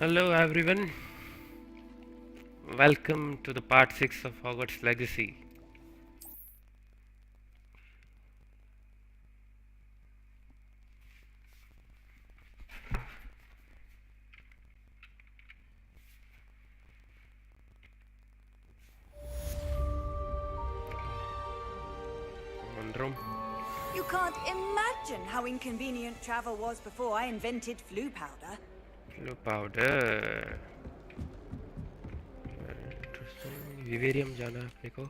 Hello everyone, welcome to the part 6 of Hogwarts Legacy. One room. You can't imagine how inconvenient travel was before I invented flu powder. Blue powder. Very interesting. Vivarium जाना है अपने को.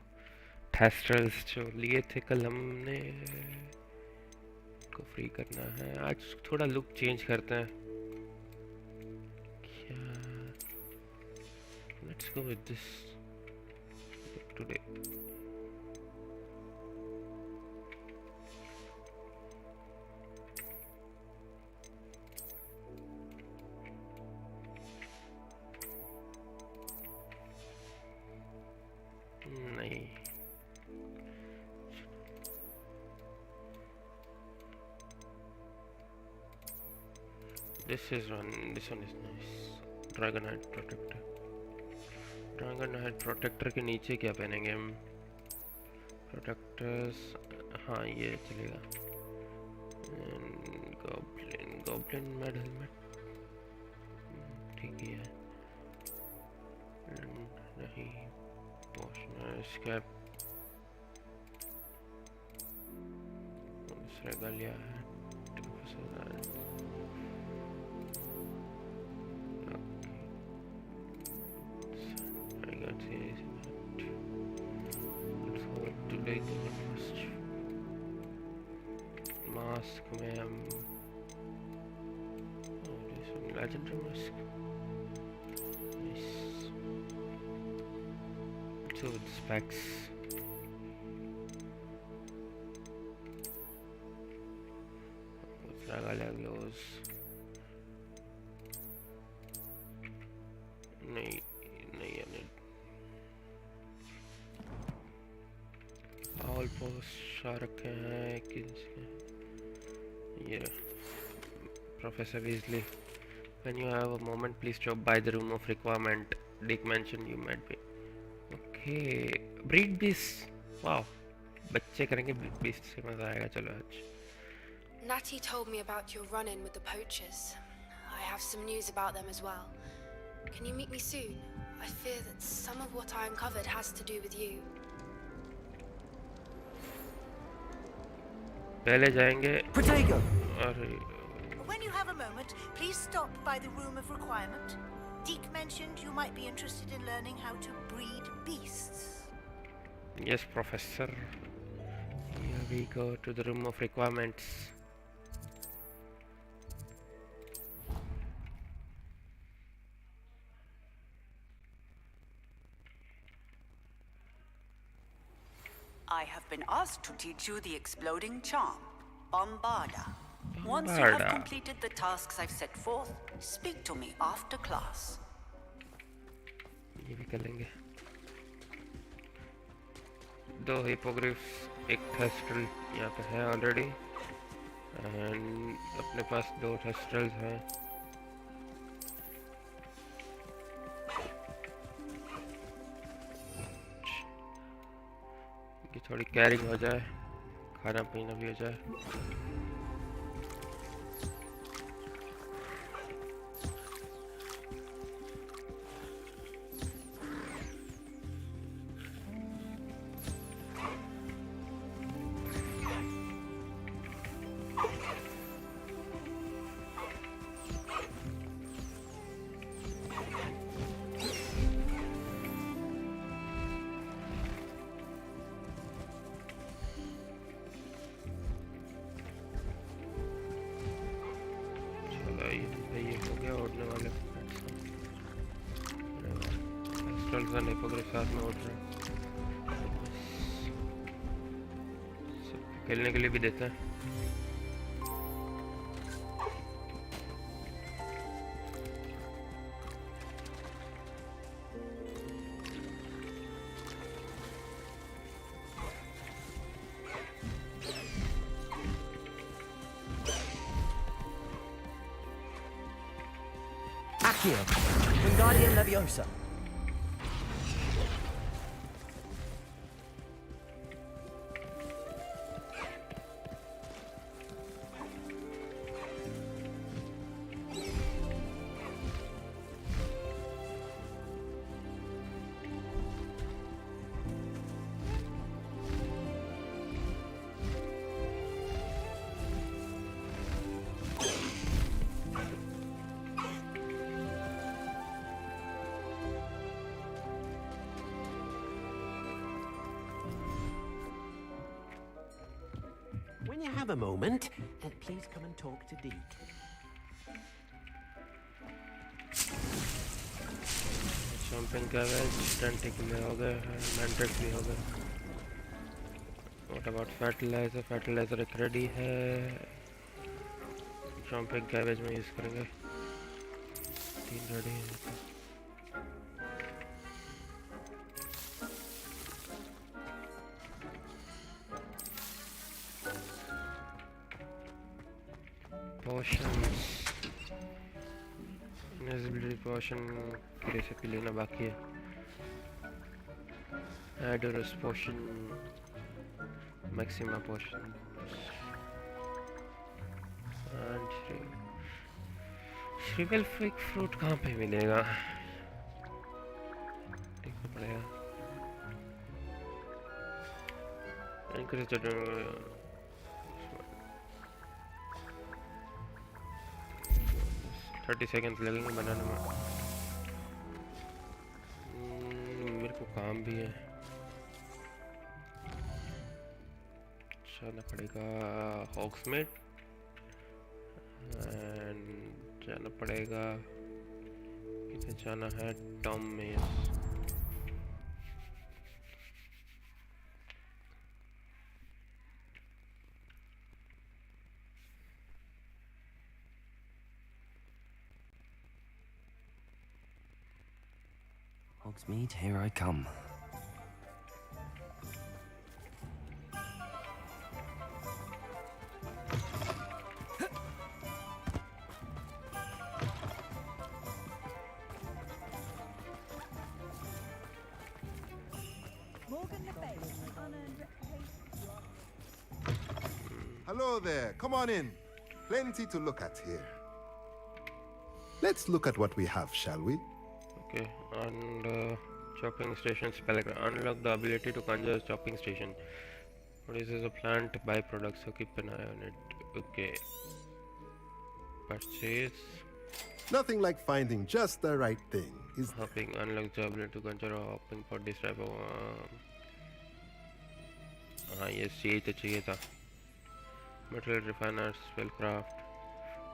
Thestrals जो लिए थे कल हमने को फ्री करना है. आज थोड़ा लुक चेंज करते हैं. क्या? Let's go with this today. नहीं. This one is nice. Dragon Head Protector. Dragon Head Protector के नीचे क्या पहनेंगे हम? Protectors, हाँ ये चलेगा. Goblin Med Helmet. ठीक ही है. नहीं. Potioner Cap. दूसरा गलिया है. Mask में हम legendary mask. Nice. So with specs. Ragala glows. नहीं नहीं ऑल पोस्ट आ रखे हैं किसके ये professor Weasley when you have a moment please stop by the room of requirement Dick mentioned you might be okay breed beast wow बच्चे करेंगे beast से मजा आएगा चलो आज Natty told me about your run-in with the poachers. I have some news about them as well. Can you meet me soon? I fear that some of what I uncovered has to do with you. पहले जाएंगे Protego! When you have a moment, please stop by the room of requirement. Deke mentioned you might be interested in learning how to breed beasts. Yes, Professor. Here we go to the room of requirements. I have been asked to teach you the exploding charm, Bombarda. Once you have completed the tasks I've set forth, speak to me after class. ये भी कर लेंगे. दो हिपोग्रिफ्स, एक थेस्ट्रल यहाँ पे है already, and अपने पास दो थेस्ट्रल्स हैं. कि थोड़ी कैरिंग हो जाए, खाना पीना भी हो जाए. ये हो गया उड़ने वाले साथ में उड़ रहे हैं. खेलने के लिए भी देते हैं. Accio. Wingardium Leviosa. When you have a moment, please come and talk to Deke. Jumping cabbage, stunting में हो गए, mantrix भी हो गए. What about fertilizer? Fertilizer एक ready है. Jumping cabbage में use करेंगे. 3 ready है. Potions. Invisibility potion की रेसिपी लेना बाकी है. Adorus potion, Maxima potion, and Shrivelfic fruit कहाँ पे मिलेगा? देखना पड़ेगा. Increase the 30 seconds लगेंगे बनाने में. मेरे को काम भी है. जाना पड़ेगा हॉक्समेड एंड जाना पड़ेगा किधर जाना है टॉम में. Hogsmeade, here I come. Hello there, come on in. Plenty to look at here. Let's look at what we have, shall we? Okay, and chopping station spell. Unlock the ability to conjure chopping station. Produces a plant byproduct, so keep an eye on it. Okay. Purchase. Nothing like finding just the right thing, is there? Hopping. Unlock the ability to conjure hopping for this type of. Yes, यही तो चाहिए था. Material refiner, spellcraft.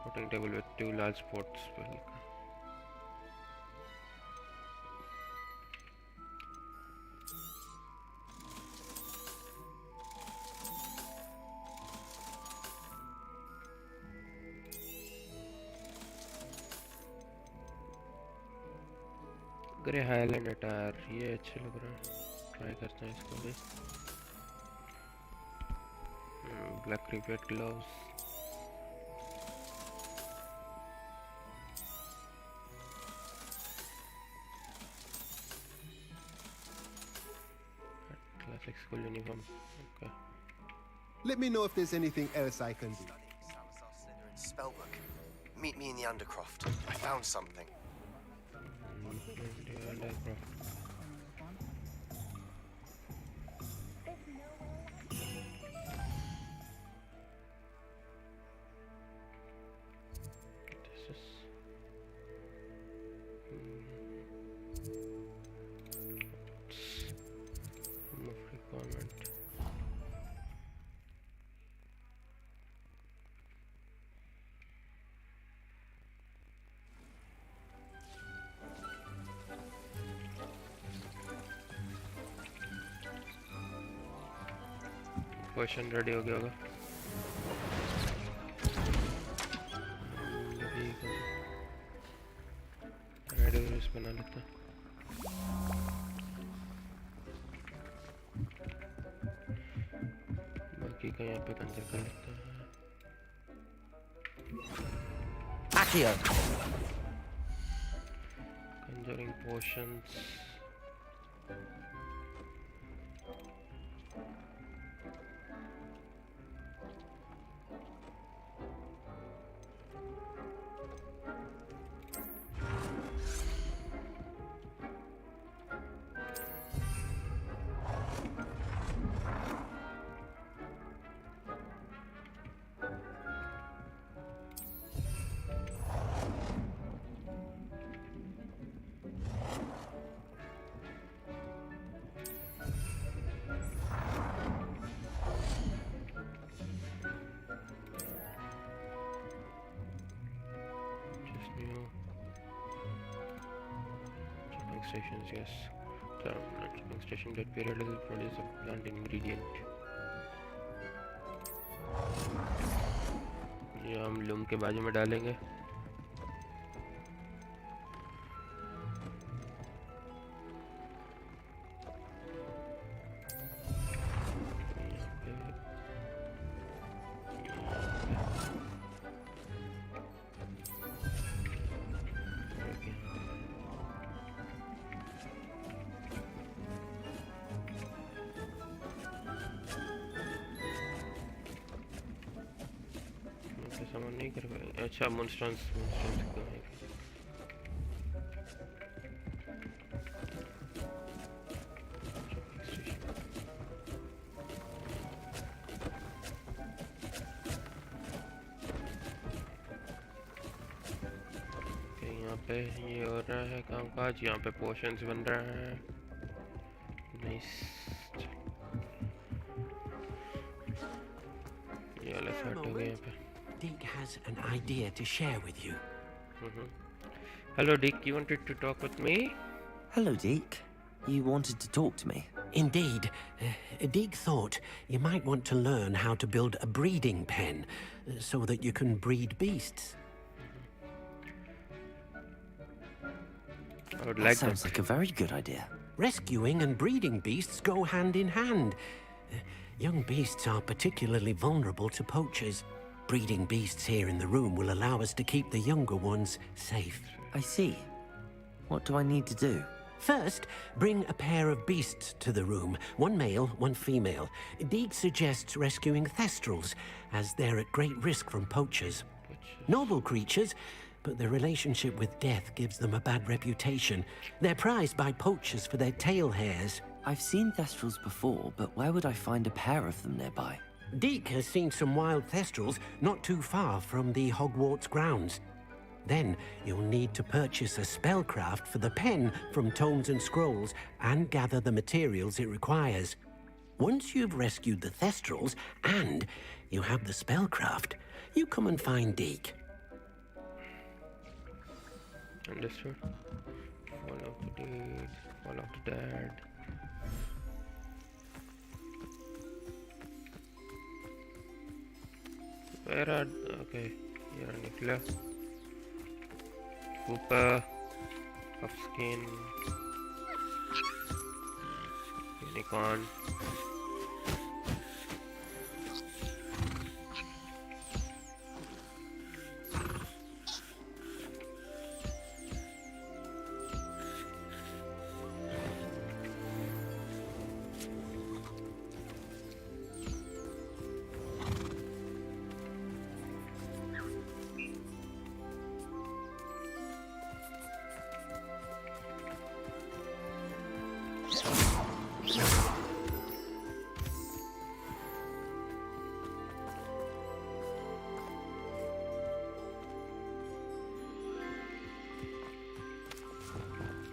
Potting table with 2 large pots. Spell. Grey highland attire, ये अच्छे लग रहा है. Try करते हैं इसको भी. Black rivet gloves. Classic school uniform. Okay. Let me know if there's anything else I can do. Salazar Slytherin's spellbook. Meet me in the Undercroft. I found something. Question ready हो गया होगा. Ready बना लेते हैं. बाकी का यहाँ पे कंजर कर लेते हैं. Accio. Gathering potions. Chopping stations, yes. Chopping station that periodically produce a plant ingredient. ये हम लूम के बाजू में डालेंगे. सामान नहीं कर पाएंगे. अच्छा मोनस्टर्स को है. यहाँ पे ये हो रहा है कामकाज. यहाँ पे पोशंस बन रहा है. नाइस. ये वाला सेट हो गया यहाँ पे. Deke has an idea to share with you. Hello, Dick. You wanted to talk with me? Hello, Deke. You wanted to talk to me? Indeed. Deke thought you might want to learn how to build a breeding pen so that you can breed beasts. I would That like sounds like a very good idea. Rescuing and breeding beasts go hand in hand. Young beasts are particularly vulnerable to poachers. Breeding beasts here in the room will allow us to keep the younger ones safe. I see. What do I need to do? First, bring a pair of beasts to the room. One male, one female. Deke suggests rescuing thestrals, as they're at great risk from poachers. Noble creatures, but their relationship with death gives them a bad reputation. They're prized by poachers for their tail hairs. I've seen thestrals before, but where would I find a pair of them nearby? Deke has seen some wild thestrals not too far from the Hogwarts grounds. Then you'll need to purchase a spellcraft for the pen from Tomes and Scrolls and gather the materials it requires. Once you've rescued the thestrals and you have the spellcraft, you come and find Deke. Understood. Follow the deed. Follow the dad. Where are... Okay, here are Nicola. Cooper. Puffskin. Unicorn.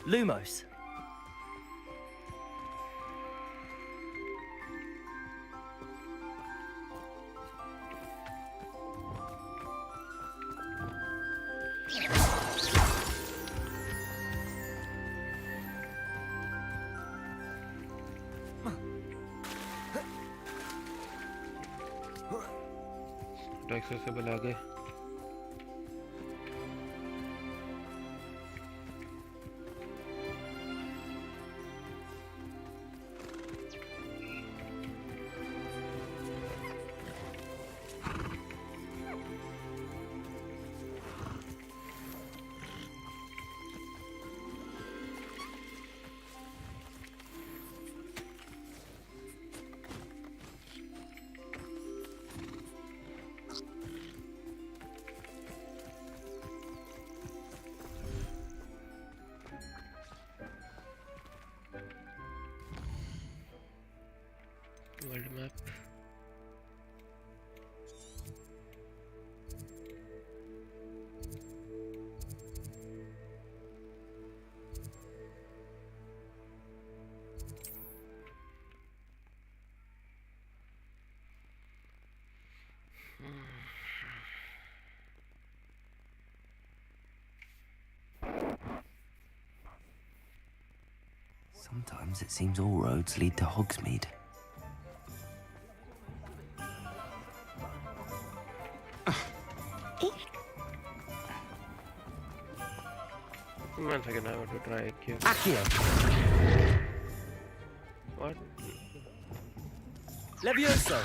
Lumos. Accessible आगे. Sometimes it seems all roads lead to Hogsmeade. One second, I want to try a cube. Accio! What? Levioso!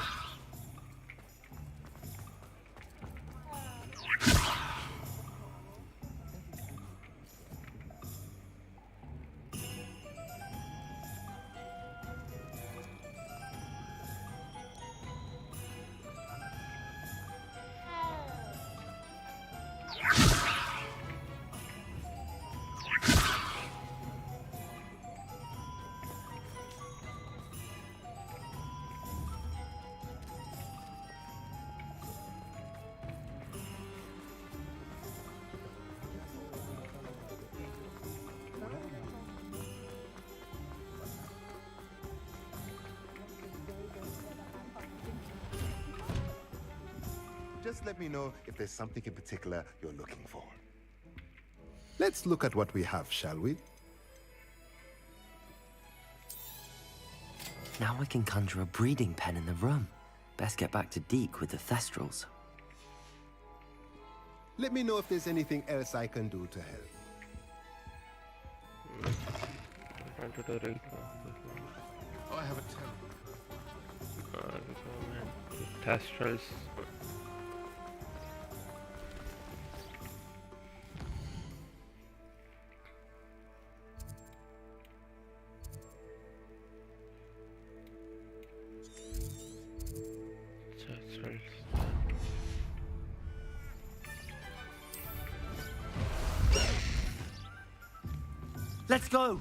Just let me know if there's something in particular you're looking for. Let's look at what we have, shall we? Now I can conjure a breeding pen in the room. Best get back to Deke with the Thestrals. Let me know if there's anything else I can do to help. Oh, I have a Thestrals. Let's go!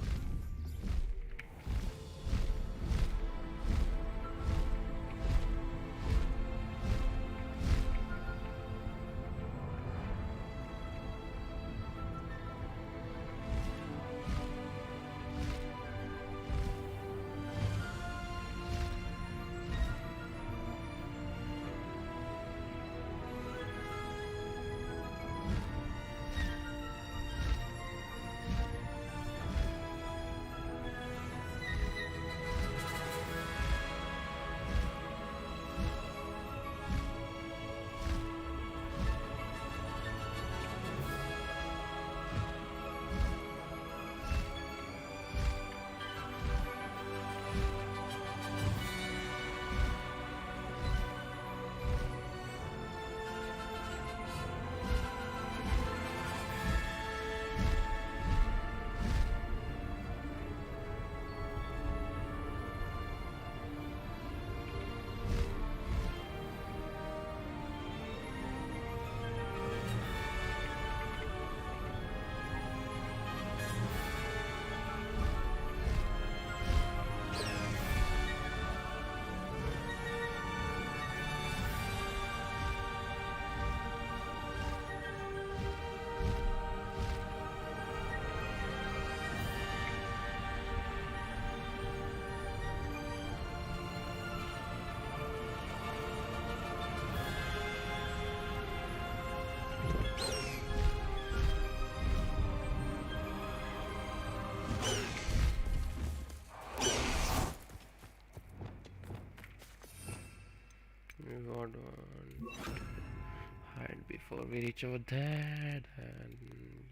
Hide before we reach over there, and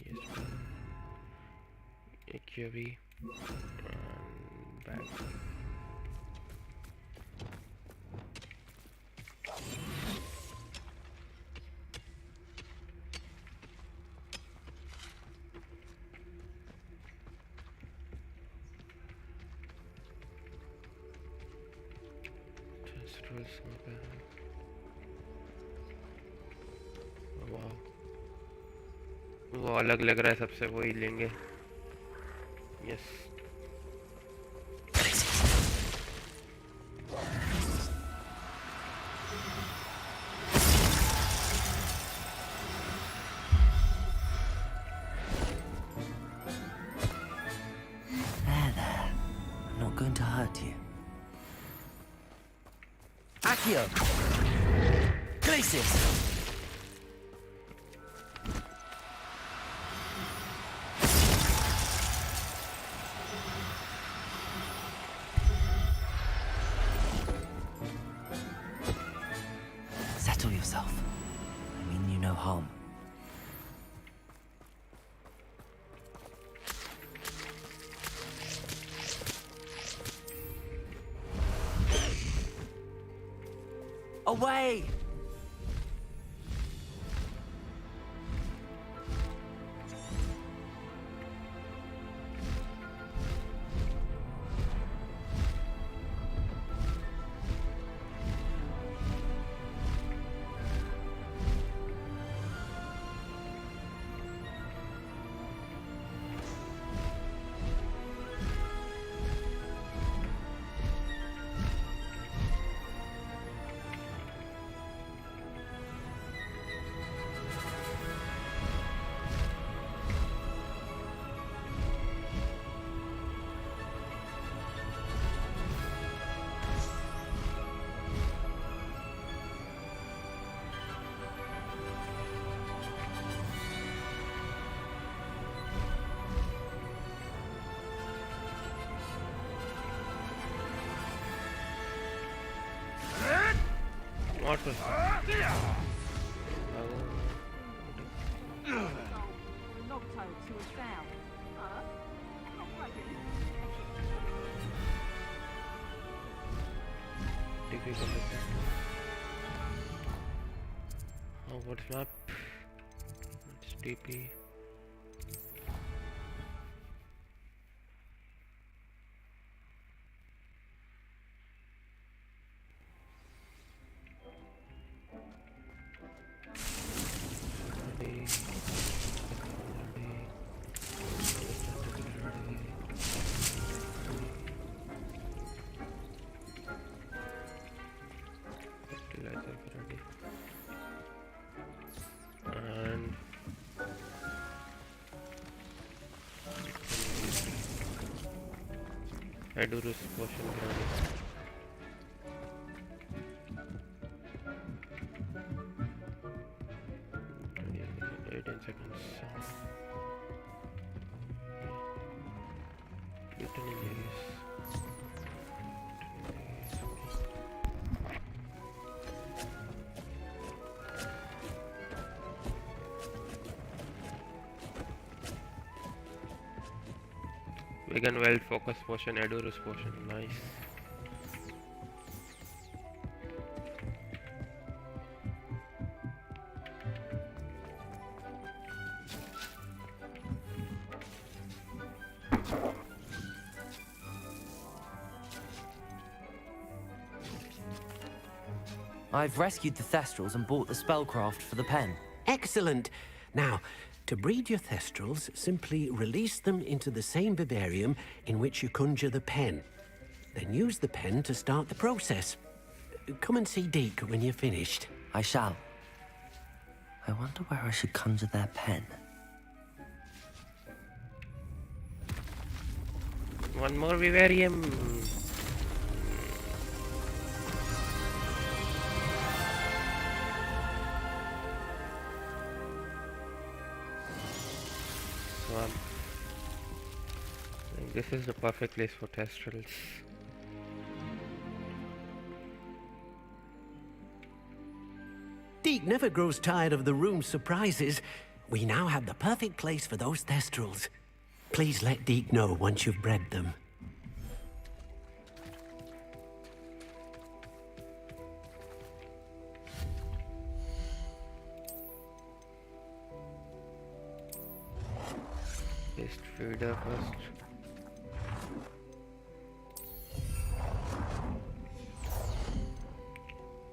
yes, a QB and back. Just rules, okay. वो अलग लग रहा है सबसे, वही लेंगे. Yes There. I'm not going to hurt you. Accio! Glacius! no harm. Away! What was difficult? Hogwarts map. It's DP. And I do this potion granny. 18 seconds. Returning use. Vegan well focus potion, Adurus potion, nice. I've rescued the Thestrals and bought the spellcraft for the pen. Excellent. Now, to breed your Thestrals, simply release them into the same vivarium in which you conjure the pen. Then use the pen to start the process. Come and see Deke when you're finished. I shall. I wonder where I should conjure their pen. One more vivarium. I think this is the perfect place for Thestrals. Deke never grows tired of the room's surprises. We now have the perfect place for those Thestrals. Please let Deke know once you've bred them. Just feeder first.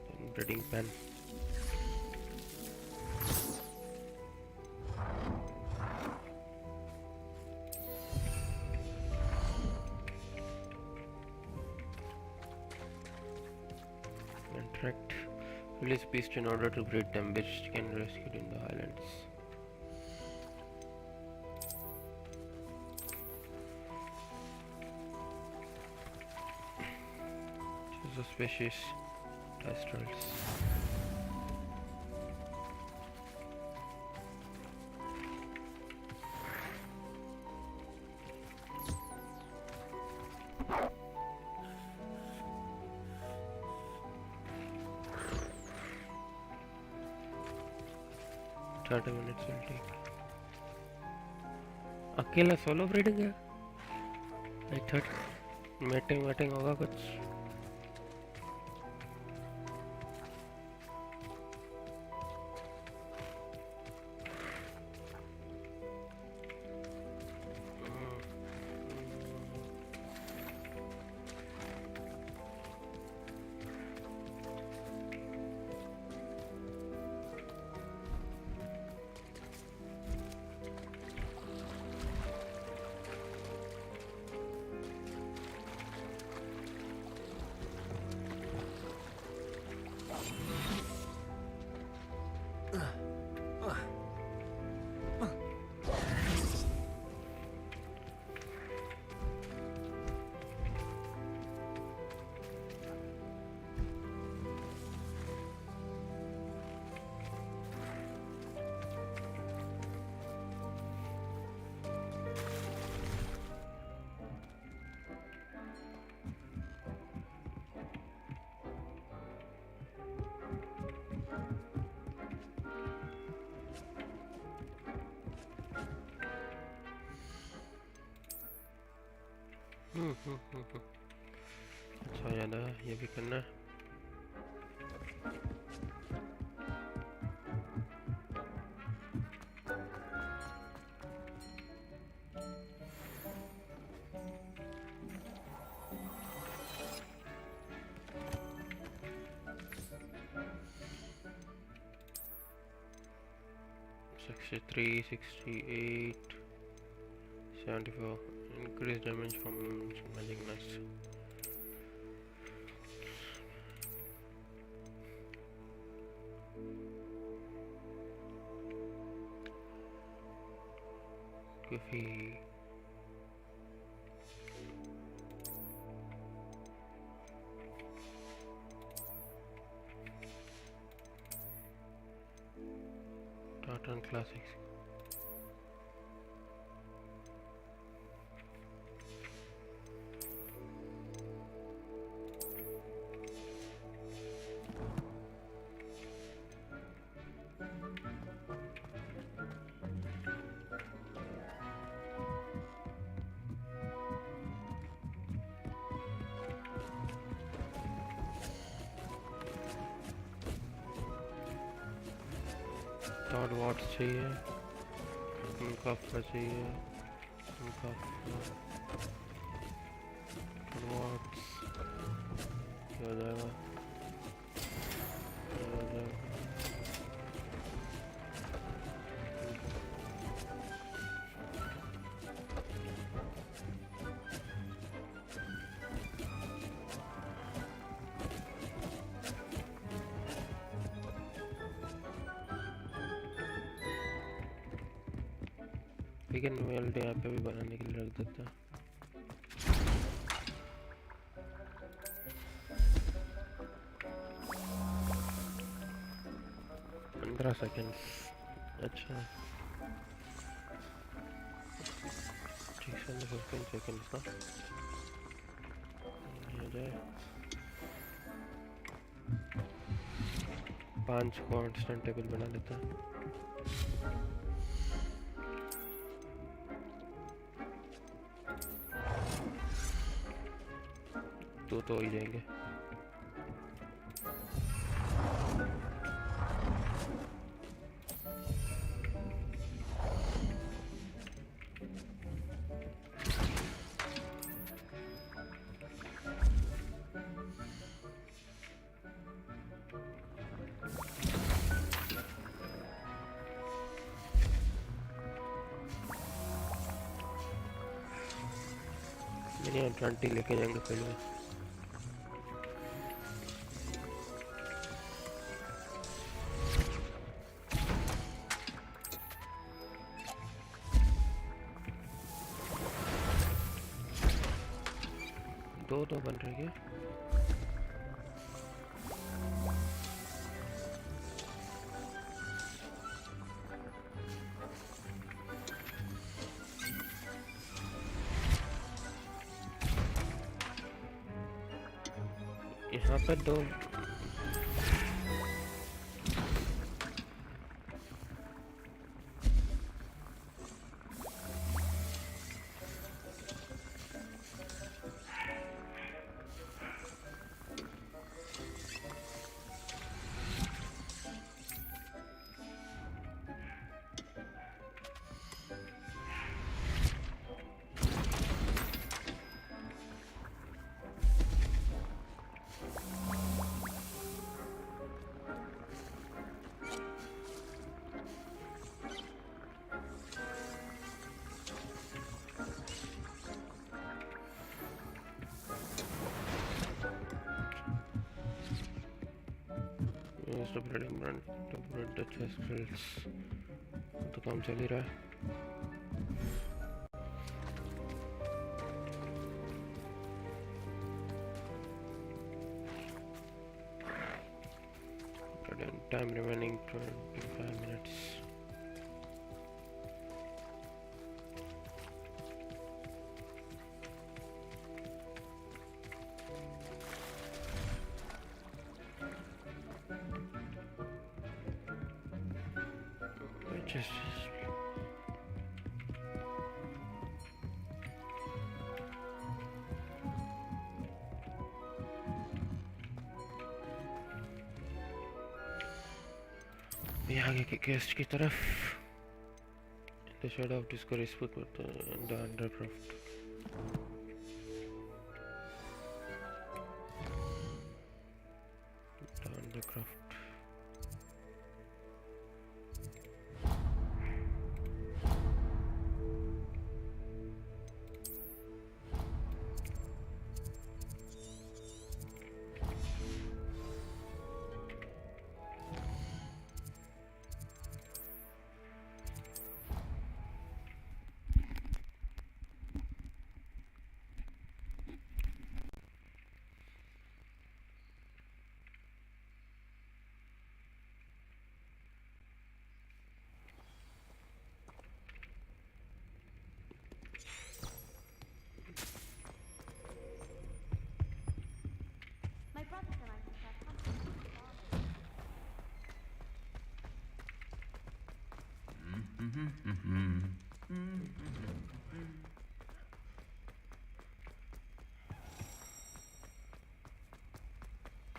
Then breeding pen. Contract. Release beast in order to breed them, which can be rescued in the islands. Choose a species. Thestrals. 30 minutes will take. अकेला solo breeding है? I thought meeting होगा कुछ. अच्छा याद है ये भी करना है. $63, $68, $74. Increase damage from magic nest. Goofy. Tartan Classics. Third watts चाहिए, उनका चाहिए, उनका वाट्स क्या हो जाएगा, क्या हो जाएगा. लेकिन वेल्ड यहाँ पे भी बनाने के लिए रख देता है. पंद्रह सेकेंड. अच्छा 15 seconds ना ये जाए. 5 कांस्टेंट टेबल बना लेता है. तो हो ही जाएंगे. मेरे 20 लेके जाएंगे पहले. दो बन रही है. यहाँ पर दो. Just the breeding run, the chest fills. तो काम चल ही रहा है. Time remaining 25 minutes. Just आगे के गेस्ट की तरफ. The shadow of discovery spoke with the undercroft. The undercroft.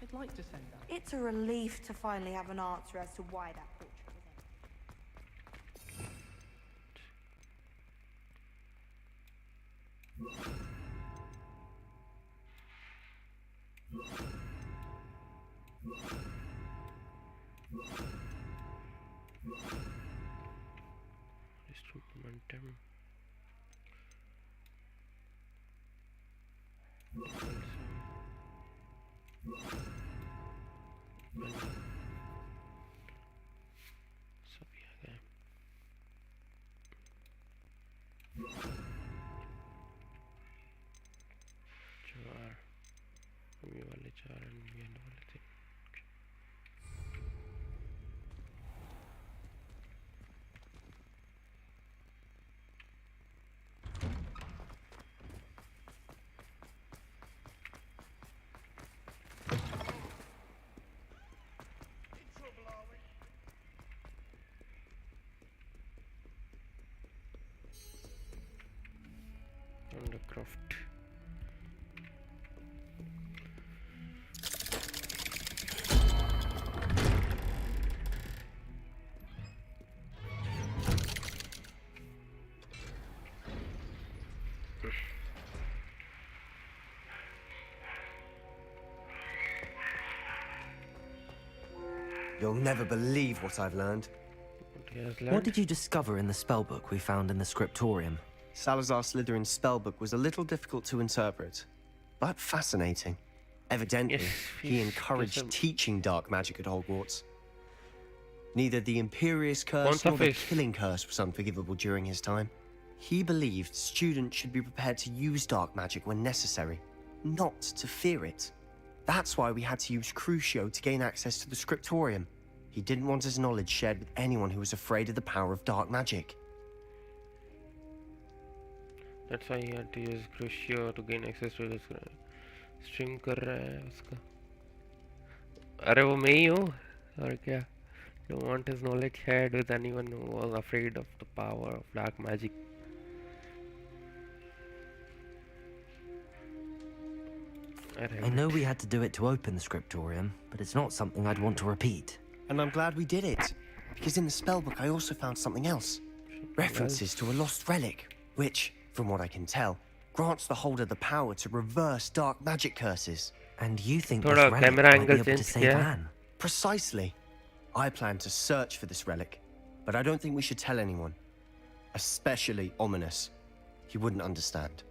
I'd like to send that. It's a relief to finally have an answer as to why that portrait was Restore momentum. सभी आ गए. चार ये वाले 4 और ये वाले 3. Undercroft. You'll never believe what I've learned. What did you discover in the spellbook we found in the scriptorium? Salazar Slytherin's spellbook was a little difficult to interpret, but fascinating. Evidently, Yes, he yes, encouraged yes, teaching dark magic at Hogwarts. Neither the Imperious Curse Once nor the face. Killing Curse was unforgivable during his time. He believed students should be prepared to use dark magic when necessary, not to fear it. That's why we had to use Crucio to gain access to the scriptorium. He didn't want his knowledge shared with anyone who was afraid of the power of dark magic. That's why he had to use Crucio to gain access to this. Stream कर रहा है उसका. अरे वो मैं ही हूँ और क्या? Don't want his knowledge shared with anyone who was afraid of the power of dark magic. I know we had to do it to open the scriptorium, but it's not something I'd want to repeat. And I'm glad we did it, because in the spellbook I also found something else. References to a lost relic, which, from what I can tell, grants the holder the power to reverse dark magic curses. And you think थोड़ा this relic camera might be angle able to change save किया. Anne? Precisely. I plan to search for this relic, but I don't think we should tell anyone. Especially Ominous. He wouldn't understand.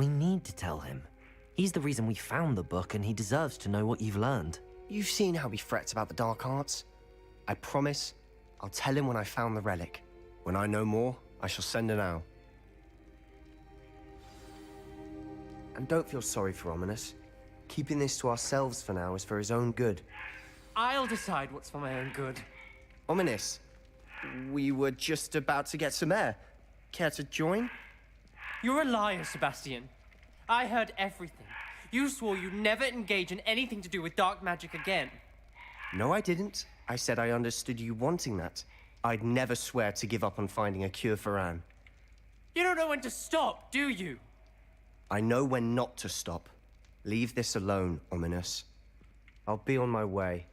We need to tell him. He's the reason we found the book, and he deserves to know what you've learned. You've seen how he frets about the dark arts. I promise, I'll tell him when I found the relic. When I know more, I shall send an owl. And don't feel sorry for Ominous. Keeping this to ourselves for now is for his own good. I'll decide what's for my own good. Ominous, we were just about to get some air. Care to join? You're a liar, Sebastian. I heard everything. You swore you'd never engage in anything to do with dark magic again. No, I didn't. I said I understood you wanting that. I'd never swear to give up on finding a cure for Anne. You don't know when to stop, do you? I know when not to stop. Leave this alone, Ominous. I'll be on my way.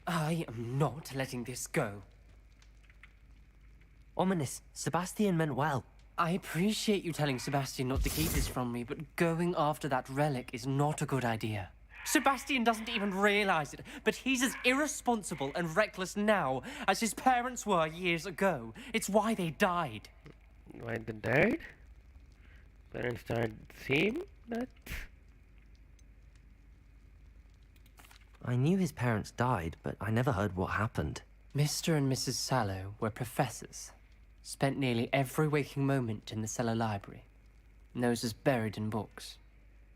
I am not letting this go. Ominous, Sebastian meant well. I appreciate you telling Sebastian not to keep this from me, but going after that relic is not a good idea. Sebastian doesn't even realize it, but he's as irresponsible and reckless now as his parents were years ago. It's why they died. Why they died? Parents died same? That? I knew his parents died, but I never heard what happened. Mr. and Mrs. Sallow were professors. Spent nearly every waking moment in the cellar library. Noses buried in books.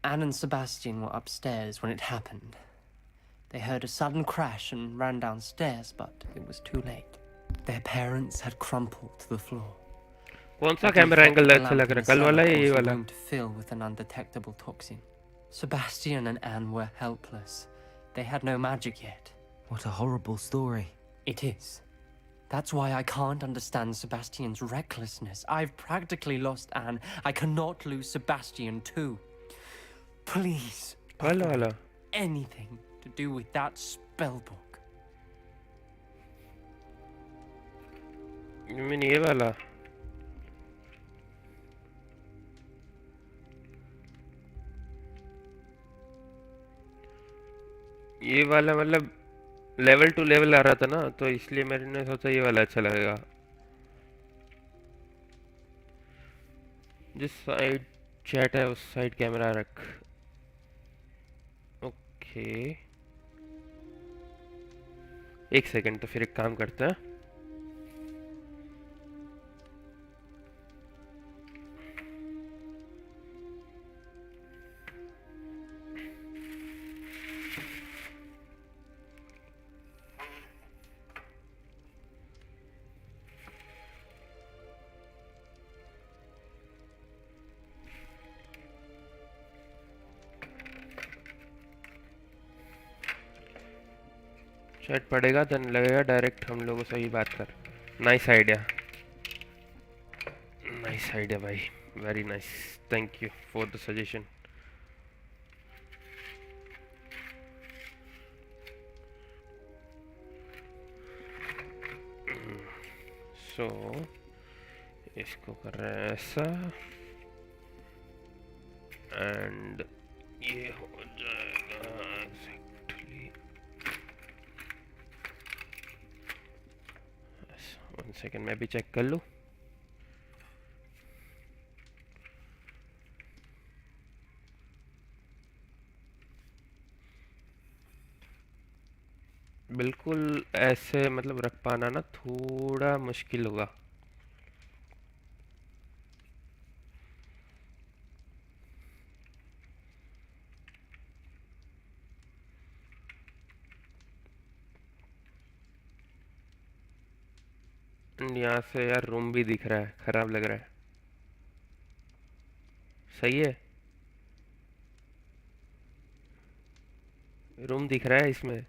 Anne and Sebastian were upstairs when it happened. They heard a sudden crash and ran downstairs, but it was too late. Their parents had crumpled to the floor. कौन सा camera angle अच्छा लग रहा है? कल वाला या ये वाला? To fill with an undetectable toxin. Sebastian and Anne were helpless. They had no magic yet. What a horrible story. It is. That's why I can't understand Sebastian's recklessness. I've practically lost Anne. I cannot lose Sebastian too. Please. Hello. Anything to do with that spell book. You mean ये वाला? ये वाला मतलब level two level आ रहा था ना, तो इसलिए मैंने सोचा ये वाला अच्छा लगेगा. जिस साइड चैट है उस साइड कैमरा रख. ओके, एक सेकंड. तो फिर एक काम करते हैं. चैट पड़ेगा तो लगेगा डायरेक्ट हम लोगों से ही बात कर. नाइस आइडिया, नाइस आइडिया भाई, very nice. Thank you for the suggestion. So इसको कर रहे हैं ऐसा एंड ये हो जाएगा एग्जैक्टली. वन सेकेंड, मैं भी चेक कर लूँ. बिल्कुल ऐसे मतलब रख पाना ना थोड़ा मुश्किल होगा. यहाँ से यार रूम भी दिख रहा है, खराब लग रहा है. सही है, रूम दिख रहा है इसमें.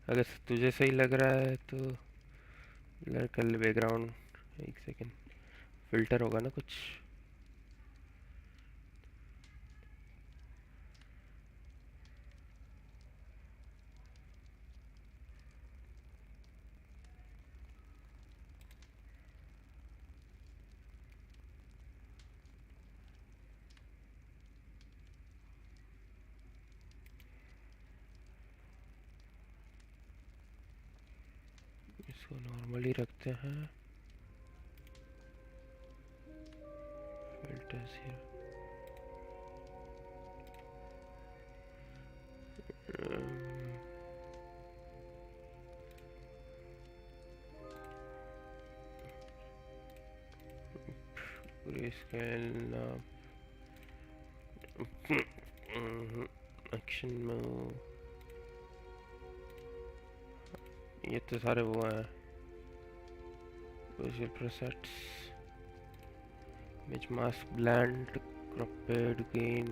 अगर तुझे सही लग रहा है तो ब्लर कर ले बैकग्राउंड. एक सेकेंड, फिल्टर होगा ना कुछ. इसको नॉर्मली रखते हैं filters here grayscale action move ये तो सारे वो हैं visual presets image mask blend cropped gain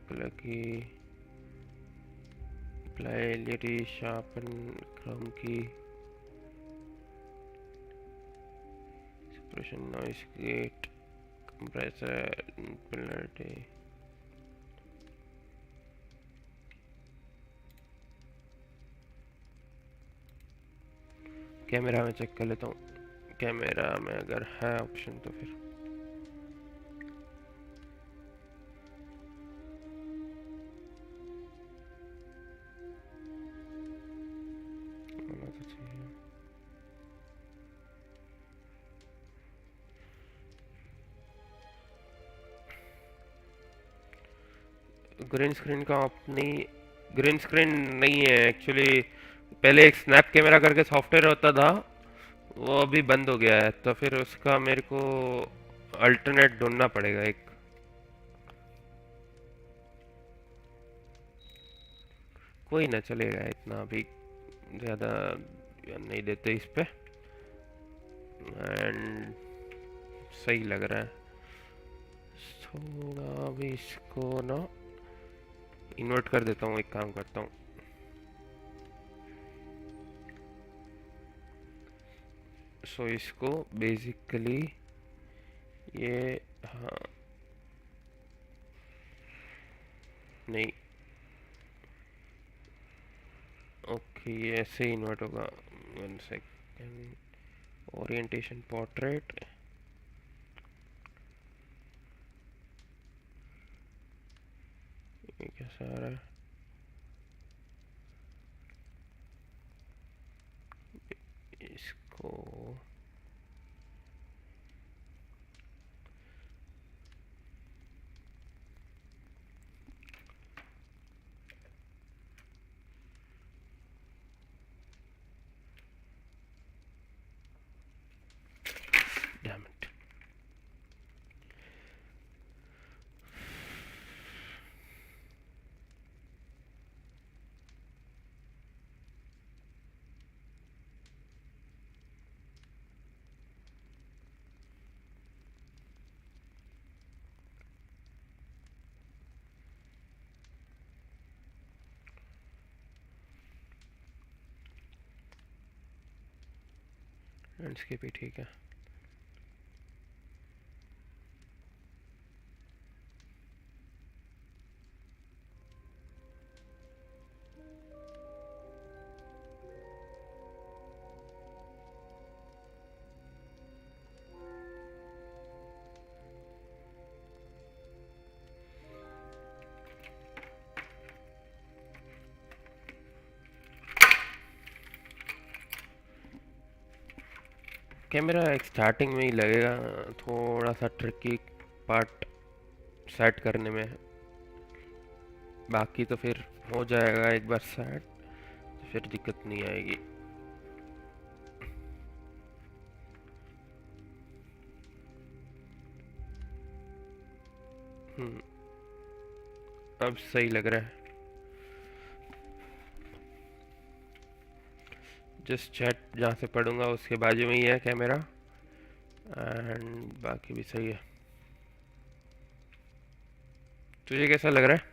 color key apply LED sharpen chrome key suppression noise gate compressor penalty camera में चेक कर लेता हूँ कैमरा में अगर है ऑप्शन तो फिर होना तो चाहिए ग्रीन स्क्रीन का अपनी ग्रीन स्क्रीन नहीं है एक्चुअली पहले एक स्नैप कैमरा करके सॉफ्टवेयर होता था वो अभी बंद हो गया है तो फिर उसका मेरे को अल्टरनेट ढूंढना पड़ेगा एक कोई ना चलेगा इतना अभी ज़्यादा नहीं देते इस पे एंड सही लग रहा है थोड़ा अभी इसको ना इन्वर्ट कर देता हूँ एक काम करता हूँ सो इसको बेसिकली ये हाँ नहीं ओके ये ऐसे इन्वर्ट होगा 1 सेकेंड ओरिएंटेशन पोर्ट्रेट ये कैसा आ रहा है इसको damn it लैंडस्केप ही ठीक है कैमरा एक स्टार्टिंग में ही लगेगा थोड़ा सा ट्रिकी पार्ट सेट करने में है बाकी तो फिर हो जाएगा एक बार सेट तो फिर दिक्कत नहीं आएगी अब सही लग रहा है जस्ट चैट जहाँ से पढ़ूंगा उसके बाजू में ही है कैमरा एंड बाकी भी सही है तुझे कैसा लग रहा है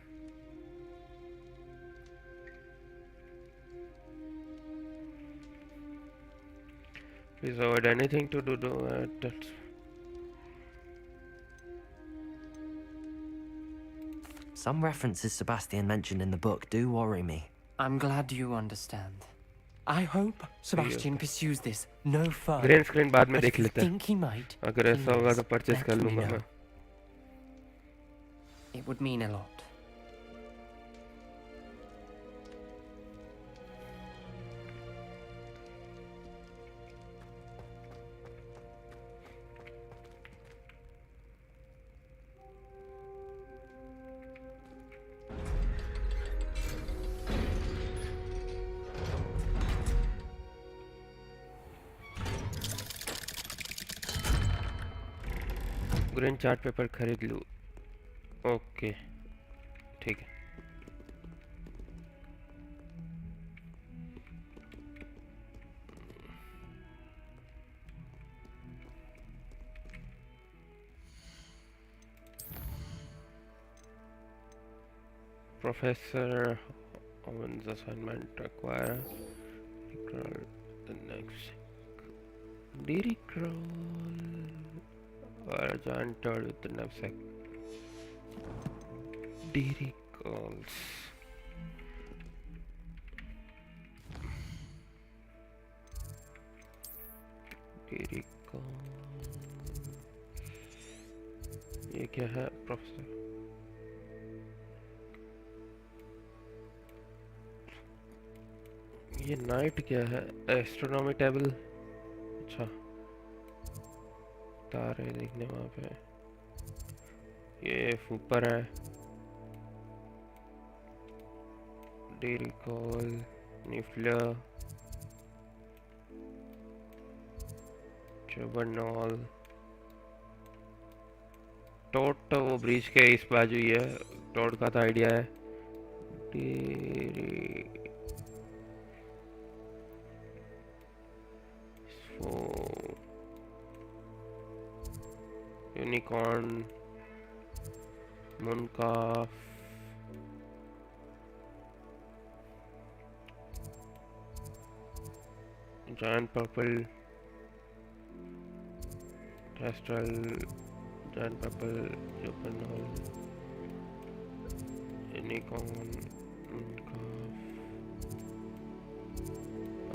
Please avoid anything to do that. Some references Sebastian mentioned in the book do worry me. I'm glad you understand. I hope Sebastian pursues this no further. Green screen बाद में But देख if you लेते हैं think he might, अगर ऐसा होगा तो purchase let कर me लूंगा know. मैं It would mean a lot. Green chart paper खरीद लूँ। ओके ठीक है। Professor Owen's assignment acquire recrawl the next recrawl or a giant turd with the knapsack. Recalls. Recall. ये क्या है प्रोफेसर? ये नाइट क्या है? Astronomy table. अच्छा तारे देखने वहाँ पे। ये ऊपर है। रिकॉल न्यूक्लियर चबरनॉल टोट तो वो ब्रिज के इस बाजू ही है। टोट का तो आइडिया है। यूनिकॉर्न मुनकाफ giant purple terrestrial giant purple juvenile unicorn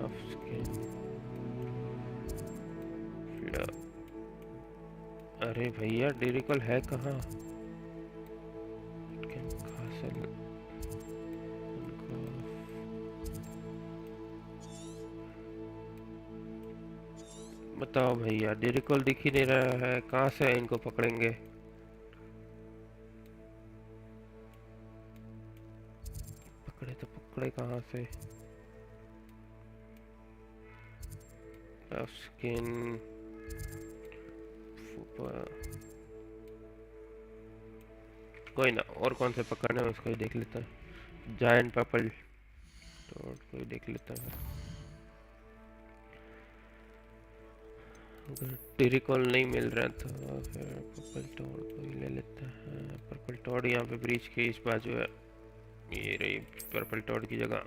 of skin fleur। अरे भैया डिरिकल है कहाँ? बताओ भैया डिरिकल दिख ही नहीं रहा है। कहाँ से इनको पकड़ेंगे? पकड़े तो पकड़े कहाँ से? स्किन कोई ना, और कौन से पकड़ने हैं उसको ही देख लेता है। जायंट पर्पल तो कोई देख लेता है। अगर टिरिकॉल नहीं मिल रहा तो फिर पर्पल टॉड को ही ले लेता है। पर्पल टॉड यहाँ पे ब्रिज के इस बाजू है। ये रही पर्पल टॉड की जगह।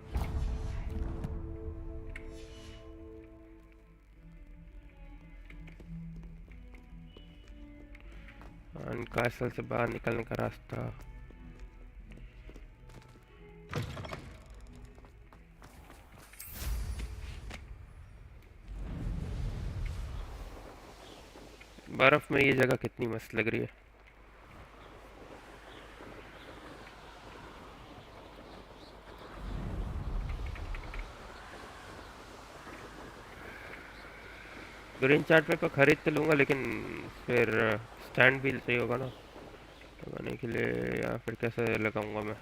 कैसल से बाहर निकलने का रास्ता। बर्फ में ये जगह कितनी मस्त लग रही है। ग्रीन चार्ट पेपर खरीद तो लूंगा, लेकिन फिर स्टैंड भी सही होगा ना लगाने के लिए, या फिर कैसे लगाऊंगा मैं?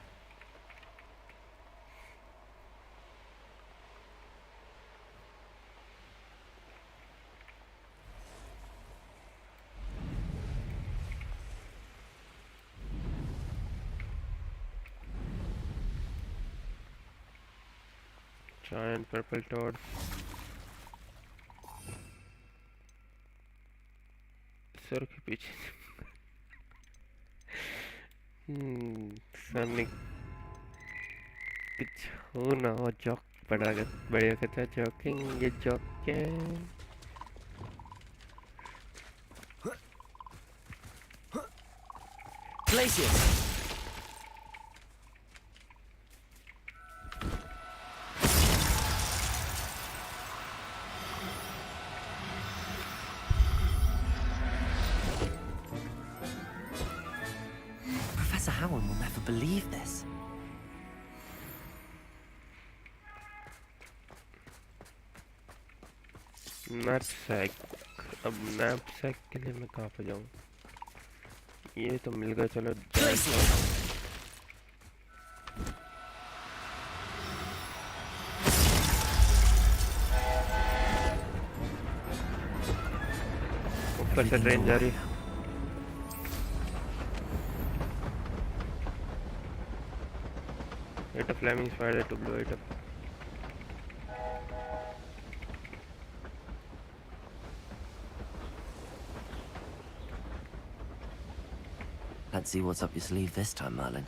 Giant purple toad. सर के पीछे सामने कुछ हो ना हो। जॉक बढ़िया कहता है जॉकिंग। ये jogging Glacius! Professor Howard will never believe this. Knapsack. अब नैपसैक के लिए मैं कहाँ पे जाऊँ? ये तो मिल गया। चलो ऊपर से ट्रेन जा रही है। Get a flaming spider to blow it up. Let's see what's up your sleeve this time, Merlin.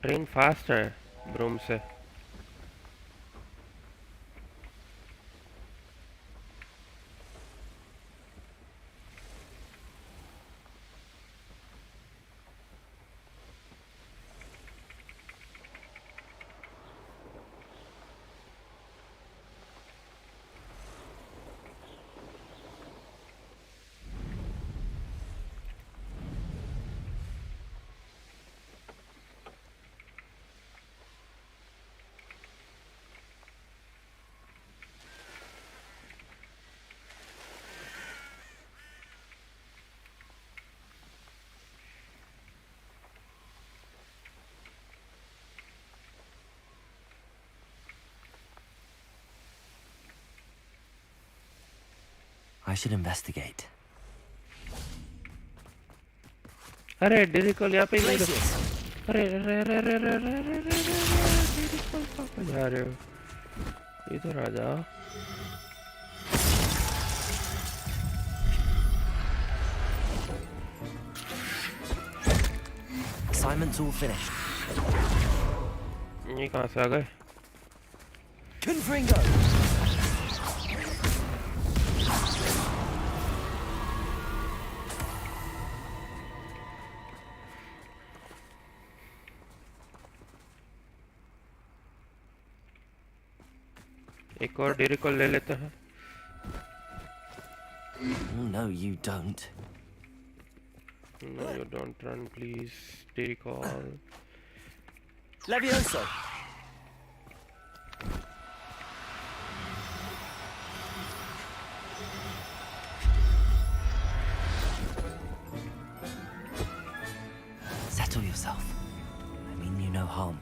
Train fast है ब्रूम से. I should investigate. अरे डिरिकल यहाँ पे ही मेरे. अरे अरे अरे अरे अरे अरे अरे अरे डिरिकल कहाँ जा रहे हो? इधर आ जाओ. Assignment's all finished. ये कहाँ से आ गए? Confringo! एक और डिरिकल ले लेते हैं. No, you don't. No, you don't run, please. Diricol. Levioso! Settle yourself. I mean you no harm.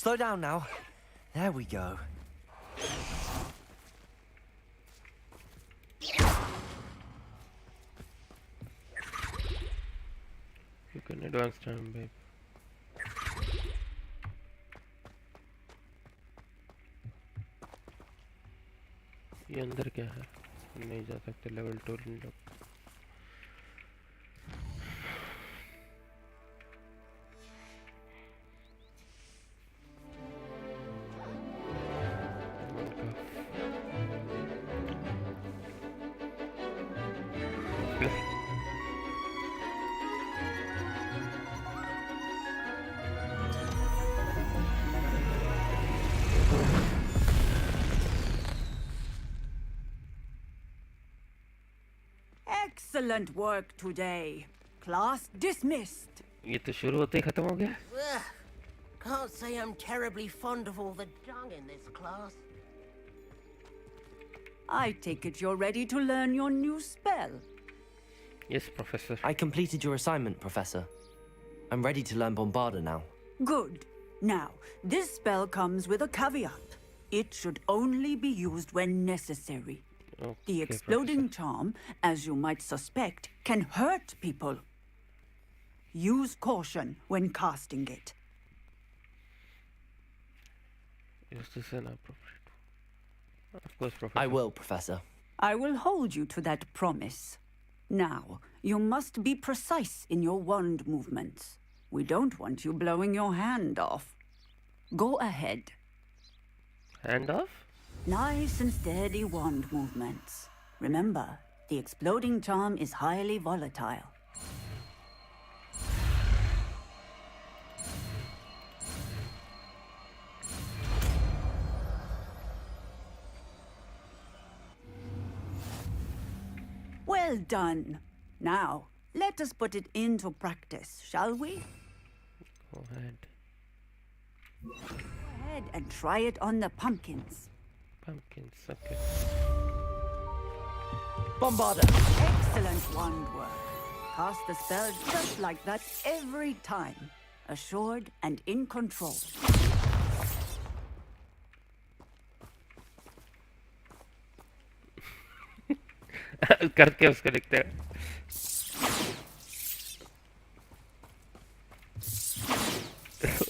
Slow down now. There we go. You can advance time, babe. ये अंदर क्या है? नहीं जा सकते लेवल 2 लोग. Excellent work today. Class dismissed. ये तो शुरू होते ही खत्म हो गया. Ugh. Can't say I'm terribly fond of all the dung in this class. I take it you're ready to learn your new spell. Yes, Professor. I completed your assignment, Professor. I'm ready to learn Bombarda now. Good. Now, this spell comes with a caveat. It should only be used when necessary. The exploding charm, as you might suspect, can hurt people. Use caution when casting it. Is this inappropriate? Of course, Professor. I will, Professor. I will hold you to that promise. Now, you must be precise in your wand movements. We don't want you blowing your hand off. Go ahead. Hand off? Nice and steady wand movements. Remember, the exploding charm is highly volatile. Well done. Now, let us put it into practice, shall we? Go ahead. Go ahead and try it on the pumpkins. Pumpkins, okay. Bombarda! Excellent wand work. Cast the spell just like that every time. Assured and in control. करके उसको लिखते हैं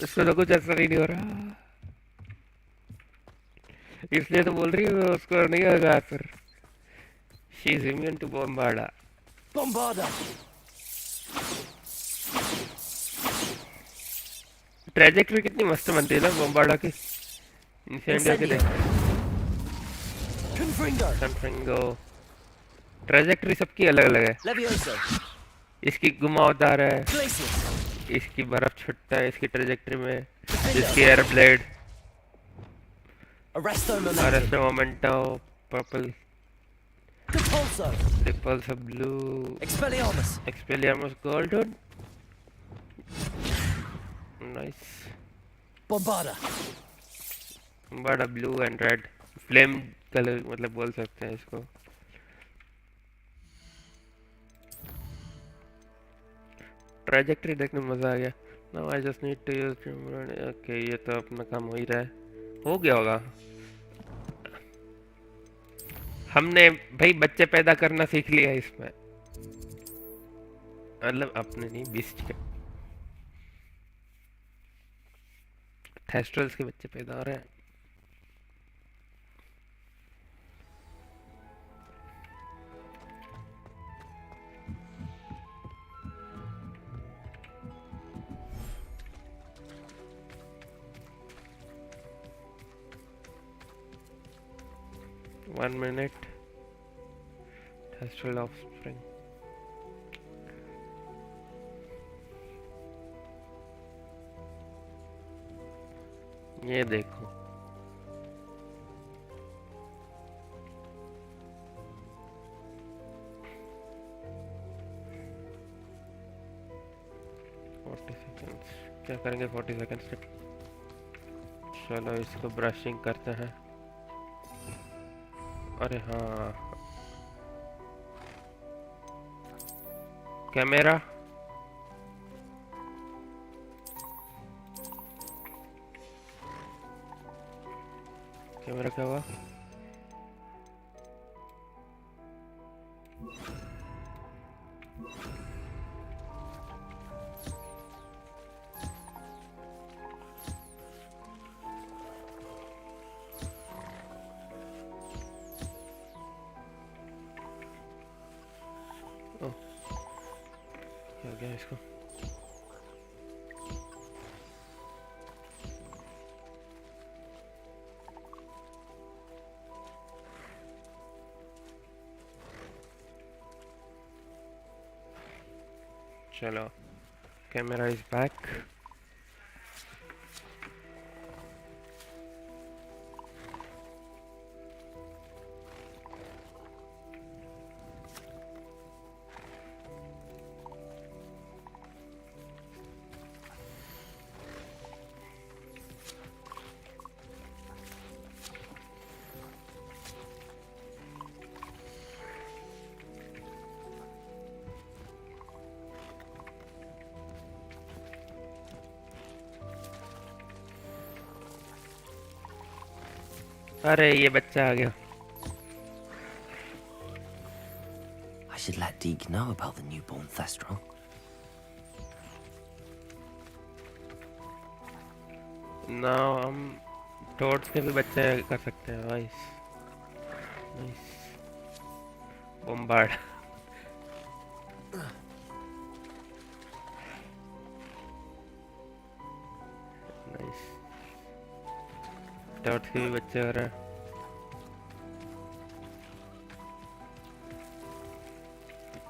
उसको तो कुछ असर ही नहीं हो रहा इसलिए तो बोल रही हूँ उसको नहीं होगा असर she is immune to Bombarda Bombarda! Trajectory कितनी मस्त बनती है ना बॉम्बार्डा की इंसेंडियो की देख कन्फ्रिंगो ट्रेजेक्टरी सबकी अलग अलग है Levioso! इसकी घुमावदार है Glacius! इसकी बर्फ छुटता है इसकी ट्रेजेक्टरी में इसकी air blade Arresto memento purple Compulso! Repulsor blue Expelliarmus golden nice Bombarda बड़ा blue and red flame colour मतलब बोल सकते हैं इसको ट्रैजेक्टरी देखने में मजा आ गया now I just need to use okay ये तो अपना काम हो ही रहा है हो गया होगा हमने भाई बच्चे पैदा करना सीख लिया इसमें मतलब अपने नहीं बीस्ट के थेस्ट्रल्स के बच्चे पैदा हो रहे हैं One minute. Thestral offspring. ये देखो क्या करेंगे 40 सेकंड्स तक चलो इसको ब्रशिंग करते हैं अरे हाँ कैमरा कैमरा क्या हुआ क्या हो गया इसको चलो कैमरा इज बैक अरे ये बच्चा आ गया. I should let Deke know about the newborn Thestral. Now हम टोड्स के भी बच्चे कर सकते हैं. Nice nice. Bombard. Nice. Toads के भी बच्चे हो रहे हैं.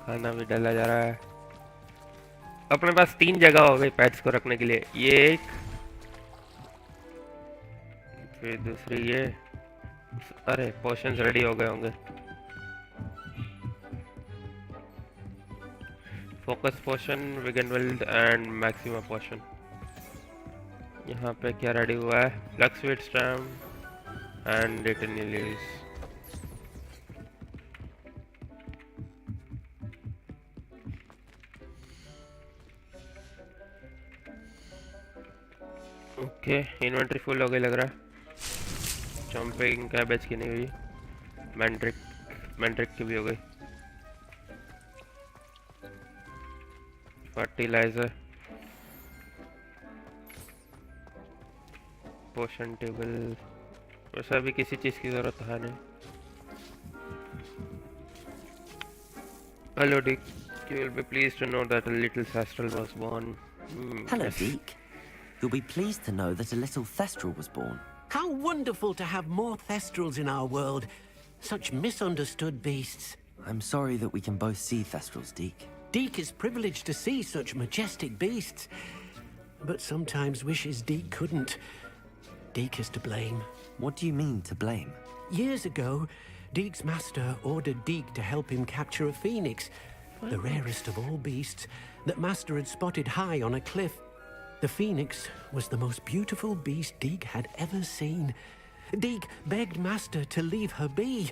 खाना भी डाला जा रहा है. अपने पास 3 जगह हो गई पेट्स को रखने के लिए. ये एक, फिर दूसरी ये. अरे पोशंस रेडी हो गए होंगे. Focus potion, Wiggenweld and maxima potion. यहाँ पे क्या रेडी हुआ है? Fluxweed stem and dittany leaves. Okay, inventory full हो गई लग रहा है. चॉम्पिंग कैबेज की नहीं हुई. मैंड्रिक की भी हो गई. फर्टिलाइजर, पोशन टेबल. वैसे अभी किसी चीज की जरूरत है नहीं. Hello Dick, you will be pleased to know that a little Thestral was born. Hello, Yes. Deke. You'll be pleased to know that a little Thestral was born. How wonderful to have more Thestrals in our world. Such misunderstood beasts. I'm sorry that we can both see Thestrals, Deke. Deke is privileged to see such majestic beasts. But sometimes wishes Deke couldn't. Deke is to blame. What do you mean, to blame? Years ago, Deke's master ordered Deke to help him capture a phoenix, the rarest of all beasts, that master had spotted high on a cliff. The phoenix was the most beautiful beast Deke had ever seen. Deke begged master to leave her be.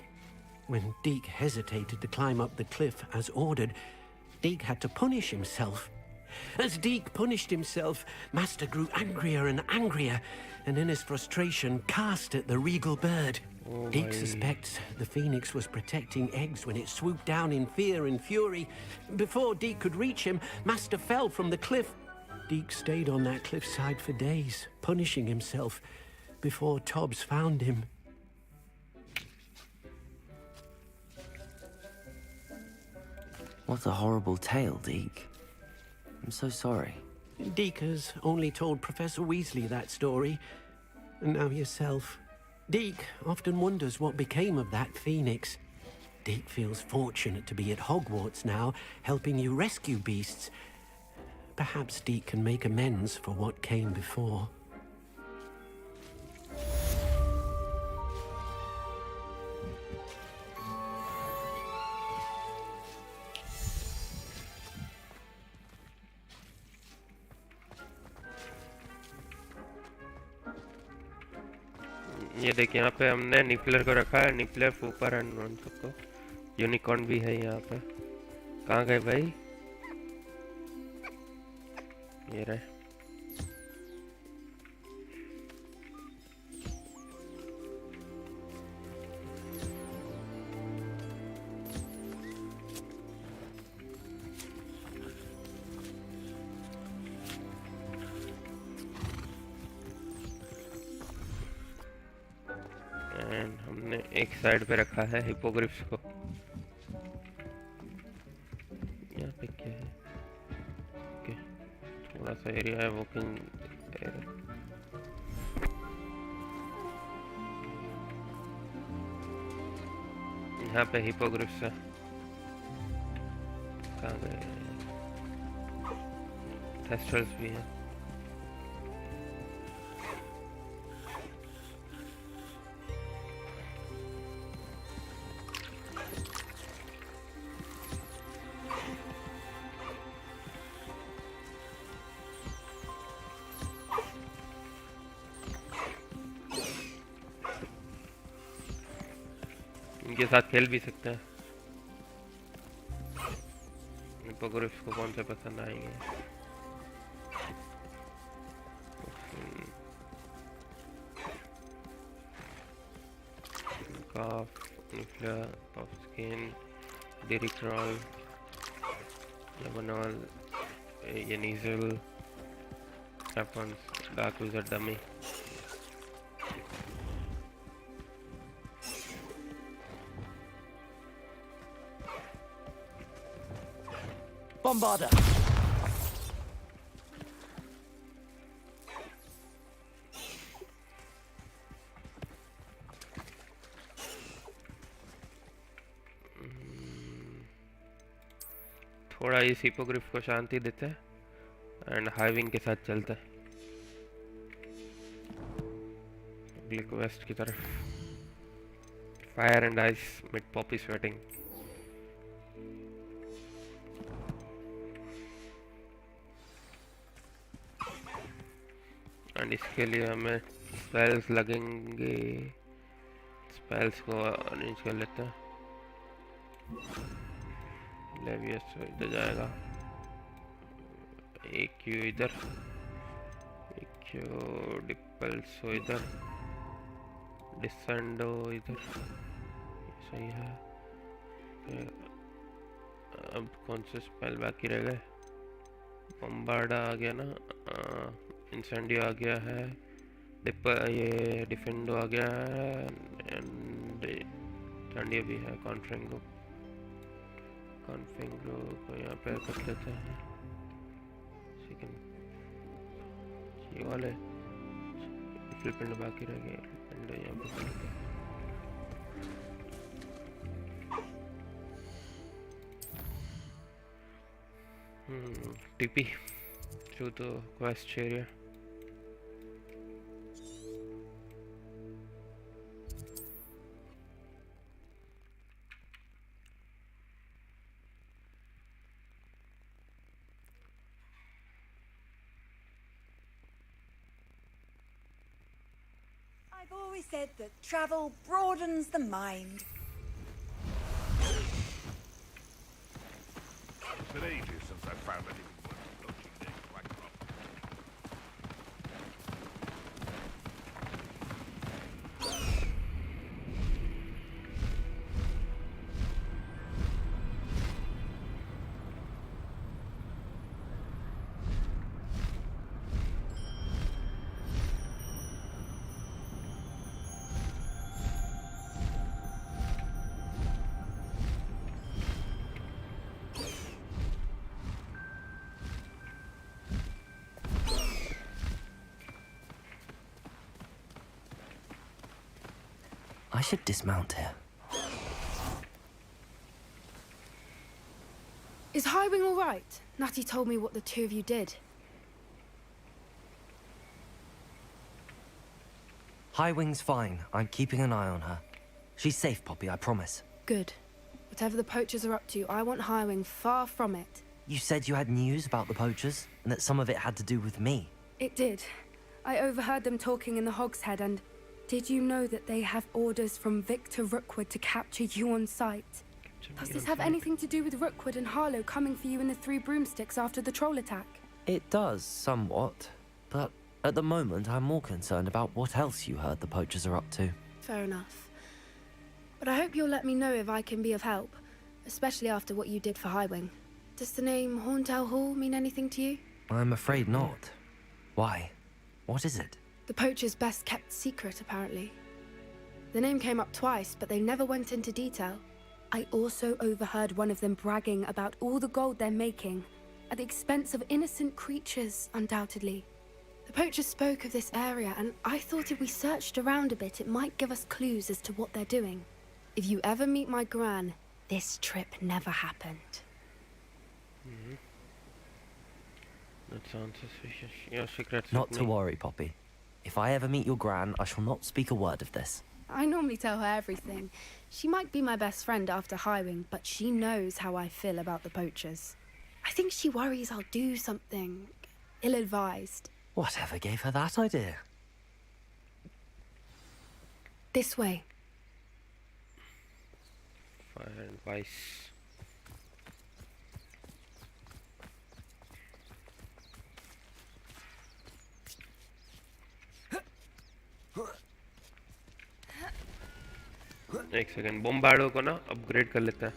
When Deke hesitated to climb up the cliff as ordered, Deke had to punish himself. As Deke punished himself, master grew angrier and angrier, and in his frustration cast at the regal bird. Deke suspects the phoenix was protecting eggs when it swooped down in fear and fury. Before Deke could reach him, master fell from the cliff. Deke stayed on that cliffside for days, punishing himself, before Tobbs found him. What a horrible tale, Deke. I'm so sorry. Deke has only told Professor Weasley that story, and now yourself. Deke often wonders what became of that phoenix. Deke feels fortunate to be at Hogwarts now, helping you rescue beasts. Perhaps Deke can make amends for what came before. ये देखिए यहाँ पे हमने निपलर को रखा है. निपलर, फूपर and उन सबको. यूनिकॉर्न भी है यहाँ पे. कहाँ गए भाई? ये रहे. एंड हमने एक साइड पे रखा है हिपोग्रिफ्स को. यहाँ पे क्या है? ओके, थोड़ा सा एरिया है वॉकिंग एरिया. यहाँ पे हिपोग्रिफ्स है. कहाँ गए? थेस्ट्रल्स भी हैं. इनके साथ खेल भी सकते हैं. हिपोग्रिफ्स को कौन से पसंद आएंगे? cough, nuclear, puff skin, Diritrol, Yabanol, Yenisel, Weapons, Dark Wizard Dummy. Bombarda! थोड़ा इस हिपोग्रिफ को शांति देते हैं एंड हाइविंग के साथ चलते हैं पब्लिक वेस्ट की तरफ. Fire and ice mid Poppy sweating. And इसके लिए हमें स्पेल्स लगेंगे. स्पेल्स को अरेंज कर लेते हैं. लेवियस इधर जाएगा, एक क्यू इधर, एक क्यू डिपल्सो इधर, डिसेंडो इधर. सही है. अब कौन से स्पेल बाकी रह गए? बम्बार्डा आ गया ना, इंसेंडियो आ गया है, ये डिफेंडो आ गया है एंड इंसेंडियो भी है. कॉन्फ्रेंगो को यहाँ पे कर लेते हैं. ये वाले फ्लिपेंड बाकी रह गए. फ्लिपेंड यहाँ पे कर लेते हैं. TP through the quest area. I've always said that travel broadens the mind. It's been ages since I found anything worth approaching next Blackrock. I should dismount here. Is Highwing all right? Natty told me what the two of you did. Highwing's fine. I'm keeping an eye on her. She's safe, Poppy, I promise. Good. Whatever the poachers are up to, I want Highwing far from it. You said you had news about the poachers, and that some of it had to do with me. It did. I overheard them talking in the Hogshead, and did you know that they have orders from Victor Rookwood to capture you on sight? Does this have anything to do with Rookwood and Harlow coming for you in the Three Broomsticks after the troll attack? It does, somewhat. But at the moment, I'm more concerned about what else you heard the poachers are up to. Fair enough. But I hope you'll let me know if I can be of help, especially after what you did for Highwing. Does the name Horntail Hall mean anything to you? I'm afraid not. Why? What is it? The poacher's best kept secret, apparently. The name came up twice, but they never went into detail. I also overheard one of them bragging about all the gold they're making, at the expense of innocent creatures, undoubtedly. The poachers spoke of this area, and I thought if we searched around a bit, it might give us clues as to what they're doing. If you ever meet my gran, this trip never happened. That sounds suspicious. Your secret's Not with to me. worry, Poppy. If I ever meet your gran, I shall not speak a word of this. I normally tell her everything. She might be my best friend after Highwing, but she knows how I feel about the poachers. I think she worries I'll do something ill-advised. Whatever gave her that idea? This way. Fire and vice. एक second, बॉम्बार्डो को ना upgrade कर लेते हैं,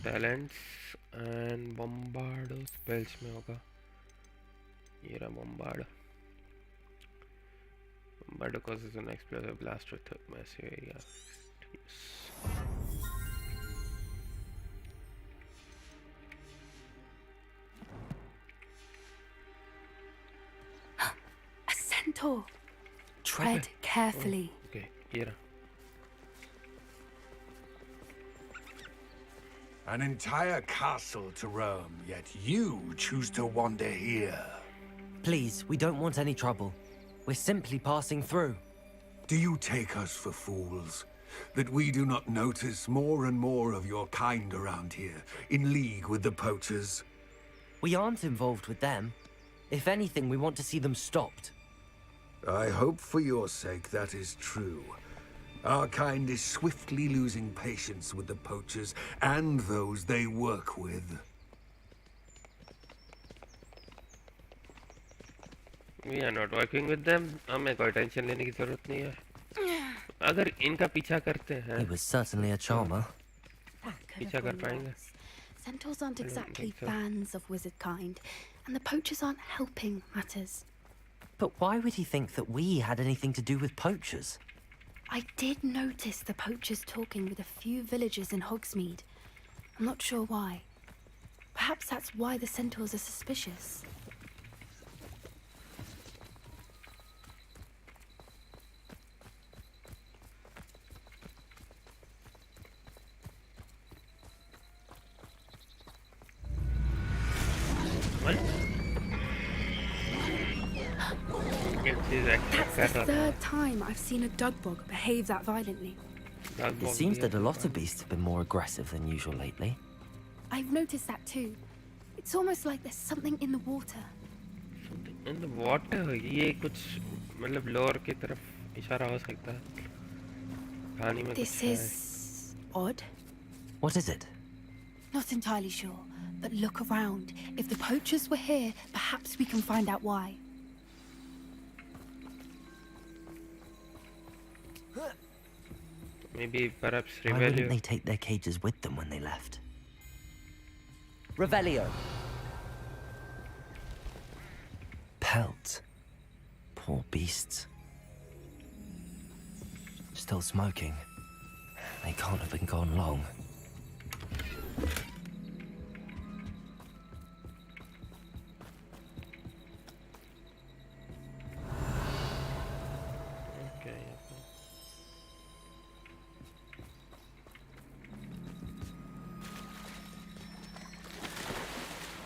talents and बॉम्बार्डो spells में होगा, ये रहा bombard. बॉम्बार्डो causes an explosive blast with a massive area. A centaur. Tread carefully. Okay, ये रहा। An entire castle to roam, yet you choose to wander here. Please, we don't want any trouble. We're simply passing through. Do you take us for fools? That we do not notice more and more of your kind around here, in league with the poachers? We aren't involved with them. If anything, we want to see them stopped. I hope for your sake that is true. Our kind is swiftly losing patience with the poachers and those they work with. We are not working with them. हमें कोई tension लेने की जरूरत नहीं है। अगर इनका पीछा करते हैं, He was certainly a charmer. पीछा कर पाएंगे? Centaurs aren't I don't exactly think so. fans of wizard kind, and the poachers aren't helping matters. But why would he think that we had anything to do with poachers? I did notice the poachers talking with a few villagers in Hogsmeade. I'm not sure why. Perhaps that's why the centaurs are suspicious. That's the third time I've seen a dugbog behave that violently. It seems that a lot of beasts have been more aggressive than usual lately. I've noticed that too. It's almost like there's something in the water. In the water, ये कुछ मतलब lower की तरफ इशारा हो सकता है। कहानी में This कुछ है। is odd. What is it? Not entirely sure, but look around. If the poachers were here, perhaps we can find out why. Maybe perhaps Why wouldn't Revelio. they take their cages with them when they left? Revelio. Pelt. Poor beasts. Still smoking. They can't have been gone long. Okay.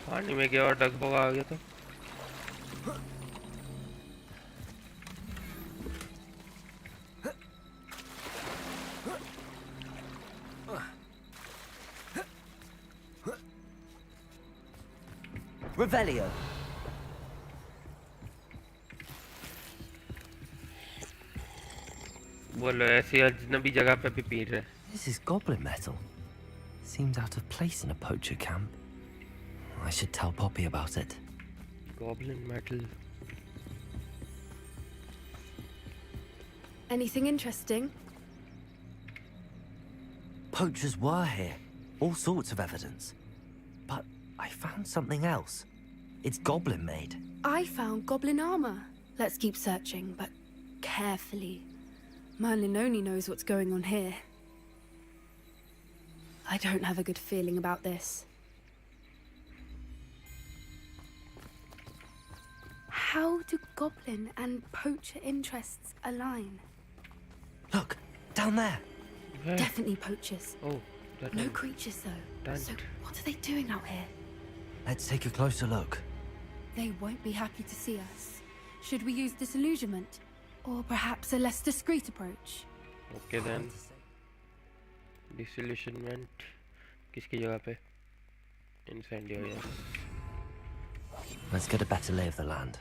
पानी में गया और डगबग आ गया तो Revelio. बोलो ऐसी अजनबी जगह पे भी पी रहे। This is goblin metal. Seems out of place in a poacher camp. I should tell Poppy about it. Goblin metal. Anything interesting? Poachers were here. All sorts of evidence. But I found something else. It's goblin made. I found goblin armor. Let's keep searching, but carefully. Merlin only knows what's going on here. I don't have a good feeling about this. How do goblin and poacher interests align? Look, down there. Where? Definitely poachers. Oh, that No one. creatures though. Done. So what are they doing out here? Let's take a closer look. They won't be happy to see us. Should we use disillusionment? Or perhaps a less discreet approach? Okay then. Disillusionment किसकी जगह पे? Incendio, yes. Let's get a better lay of the land.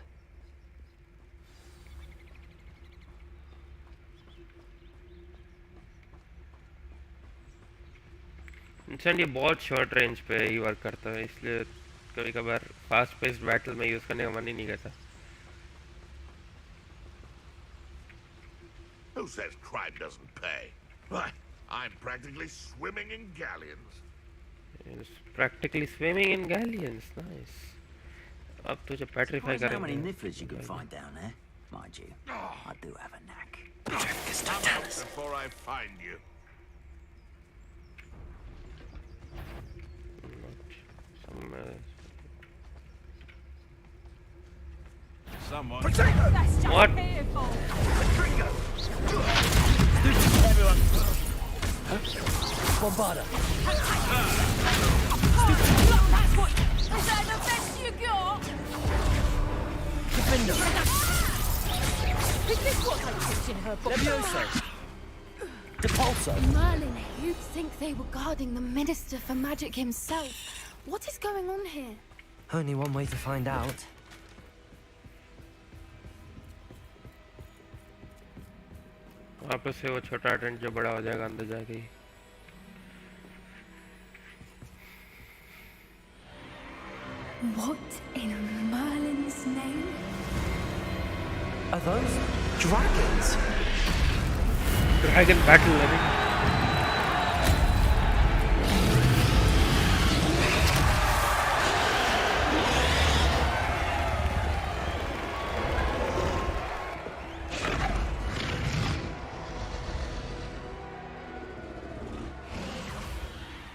Incendio बहुत short range पे ही work करता है, इसलिए कभी कभार फास्ट पेस्ड बैटल में यूज करने का मन ही नहीं करता। Who says crime doesn't pay? Why, I'm practically swimming in galleons. It's practically swimming in galleons. Nice. अब तुझे petrify Surprised how many करेंगे. nifflers you can find down there. Mind you, I do have a knack. Come out before I find you. Someone. What? Everyone. Bombarda. Is that the best you got? Defender. Is this what they teach in her book? Levioso. Depulso. Merlin, you'd think they were guarding the Minister for Magic himself. What is going on here? Only one way to find out. वापस से वो छोटा tent जो बड़ा हो जाएगा अंदर जाके. What in Merlin's name? Are those dragons? Dragon battle, I think.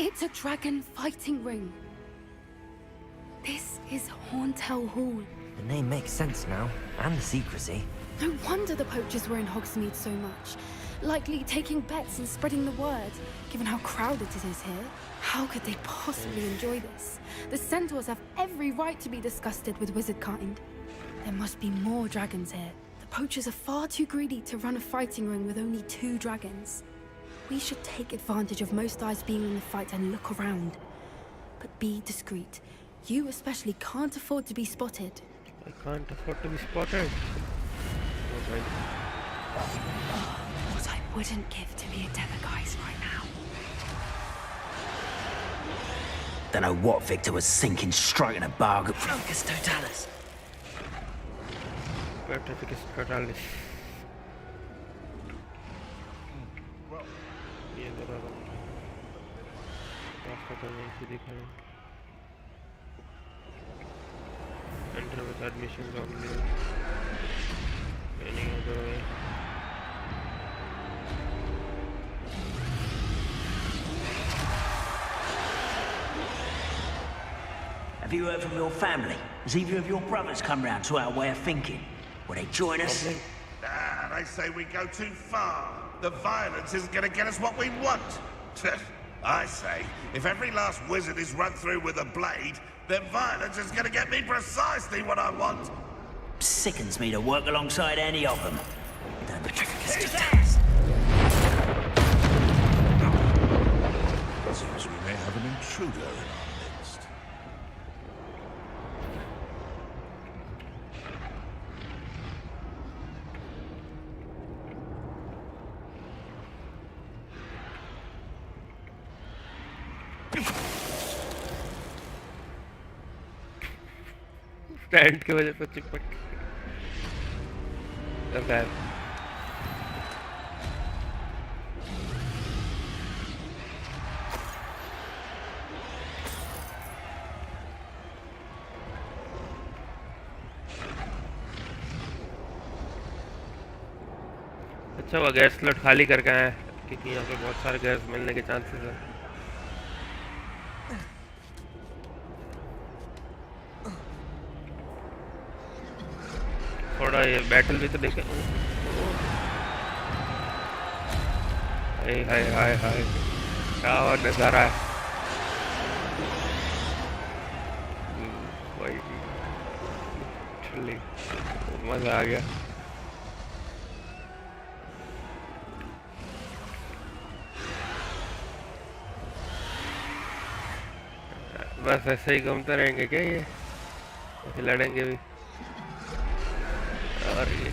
It's a dragon fighting ring. This is Hauntel Hall. The name makes sense now, and the secrecy. No wonder the poachers were in Hogsmeade so much. Likely taking bets and spreading the word, given how crowded it is here. How could they possibly enjoy this? The centaurs have every right to be disgusted with wizard kind. There must be more dragons here. The poachers are far too greedy to run a fighting ring with only 2 dragons. We should take advantage of most eyes being in the fight and look around. But be discreet. You especially can't afford to be spotted. I can't afford to be spotted. Okay. What I wouldn't give to be a Devaguise right now. Don't know what Victor was thinking, striking a bargain. Focus totalis. Petrificus totalis. ये बराबर. रास्ता तो नहीं से दिखा है. Enter with admissions only. Any other way? Have you heard from your family? Has either of your brothers come round to our way of thinking? Will they join us? Ah, they say we go too far. The violence isn't going to get us what we want. I say, if every last wizard is run through with a blade, then violence is going to get me precisely what I want. Sickens me to work alongside any of them. Seems we may have an intruder in our midst. Stand की वजह से चिपक. Okay. अच्छा वो gas slot खाली करके आए क्योंकि यहाँ पे बहुत सारे गैस मिलने के चांसेस है. थोड़ा ये बैटल भी तो देखें. हाय हाय हाय हाय क्या नज़ारा है. भाई मज़ा आ गया. बस ऐसे ही घूमते रहेंगे क्या ये? ऐसे लड़ेंगे भी. और ये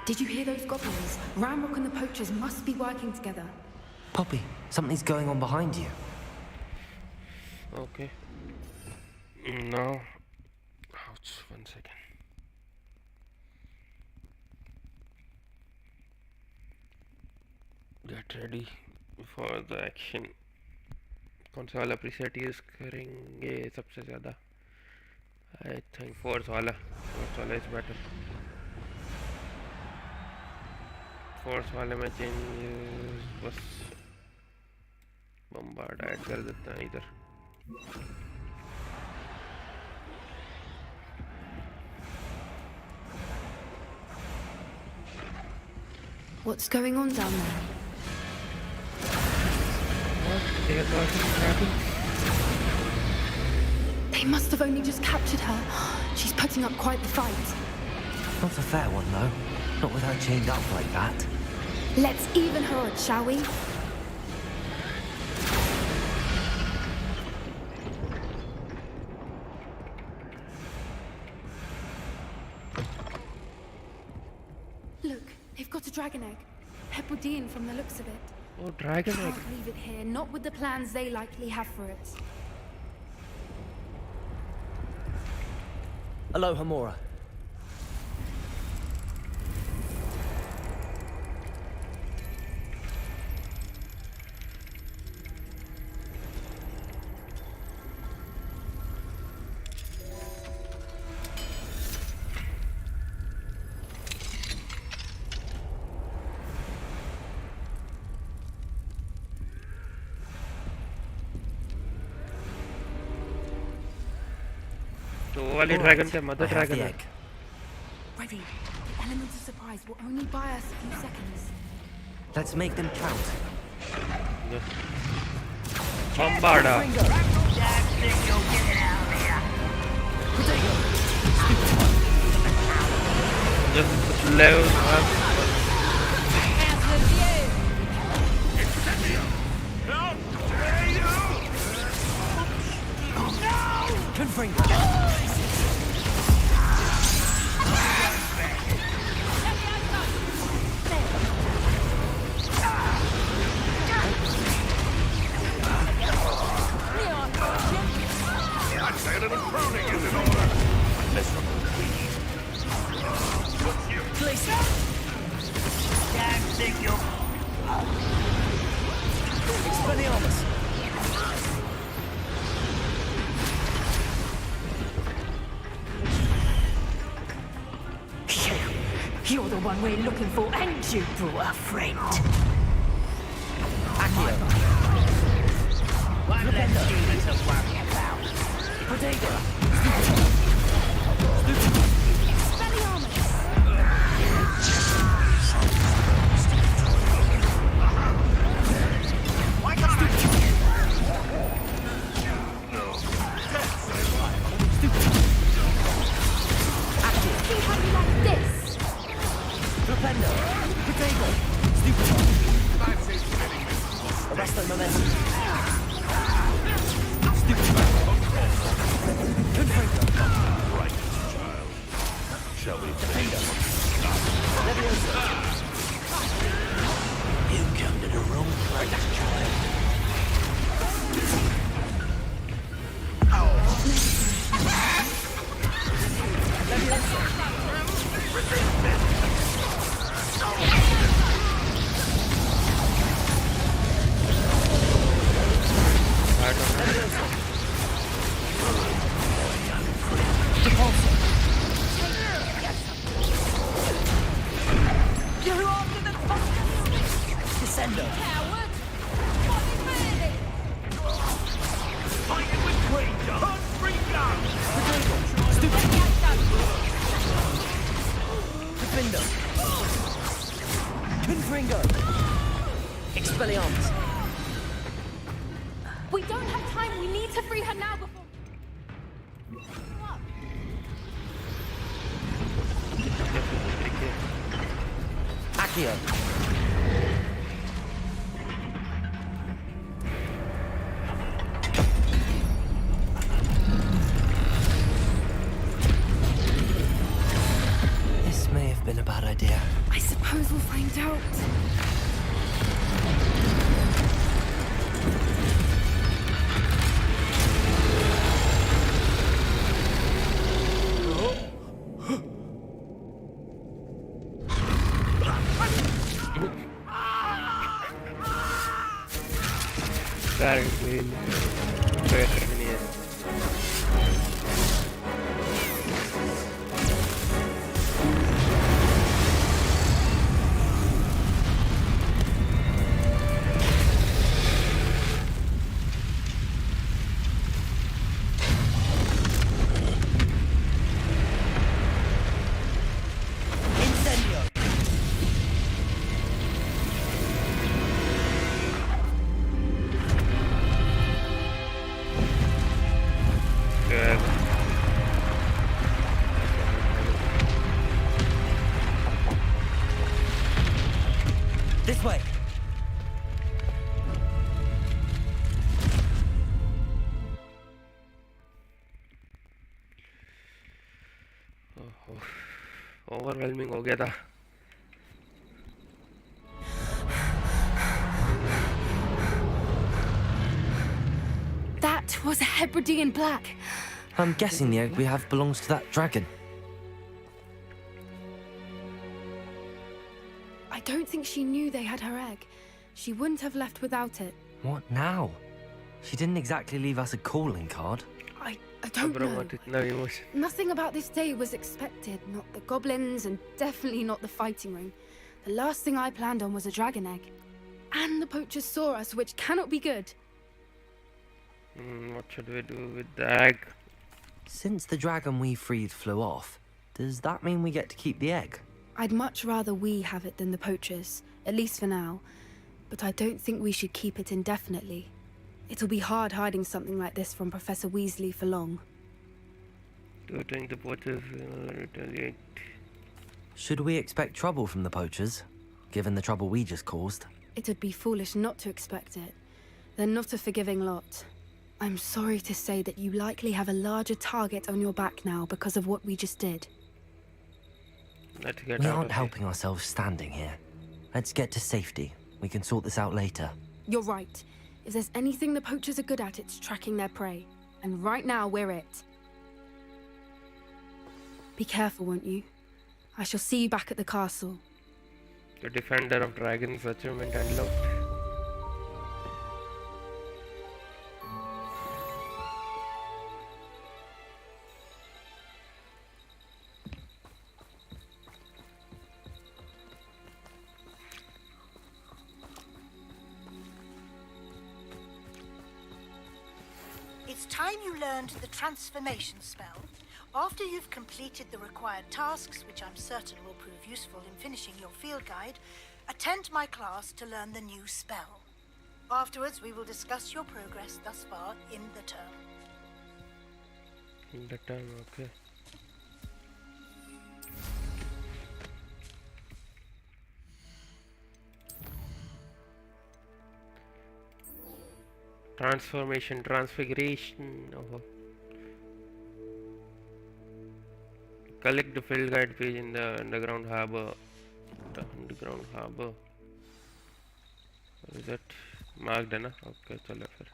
Did you hear those goblins? Ramrock and the poachers must be working together. Poppy, something's going on behind you. Okay. Now, ouch, 1 second. Get ready for the action. कौन सा वाला preset यूज करेंगे सबसे ज़्यादा? I think force वाला is better. Force वाले में change बस bombard ऐड कर देते हैं इधर. What's going on down there? What? They are talking. They must have only just captured her. She's putting up quite the fight. Not a fair one, though. Not with her chained up like that. Let's even her odds, shall we? Look, they've got a dragon egg. Hepodean from the looks of it. Oh, dragon egg. Can't leave it here, not with the plans they likely have for it. Hello, Hamura. तो वो वाली dragon क्या mother dragon है? Ready. The element of surprise will only buy us a few seconds. Let's make them count. Bombarda. Just level You're the one we're looking for, and you brought a friend. What let's do to worry about? We don't have time. We need to free her now before... Accio. may have been a bad idea. I suppose we'll find out. This way. Overwhelming हो गया था. That was a Hebridean black. I'm guessing the egg we have belongs to that dragon. I don't think she knew they had her egg. She wouldn't have left without it. What now? She didn't exactly leave us a calling card. I don't know. Nothing about this day was expected. Not the goblins, and definitely not the fighting ring. The last thing I planned on was a dragon egg. And the poachers saw us, which cannot be good. What should we do with the egg? Since the dragon we freed flew off, does that mean we get to keep the egg? I'd much rather we have it than the poachers, at least for now. But I don't think we should keep it indefinitely. It'll be hard hiding something like this from Professor Weasley for long. Do you think the poachers retaliate? Should we expect trouble from the poachers, given the trouble we just caused? It would be foolish not to expect it. They're not a forgiving lot. I'm sorry to say that you likely have a larger target on your back now because of what we just did. Let's get we out aren't of helping ourselves standing here. Let's get to safety. We can sort this out later. You're right. If there's anything the poachers are good at, it's tracking their prey. And right now, we're it. Be careful, won't you? I shall see you back at the castle. The Defender of Dragons achievement unlocked. It's time you learned the transformation spell. After you've completed the required tasks, which I'm certain will prove useful in finishing your field guide, attend my class to learn the new spell. Afterwards, we will discuss your progress thus far in the term. In the term, okay. Transfiguration. Oh. Collect the field guide page in the underground harbor. The underground harbor. Is that marked? है ना? Okay, चलो फिर.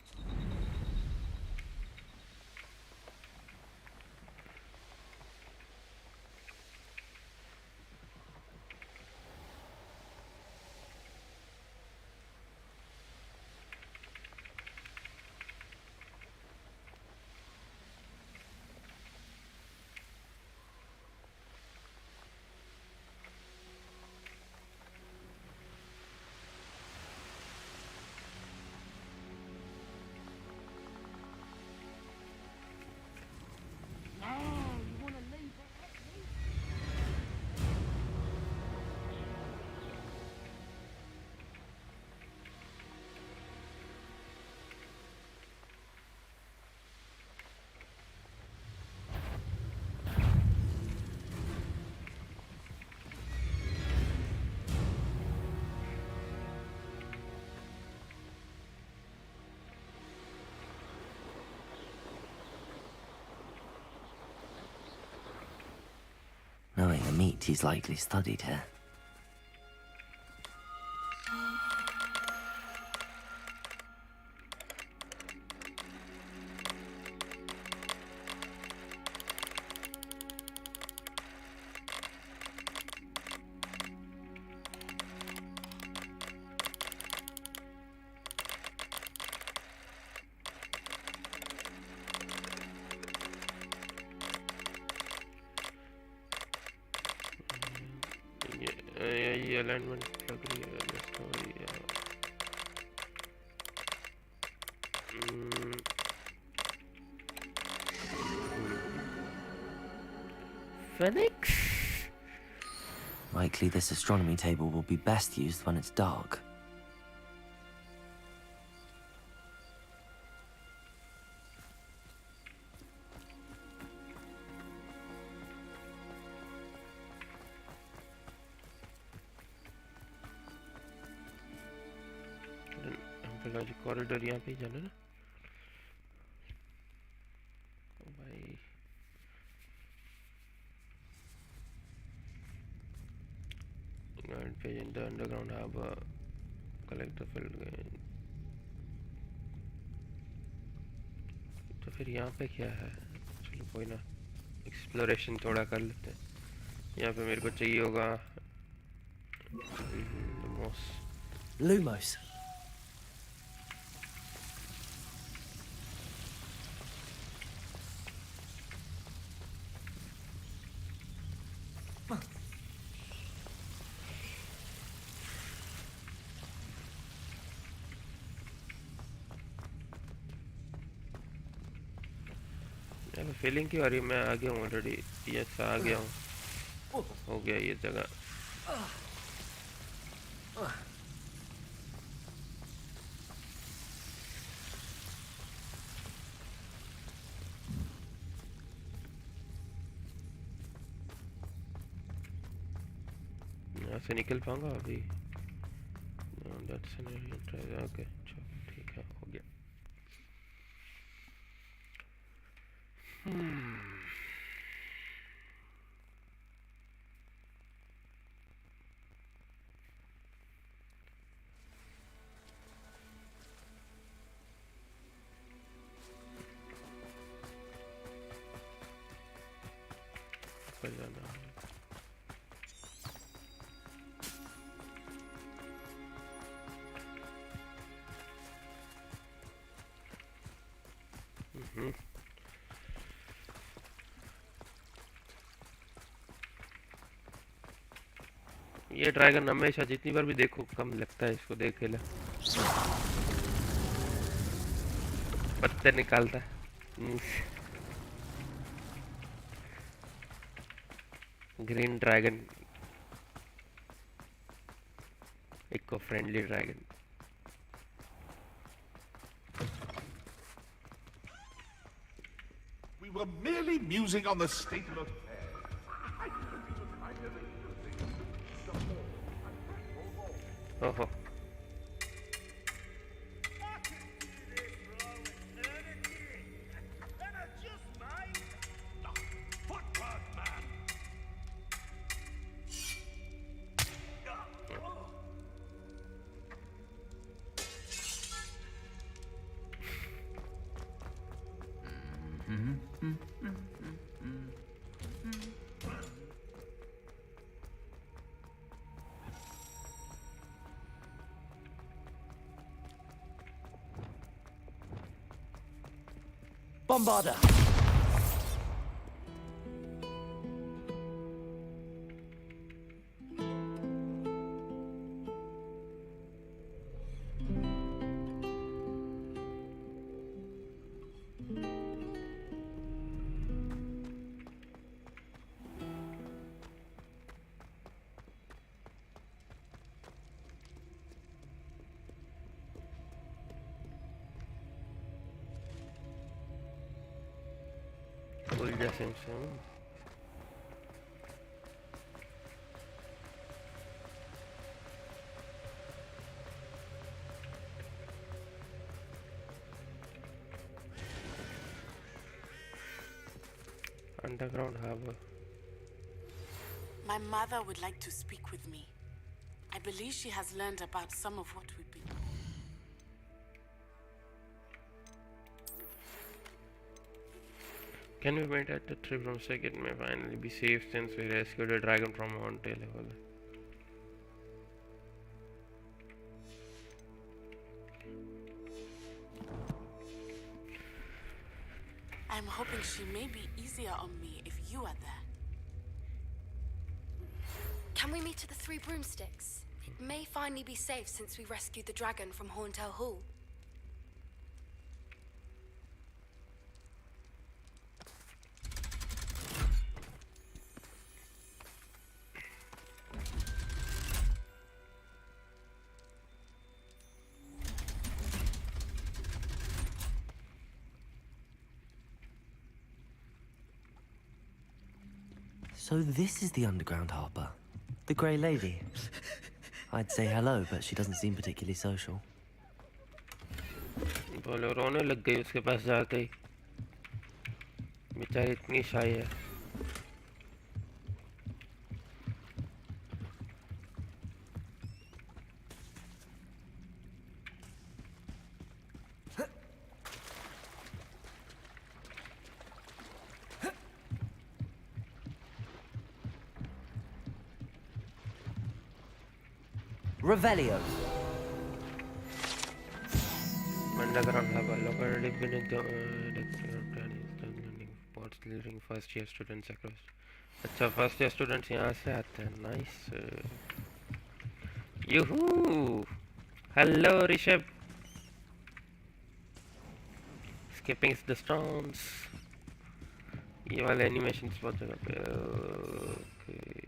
Knowing the meat, he's likely studied here. ये alignment लग रही है story Phoenix? Likely this astronomy table will be best used when it's dark. Corridor यहाँ पे ही जाना ना भाई guide page in the underground harbour collector field गए तो फिर यहाँ पे क्या है चलो कोई ना एक्सप्लोरेशन थोड़ा कर लेते हैं यहाँ पे मेरे को चाहिए होगा Lumos. फीलिंग की आ रही मैं आ गया हूँ ऑलरेडी यस आ गया हूँ हो गया ये जगह यहाँ से निकल पाऊंगा अभी ओके ठीक है हो गया ऊपर जाना है ये ड्रैगन हमेशा जितनी बार भी देखो कम लगता है इसको देख ले पत्ते निकालता है green dragon eco friendly dragon We were merely musing on the state of affairs. Oh. Bombarder. Simpson. Underground harbor. My mother would like to speak with me. I believe she has learned about some of what we've been doing. Can we wait at the trip from Sec? It may finally be safe since we rescued a dragon from Mount level. I'm hoping she may be easier on me if you are there. Can we meet at the Three Broomsticks? It may finally be safe since we rescued the dragon from Horntail Hall. So this is the underground harbour. The Grey Lady. I'd say hello, but she doesn't seem particularly social. बोलो रोने लग गई उसके पास जाके ही बेचारी इतनी शाय है Revelio. Underground harbor located beneath the ports delivering first year students across. अच्छा first year students यहाँ से आते हैं nice. Yoo-hoo! Hello Rishabh. Skipping the stones. ये वाले animations बहुत जगह पे. Okay.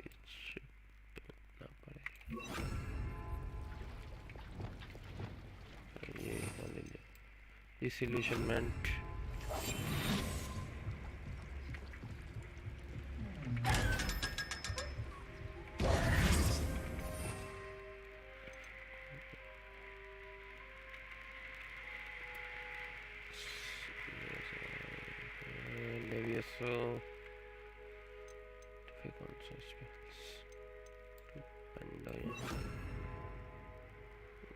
Disillusionment. Levioso. Difficult suspects.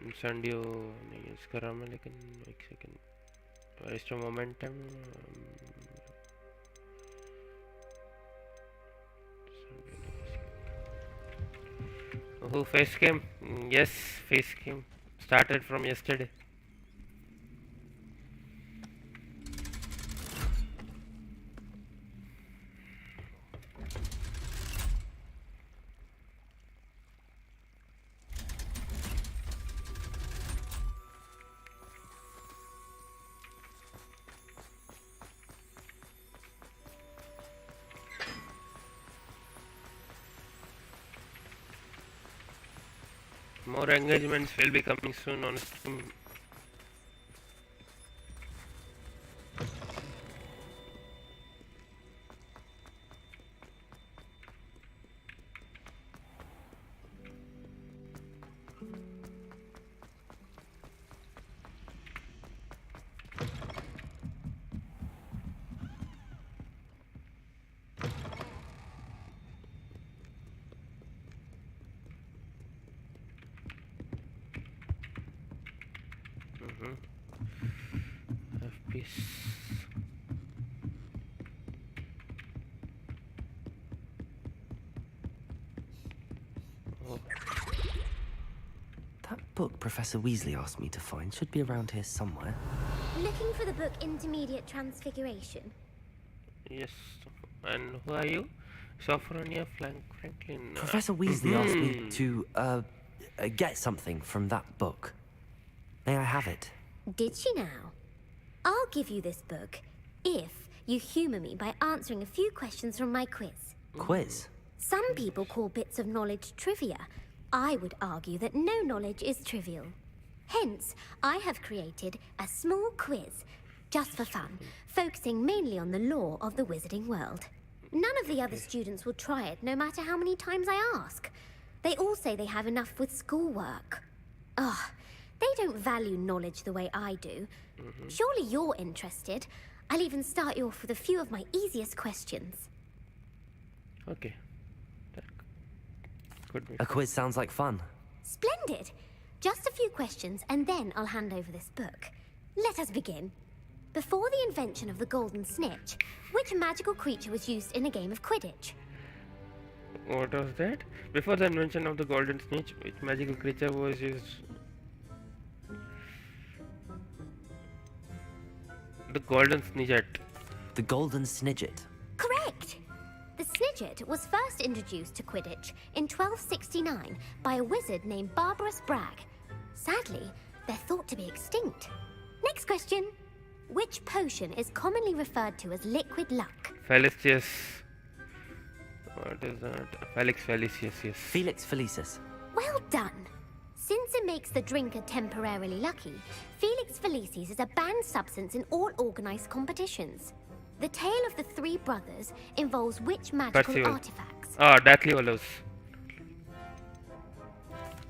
Incendio नहीं यूज कर रहा मैं लेकिन एक second Restore momentum. Oh, face cam. Yes, face cam. Started from yesterday. More engagements will be coming soon on stream. FPS. Oh. That book Professor Weasley asked me to find should be around here somewhere. Looking for the book Intermediate Transfiguration? Yes. And who are you? Sophronia Franklin. Professor Weasley asked me to, get something from that book. May I have it? Did she now? I'll give you this book if you humour me by answering a few questions from my quiz. Quiz? Some people call bits of knowledge trivia. I would argue that no knowledge is trivial. Hence, I have created a small quiz, just for fun, focusing mainly on the lore of the wizarding world. None of the other students will try it, no matter how many times I ask. They all say they have enough with schoolwork. Ugh, they don't value knowledge the way I do. Surely you're interested. I'll even start you off with a few of my easiest questions. Okay. Could be. A quiz sounds like fun. Splendid! Just a few questions and then I'll hand over this book. Let us begin. Before the invention of the golden snitch, which magical creature was used in a game of Quidditch? What was that? Before the invention of the golden snitch, which magical creature was used? The golden snidget. The golden snidget. Correct! The snidget was first introduced to Quidditch in 1269 by a wizard named Barbarous Bragg. Sadly, they're thought to be extinct. Next question. Which potion is commonly referred to as liquid luck? Felicius. What is that? Felix Felicius, yes. Felix Felicis. Well done! Since it makes the drinker temporarily lucky, Felix Felicis is a banned substance in all organized competitions. The tale of the three brothers involves which magical Percival. artifacts? Deathly Hallows.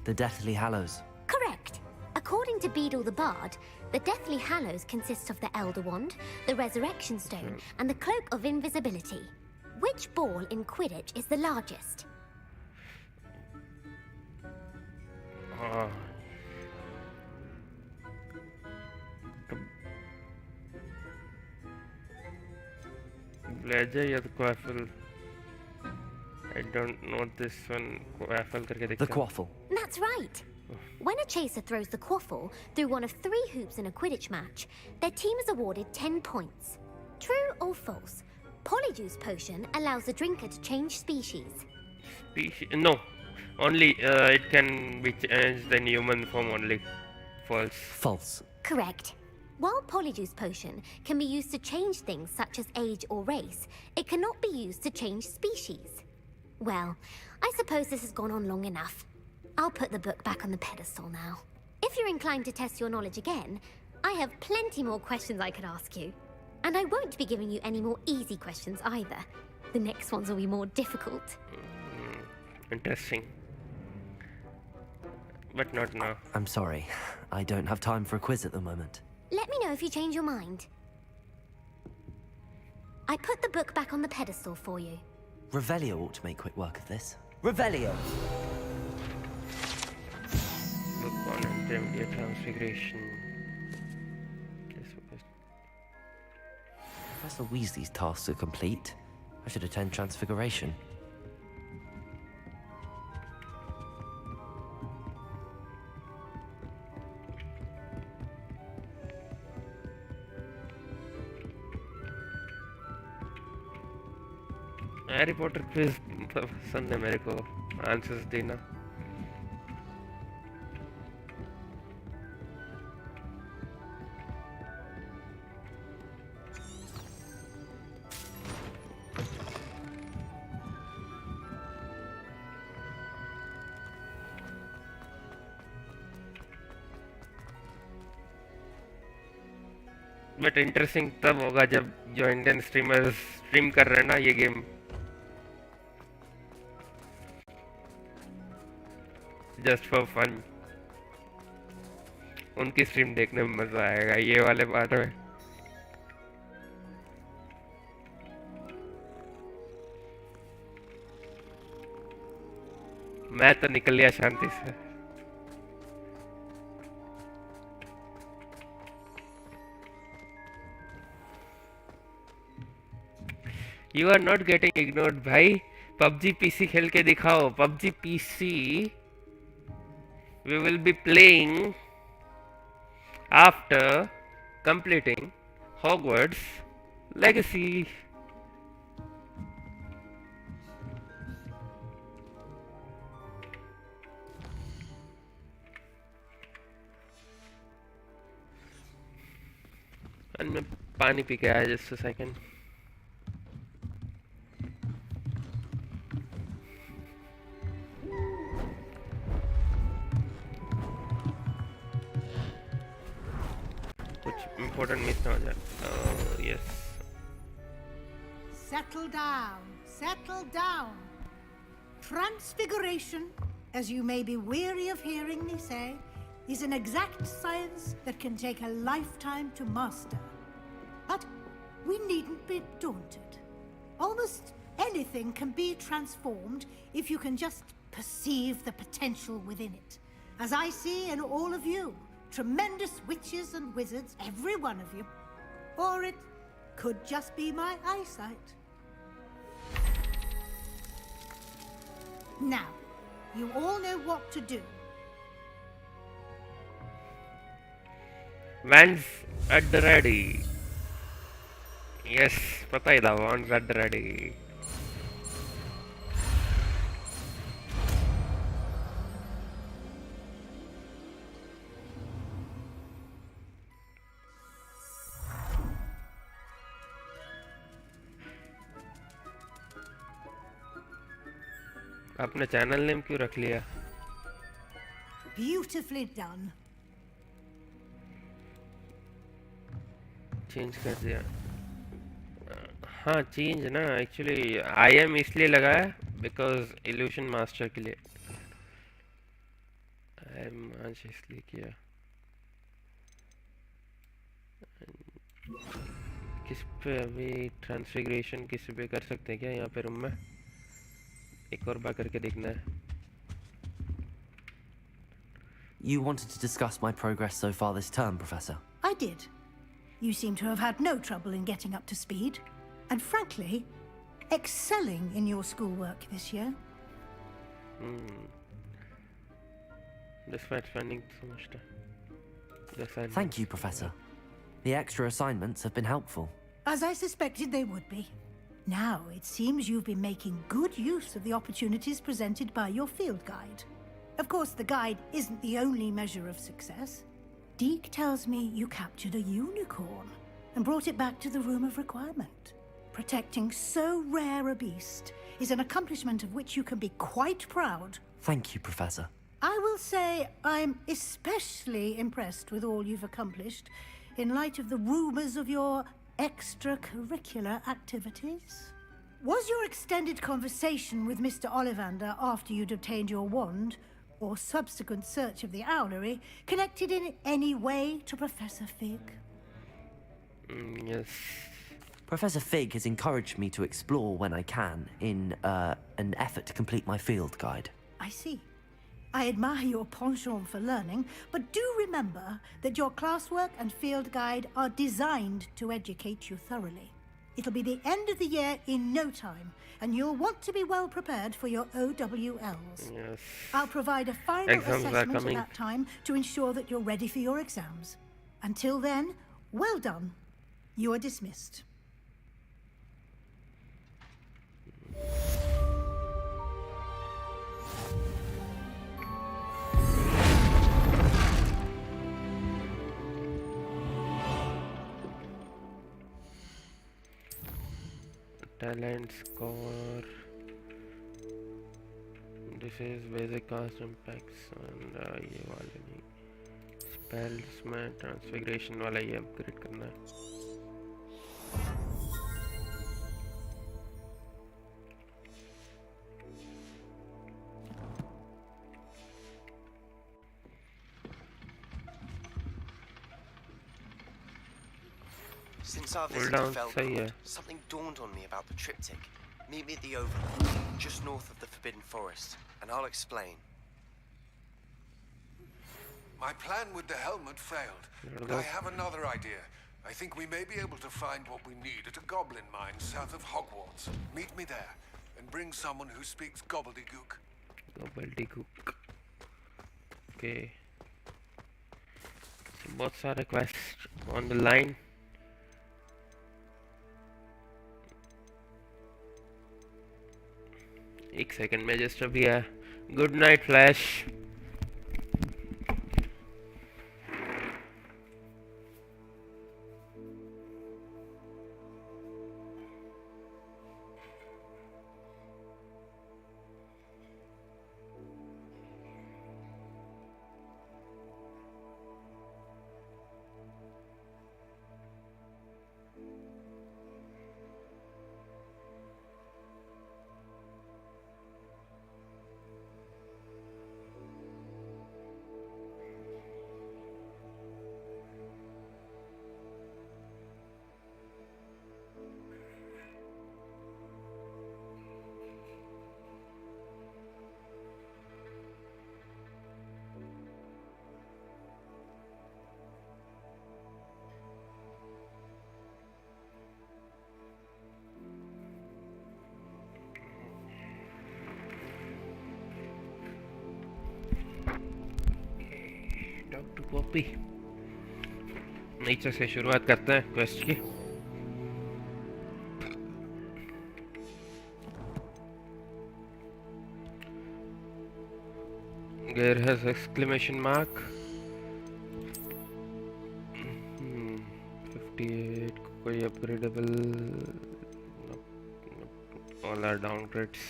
The Deathly Hallows. Correct. According to Beadle the Bard, the Deathly Hallows consists of the Elder Wand, the Resurrection Stone, and the Cloak of Invisibility. Which ball in Quidditch is the largest? Ledger या the quaffle. I don't know this one. Quaffle करके देखते The हैं. quaffle. That's right. When a chaser throws the quaffle through one of 3 hoops in a Quidditch match, their team is awarded 10 points. True or false? Polyjuice potion allows the drinker to change species. No. Only it can be changed in human form only. False. False. Correct. While Polyjuice potion can be used to change things such as age or race, it cannot be used to change species. Well, I suppose this has gone on long enough. I'll put the book back on the pedestal now. If you're inclined to test your knowledge again, I have plenty more questions I could ask you. And I won't be giving you any more easy questions either. The next ones will be more difficult. Interesting. But not now. I'm sorry. I don't have time for a quiz at the moment. Let me know if you change your mind. I put the book back on the pedestal for you. Revelio ought to make quick work of this. Revelio. Book on intermediate transfiguration. Professor Weasley's tasks are complete. I should attend Transfiguration. Harry Potter quiz पसंद है मेरे को answers देना but interesting तब होगा जब जो Indian streamers stream कर रहे हैं ना ये गेम जस्ट फॉर फन उनकी स्ट्रीम देखने में मजा आएगा ये वाले बात में मैं तो निकल लिया शांति से You are not getting ignored भाई PUBG PC खेल के दिखाओ PUBG PC we will be playing after completing Hogwarts Legacy. And मैं पानी पी के आया just a second. Important miss ना हो जाए yes settle down transfiguration as you may be weary of hearing me say is an exact science that can take a lifetime to master but we needn't be daunted almost anything can be transformed if you can just perceive the potential within it, as I see in all of you, tremendous witches and wizards, every one of you. Or it could just be my eyesight. Now, you all know what to do. Wands at the ready. Yes, पता ही था wands at the ready. आपने channel name क्यों रख लिया? Beautifully done. Change कर दिया। हाँ change ना एक्चुअली आई एम इसलिए लगा है बिकॉज इल्यूशन मास्टर के लिए आई एम आज इसलिए किया। किस पे अभी ट्रांसफिगरेशन किस पे कर सकते हैं क्या यहाँ पे रूम में? एक और बार करके देखना है। You wanted to discuss my progress so far this term, Professor? I did. You seem to have had no trouble in getting up to speed, and frankly, excelling in your schoolwork this year. Despite spending so much time. Thank you, Professor. The extra assignments have been helpful. As I suspected they would be. Now, it seems you've been making good use of the opportunities presented by your field guide. Of course, the guide isn't the only measure of success. Deke tells me you captured a unicorn and brought it back to the Room of Requirement. Protecting so rare a beast is an accomplishment of which you can be quite proud. Thank you, Professor. I will say I'm especially impressed with all you've accomplished in light of the rumors of your extracurricular activities. Was your extended conversation with Mr. Ollivander after you'd obtained your wand, or subsequent search of the owlery, connected in any way to Professor Fig? Yes. Professor Fig has encouraged me to explore when I can in an effort to complete my field guide. I see. I admire your penchant for learning, but do remember that your classwork and field guide are designed to educate you thoroughly. It'll be the end of the year in no time, and you'll want to be well prepared for your OWLs. Yes. I'll provide a final Exams are assessment at coming. that time to ensure that you're ready for your exams. Until then, well done. You are dismissed. Talent score. This is basic cast impacts and ये वाले नहीं spells में transfiguration वाला ये upgrade करना है. Since our Pull visit down, to सही है. Felcourt, something dawned on me about the triptych. Meet me at the Overlook, just north of the Forbidden Forest, and I'll explain. My plan with the helmet failed, but I have another idea. I think we may be able to find what we need at a goblin mine south of Hogwarts. Meet me there, and bring someone who speaks gobbledygook. Gobbledygook. Okay. So बहुत सारे quests on the line. एक second में just अभी है. Good night flash. Copy नीचे से शुरुआत करते हैं क्वेस्ट की। There has exclamation mark. 58 कोई upgradable, all are downgrades.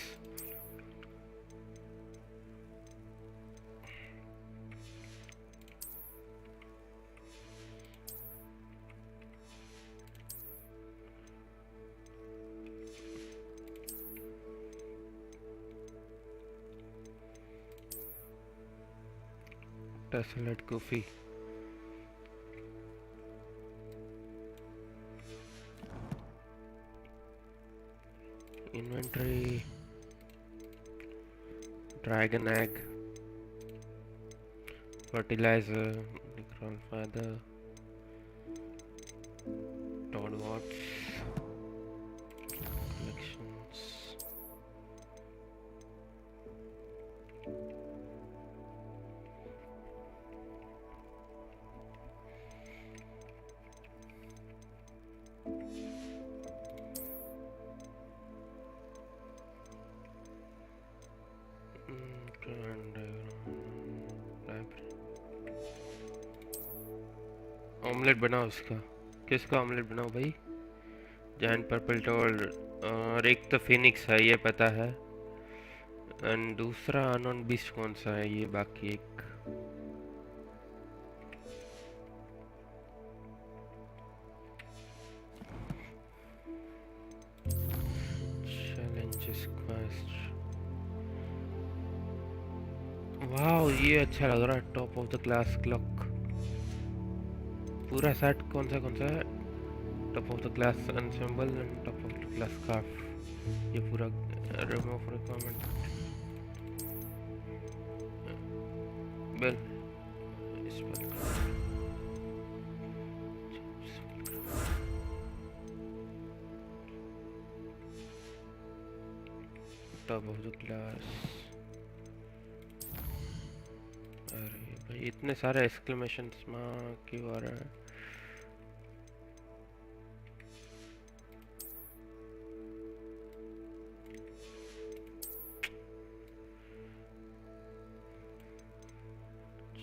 Tessellate Goofy. Inventory. Dragon egg. Fertilizer. Necron feather. Todd Watts. Collections. Omelette बनाओ इसका। किसका ऑमलेट बनाओ भाई? जैन पर्पल टोल और एक तो फिनिक्स है ये पता है, एंड दूसरा अननोन बीस्ट कौन सा है ये बाकी एक। Challenges quest. वाह ये अच्छा लग रहा है। Top of the class clock पूरा सेट कौन सा है? Top of the class ensemble and top of the class scarf. ये पूरा रिमूव रिक्वायरमेंट बेल इस पर टॉप ऑफ द क्लास। अरे भाई इतने सारे एक्सक्लेमेशंस मार्क क्यों आ रहा है?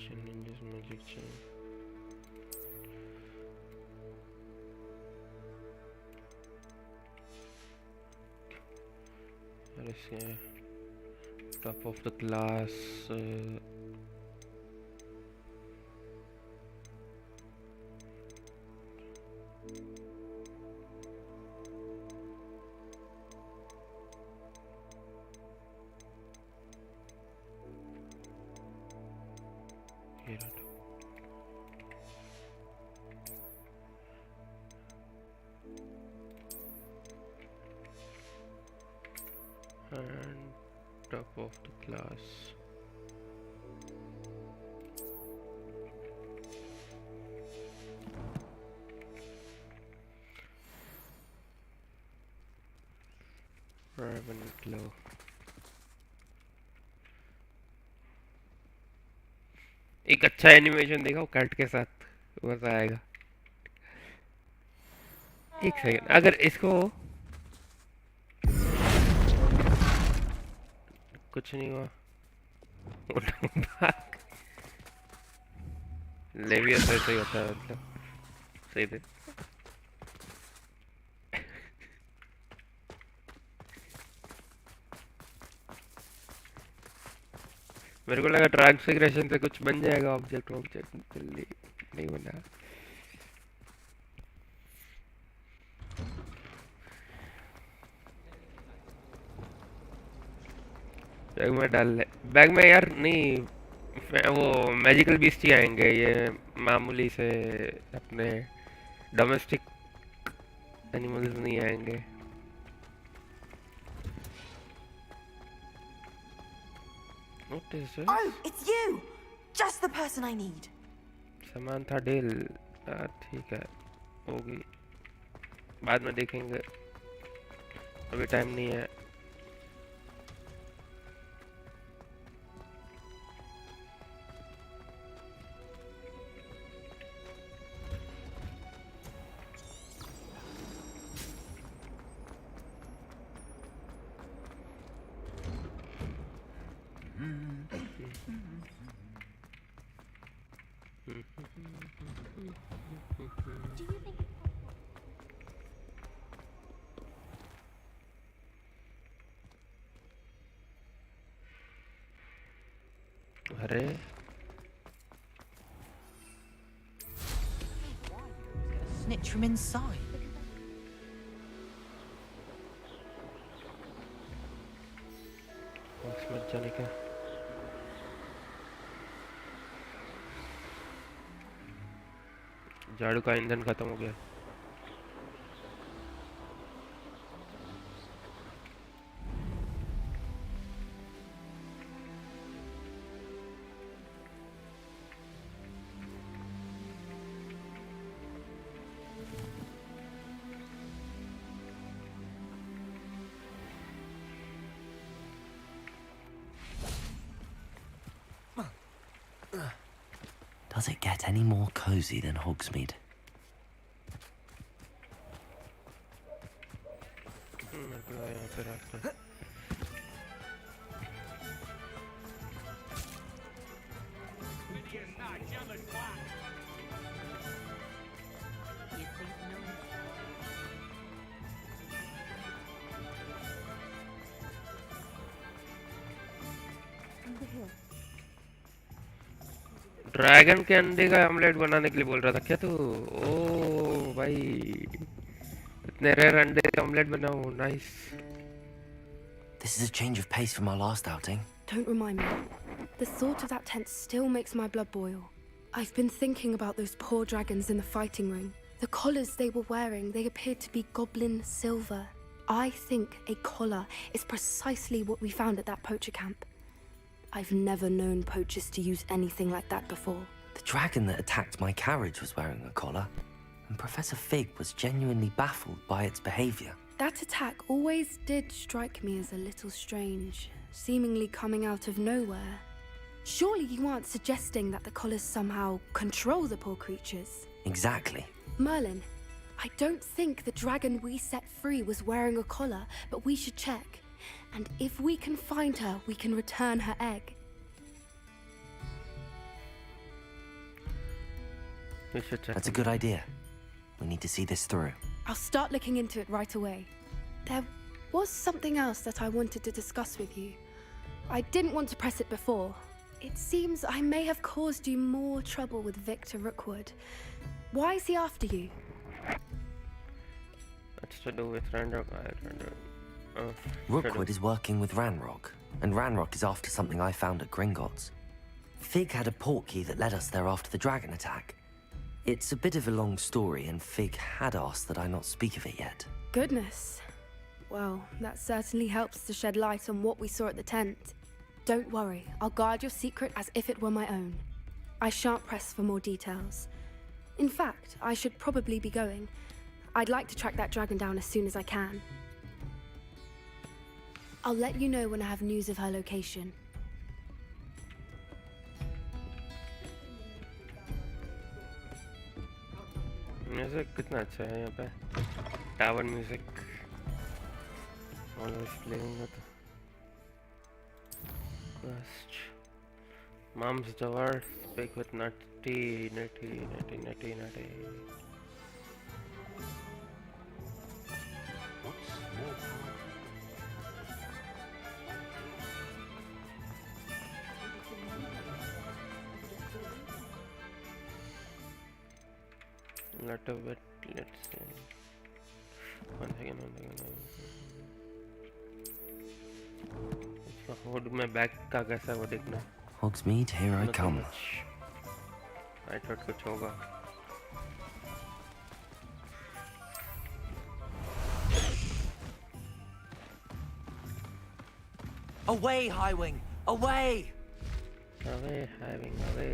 Challenges magic chain. What is here? Top of the class. And top of the class. Raven glow. एक अच्छा एनिमेशन देखा कैट के साथ, मजा आएगा। एक सेकंड, अगर इसको कुछ नहीं हुआ लेवियस ऐसे ही होता है, मतलब सही थे। मेरे को लगा ट्रांसफिगरेशन से कुछ बन जाएगा ऑब्जेक्ट जल्दी नहीं बना। बैग में डाल ले, बैग में यार नहीं, वो मैजिकल बीस्ट ही आएंगे, ये मामूली से अपने डोमेस्टिक एनिमल्स नहीं आएंगे। What is this? Oh, it's you! Just the person I need. Samantha Dale, ठीक है, होगी, बाद में देखेंगे, अभी टाइम नहीं है। अरे Snitch from inside. Hogsmeade जाने का झाड़ू का ईंधन खत्म हो गया Does it get any more cozy than Hogsmeade? Dragon के अंडे का ऑमलेट बनाने के लिए बोल रहा था क्या तू ओ भाई इतने रेयर अंडे का ऑमलेट बनाओ nice This is a change of pace from our last outing. Don't remind me. The thought of that tent still makes my blood boil. I've been thinking about those poor dragons in the fighting ring. The collars they were wearing, they appeared to be goblin silver. I think a collar is precisely what we found at that poacher camp. I've never known poachers to use anything like that before. The dragon that attacked my carriage was wearing a collar, and Professor Fig was genuinely baffled by its behavior. That attack always did strike me as a little strange, seemingly coming out of nowhere. Surely you aren't suggesting that the collars somehow control the poor creatures? Exactly. Merlin, I don't think the dragon we set free was wearing a collar, but we should check. And if we can find her, we can return her egg. We should check. That's a good idea. We need to see this through. I'll start looking into it right away. There was something else that I wanted to discuss with you. I didn't want to press it before. It seems I may have caused you more trouble with Victor Rookwood. Why is he after you? That's to do with Ranrock. Rookwood is working with Ranrock, and Ranrock is after something I found at Gringotts. Fig had a portkey that led us there after the dragon attack. It's a bit of a long story, and Fig had asked that I not speak of it yet. Goodness. Well, that certainly helps to shed light on what we saw at the tent. Don't worry, I'll guard your secret as if it were my own. I shan't press for more details. In fact, I should probably be going. I'd like to track that dragon down as soon as I can. I'll let you know when I have news of her location. Music कितना अच्छा है यहाँ पे tower music always playing होता First, Mom's door. Speak with Nutty. Lot of it. Let's see. One second. Hood में back का कैसा वो देखना Hogsmeade, here I come. I thought कुछ होगा Away, Highwing! Away! Away, Highwing, away.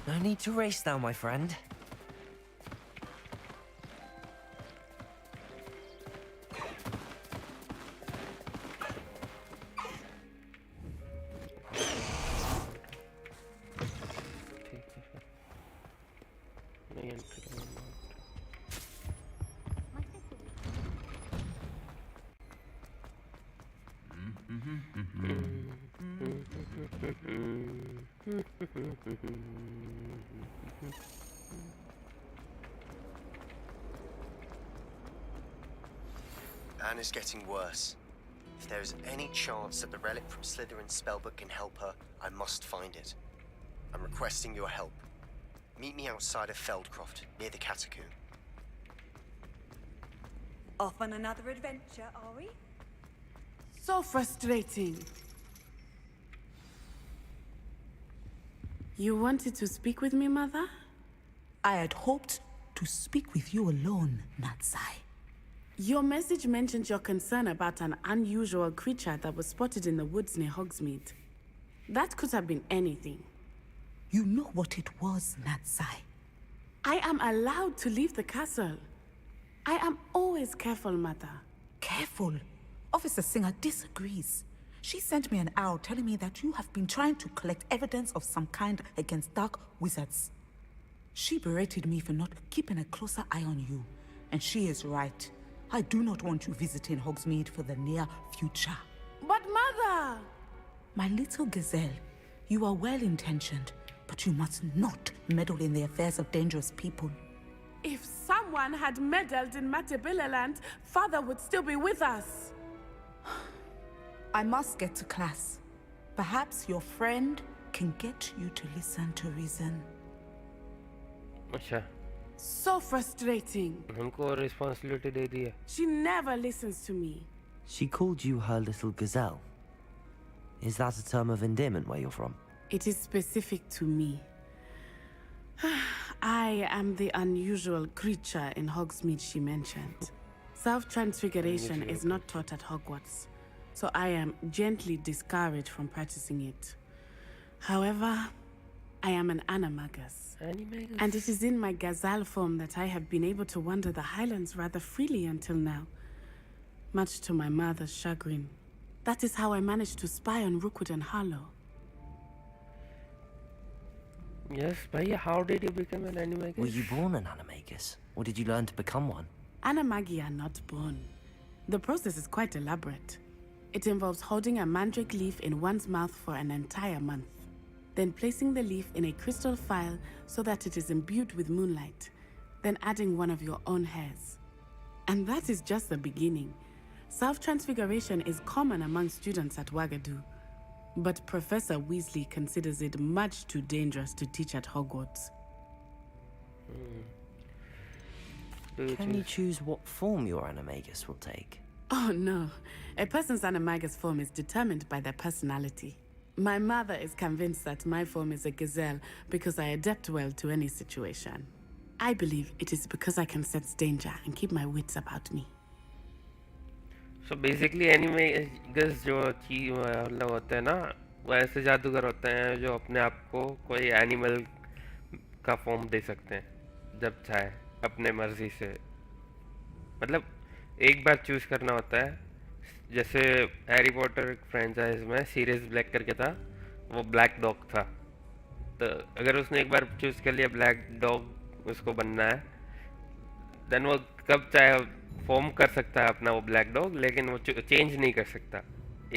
No need to race now, my friend. Anne is getting worse. If there is any chance that the relic from Slytherin's spellbook can help her, I must find it. I'm requesting your help. Meet me outside of Feldcroft, near the catacomb. Off on another adventure, are we? So frustrating. You wanted to speak with me, Mother? I had hoped to speak with you alone, Natsai. Your message mentioned your concern about an unusual creature that was spotted in the woods near Hogsmeade. That could have been anything. You know what it was, Natsai. I am allowed to leave the castle. I am always careful, Mother. Careful? Officer Singer disagrees. She sent me an owl telling me that you have been trying to collect evidence of some kind against dark wizards. She berated me for not keeping a closer eye on you. And she is right. I do not want you visiting Hogsmeade for the near future. But Mother! My little gazelle, you are well-intentioned, but you must not meddle in the affairs of dangerous people. If someone had meddled in Matabeleland, Father would still be with us. I must get to class. Perhaps your friend can get you to listen to reason. अच्छा So frustrating. हमको responsibility दे दी है. She never listens to me. She called you her little gazelle. Is that a term of endearment where you're from? It is specific to me. I am the unusual creature in Hogsmeade she mentioned. Self-transfiguration is not taught at Hogwarts, so I am gently discouraged from practicing it. However, I am an animagus. And it is in my gazelle form that I have been able to wander the Highlands rather freely until now. Much to my mother's chagrin. That is how I managed to spy on Rookwood and Harlow. Yes, Bhaiya, how did you become an animagus? Were you born an animagus, or did you learn to become one? Animagi are not born. The process is quite elaborate. It involves holding a mandrake leaf in one's mouth for an entire month, then placing the leaf in a crystal phial so that it is imbued with moonlight, then adding one of your own hairs. And that is just the beginning. Self-transfiguration is common among students at Wagadu, but Professor Weasley considers it much too dangerous to teach at Hogwarts. Can you choose what form your animagus will take? Oh no, a person's animagus form is determined by their personality. My mother is convinced that my form is a gazelle because I adapt well to any situation. I believe it is because I can sense danger and keep my wits about me. So basically animagus जो चीज मतलब होते हैं ना, वो ऐसे जादूगर होते हैं जो अपने आप को कोई एनिमल का फॉर्म दे सकते हैं जब चाहे अपने मर्जी से. मतलब एक बार चूज करना होता है. जैसे हैरी पॉटर फ्रेंचाइज में सीरियस ब्लैक करके था, वो ब्लैक डॉग था. तो अगर उसने एक बार चूज कर लिया ब्लैक डॉग उसको बनना है, देन वो कब चाहे फॉर्म कर सकता है अपना वो ब्लैक डॉग, लेकिन वो चेंज नहीं कर सकता.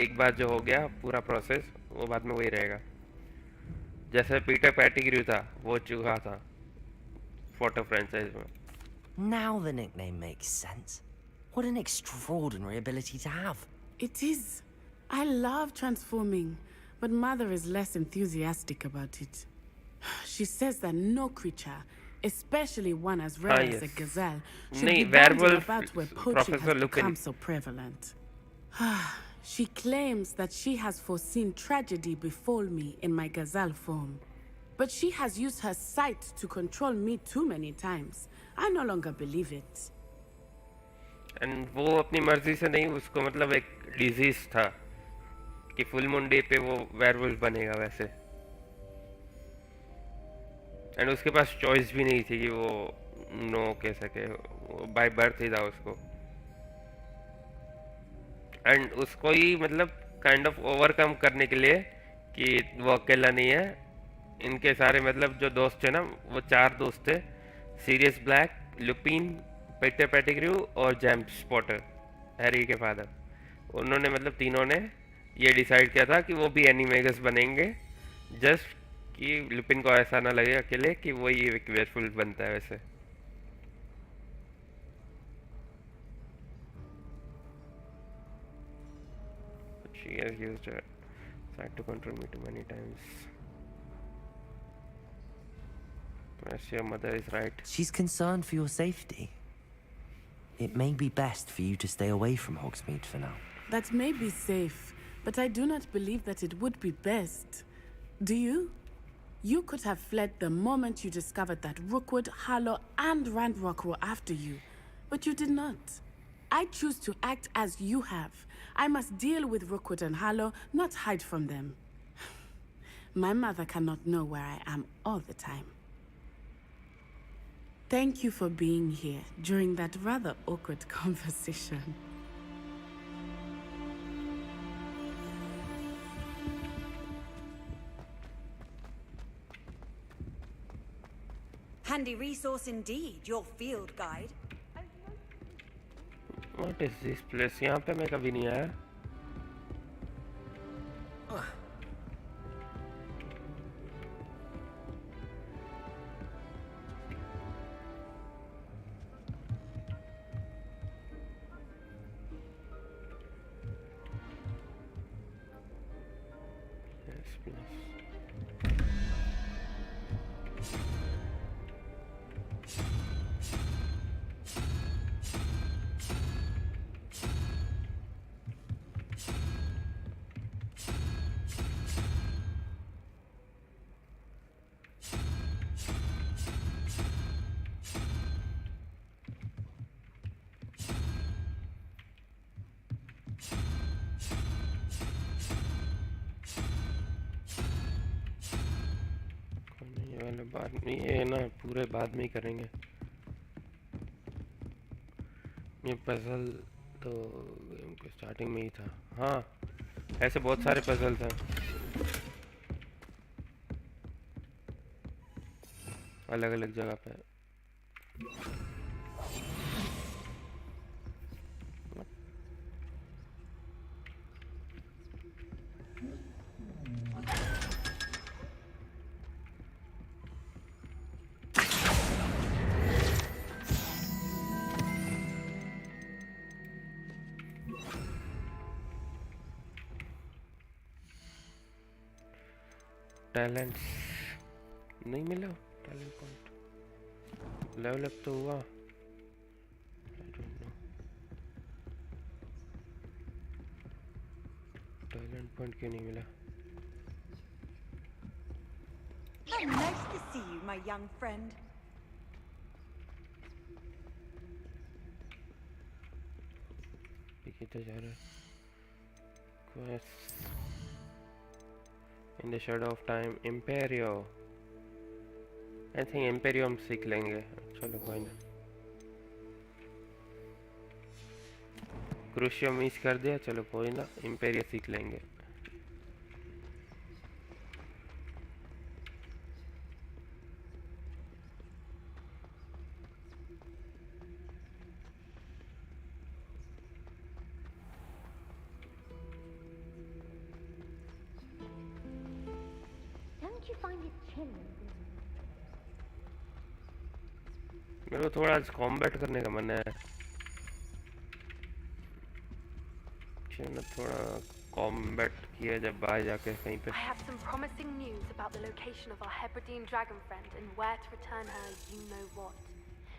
एक बार जो हो गया पूरा प्रोसेस, वो बाद में वही रहेगा. जैसे पीटर पैटिग्रू था, वो चूहा था पॉटर फ्रेंचाइज में. Now the nickname makes sense. What an extraordinary ability to have. It is. I love transforming, but Mother is less enthusiastic about it. She says that no creature, especially one as rare as a gazelle, should be bounding about where poaching has become so prevalent. She claims that she has foreseen tragedy befall me in my gazelle form. But she has used her sight to control me too many times. I no longer believe it. And वो अपनी मर्जी से नहीं, उसको मतलब एक disease था कि फुल मून डे पे वो वेयरवुल्फ बनेगा वैसे. एंड उसके पास चॉइस भी नहीं थी कि वो नो कह सके, बाय बर्थ ही था उसको. एंड उसको ही मतलब काइंड ऑफ ओवरकम करने के लिए कि वो अकेला नहीं है, इनके सारे मतलब जो दोस्त थे ना, वो 4 दोस्त थे. Sirius Black, Lupin, Peter Pettigrew और जेम्स पॉटर, हैरी के फादर. उन्होंने मतलब तीनों ने ये डिसाइड किया था कि वो भी एनिमेगस बनेंगे, जस्ट कि लुपिन को ऐसा ना लगे अकेले कि वही एक वेयरवुल्फ बनता है वैसे। She has used her side to control me too many times. Yes, your mother is right. She's concerned for your safety. It may be best for you to stay away from Hogsmeade for now. That may be safe, but I do not believe that it would be best. Do you? You could have fled the moment you discovered that Rookwood, Harlow, and Ranrock were after you, but you did not. I choose to act as you have. I must deal with Rookwood and Harlow, not hide from them. My mother cannot know where I am all the time. Thank you for being here during that rather awkward conversation. Handy resource indeed, your field guide. What is this place? यहाँ पे मैं कभी नहीं आया। बाद में ये ना पूरे बाद में ही करेंगे। ये पजल तो गेम के स्टार्टिंग में ही था। हाँ, ऐसे बहुत सारे पजल्स हैं अलग अलग जगह पे। टैलेंट नहीं मिला। टैलेंट पॉइंट लेवल अप तो हुआ। टैलेंट पॉइंट क्यों नहीं मिला? Nice to see you, my young friend. ये तो जा रहा है। Quest in the shadow of time, Imperio. I think Imperio हम सीख लेंगे। चलो कोई ना। क्रूशियो मिस कर दिया, चलो कोई ना, Imperio सीख लेंगे। मेरे को थोड़ा आज कॉम्बैट करने का मन है। थोड़ा कॉम्बैट किया जब बाहर जाके कहीं पे। I have some promising news about the location of our Hebridean dragon friend and where to return her you know what.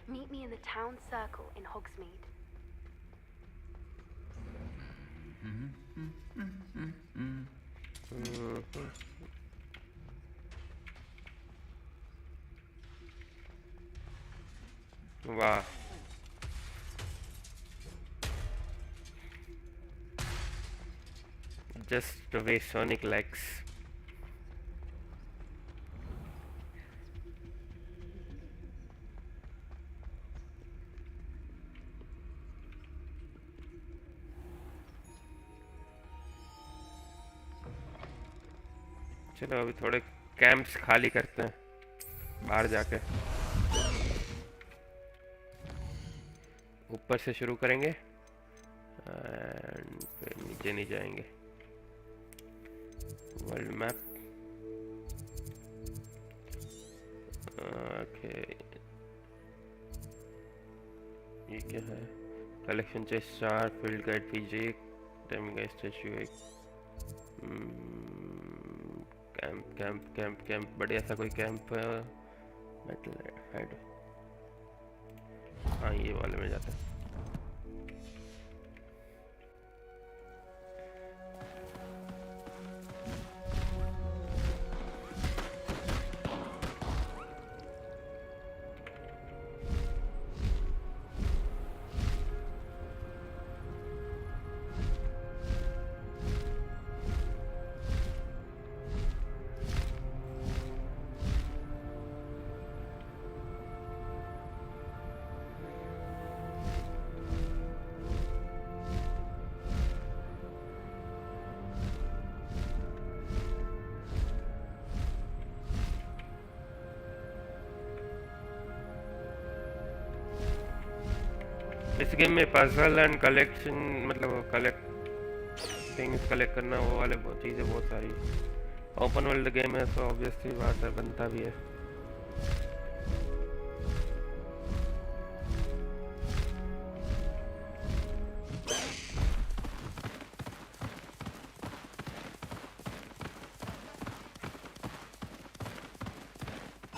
Meet me in the town circle in Hogsmeade. वाह, just the way Sonic likes. चलो अभी थोड़े camps खाली करते हैं बाहर जाके। ऊपर से शुरू करेंगे एंड फिर नीचे नहीं जाएंगे। वर्ल्ड मैप ओके ये क्या है? Collection chest 4, field guide page 1, timing का statue 1, camp camp camp camp बढ़िया सा कोई कैंप मेटल हेड। हाँ ये वाले में जाता है। इस गेम में पजल एंड कलेक्शन मतलब कलेक्ट थिंग्स कलेक्ट करना वो वाले बहुत चीज़ें बहुत सारी। ओपन वर्ल्ड गेम है तो ऑब्वियसली बात है बनता भी है।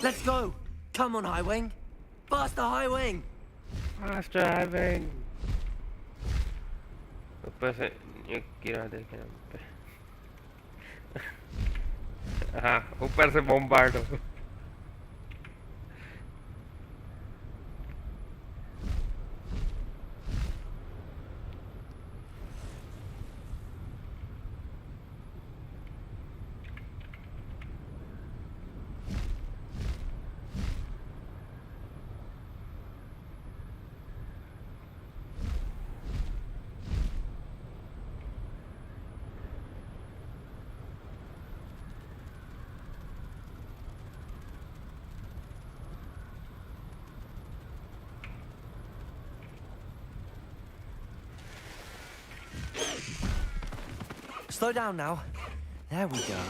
Let's go! Come on, Highwing! Faster, Highwing! Faster, Highwing! ऊपर से एक गिरा देखे हम पे। हाँ ऊपर से बॉम्बार्ड हो। Slow down now. There we go.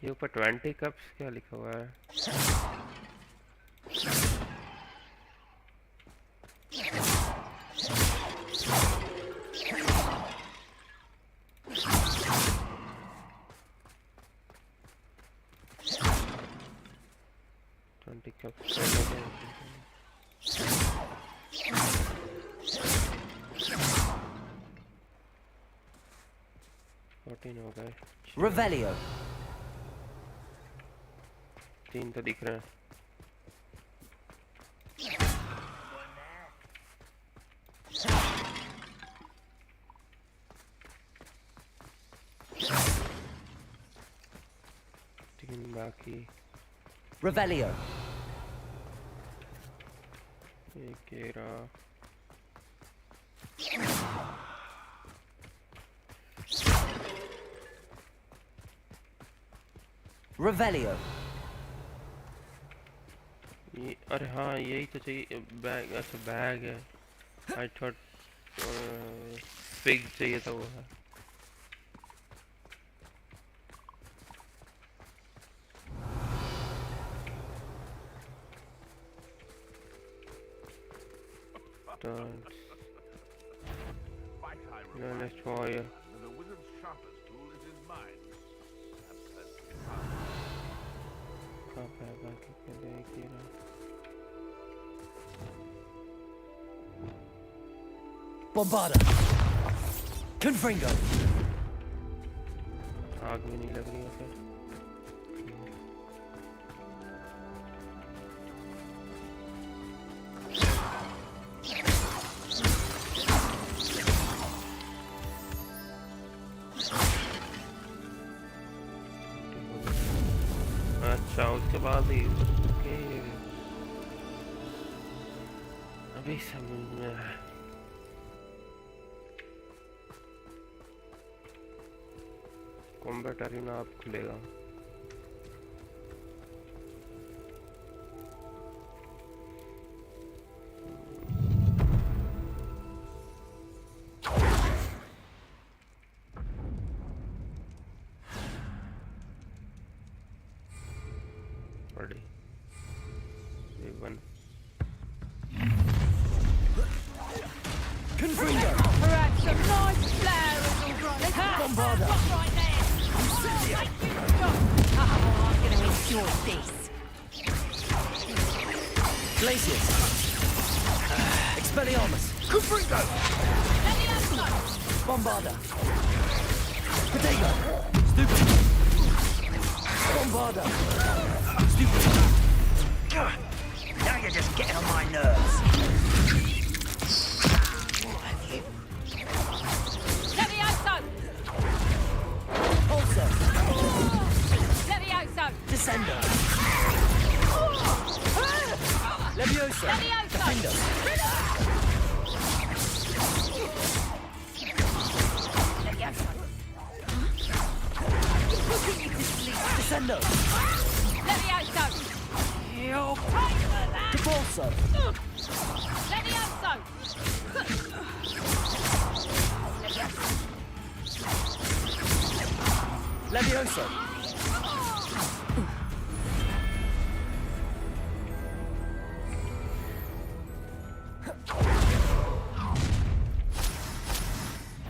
ये ऊपर 20 कप्स क्या लिखा हुआ है? Revelio. 3 तो दिख रहा है। बाकी Revelio. Revelio. ये अरे हाँ यही तो चाहिए बैग। अच्छा बैग है। आई थॉट फिग चाहिए था वो है। No, let's try it. The wizard's sharpest tool is his mind. Bombarda. Confringo. आग भी नहीं लग रही है फिर। अच्छा उसके बाद ही अभी समझ में आया। कॉम्बैट अरीना आप खुलेगा। We won. Confringo! Perhaps some nice flowers will grow. Bombarda! Right there! Oh, I'm going to enjoy this. Glacius! Expelliarmus! Confringo! Bombarda! Potato! Stupid! Bombarda! Stupid! Now you're just getting on my nerves. Levioso! Also! Levioso! Descendo! Levioso! Defendo! Descendo! Levioso! You'll pay for that! Depulso! Levioso! Levioso!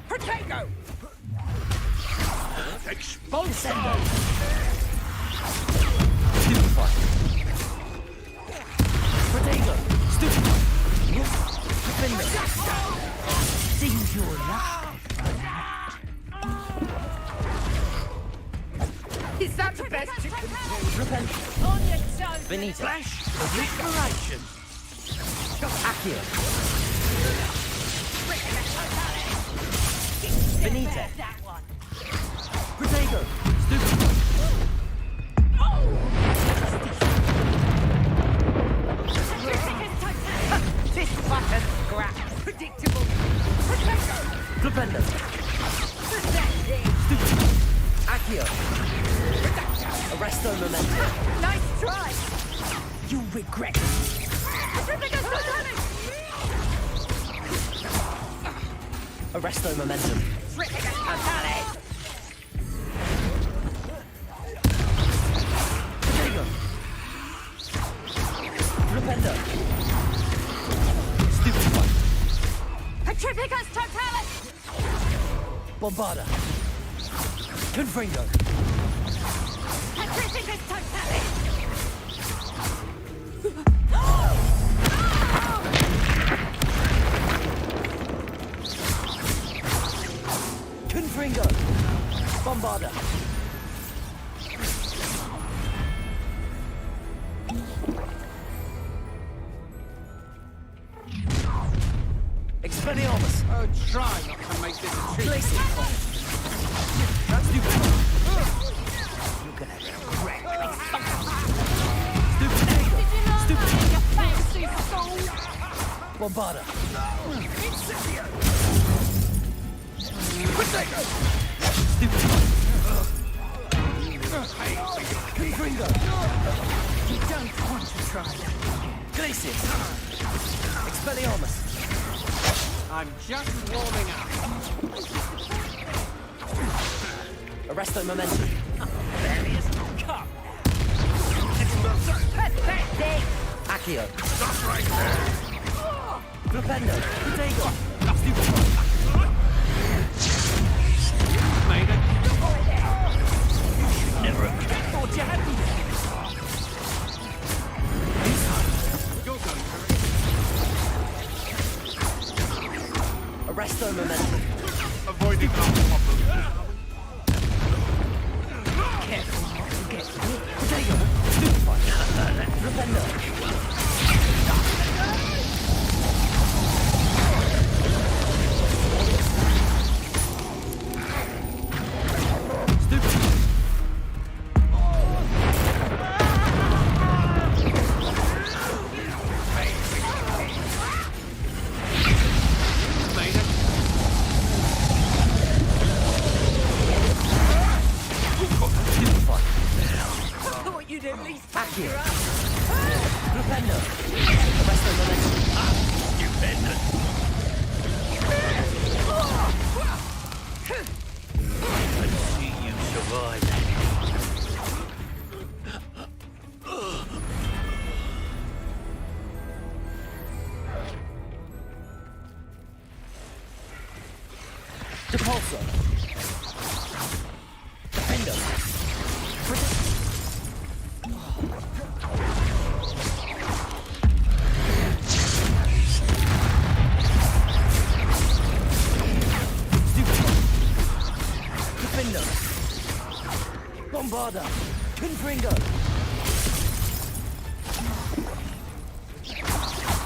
Protego! Expulsando! Stupefy! Protego! Stupefy! Defender! Seems your luck. Is that the best you can do? Repent! On your toes! Benita! Flash! Obliteration! Accio! Benita! That one! Protego! Stupid! This button scrap! Predictable! Protego! Flipendo! Pathetic! Stupid! Accio! Arresto Memento! Nice try! You regret! Arresto Momentum! Protego! Flipendo! Stupid one! Petrificus totalis! Bombarda! Confringo! Petrificus totalis! Confringo! Bombarda! Expelliarmus! Oh, try not to make this a treat. Glacier! That's stupid! You're gonna regret this. Stupid! Stupid! You fancy fool! Bombarda! Incendio! Protego! Stupid! Confringo! You don't want to try that. Glacius! Expelliarmus! I'm just warming up. Arresto Momentum! Various cup. Pathetic! Accio! Stop right there! Flipendo! Protego! Stupid! Made it. Never have thought you had me. You're going for Arresto Momentum! Avoiding our problem. Careful not to get hit. Protego! Stupefy! Flipendo! Stupid! Made it. Stupefy! I thought you'd at least Accio! factor up. Flipendo! Arresto Momentum! Stupendous. Let's see you survive that. Bombarda! Confringo!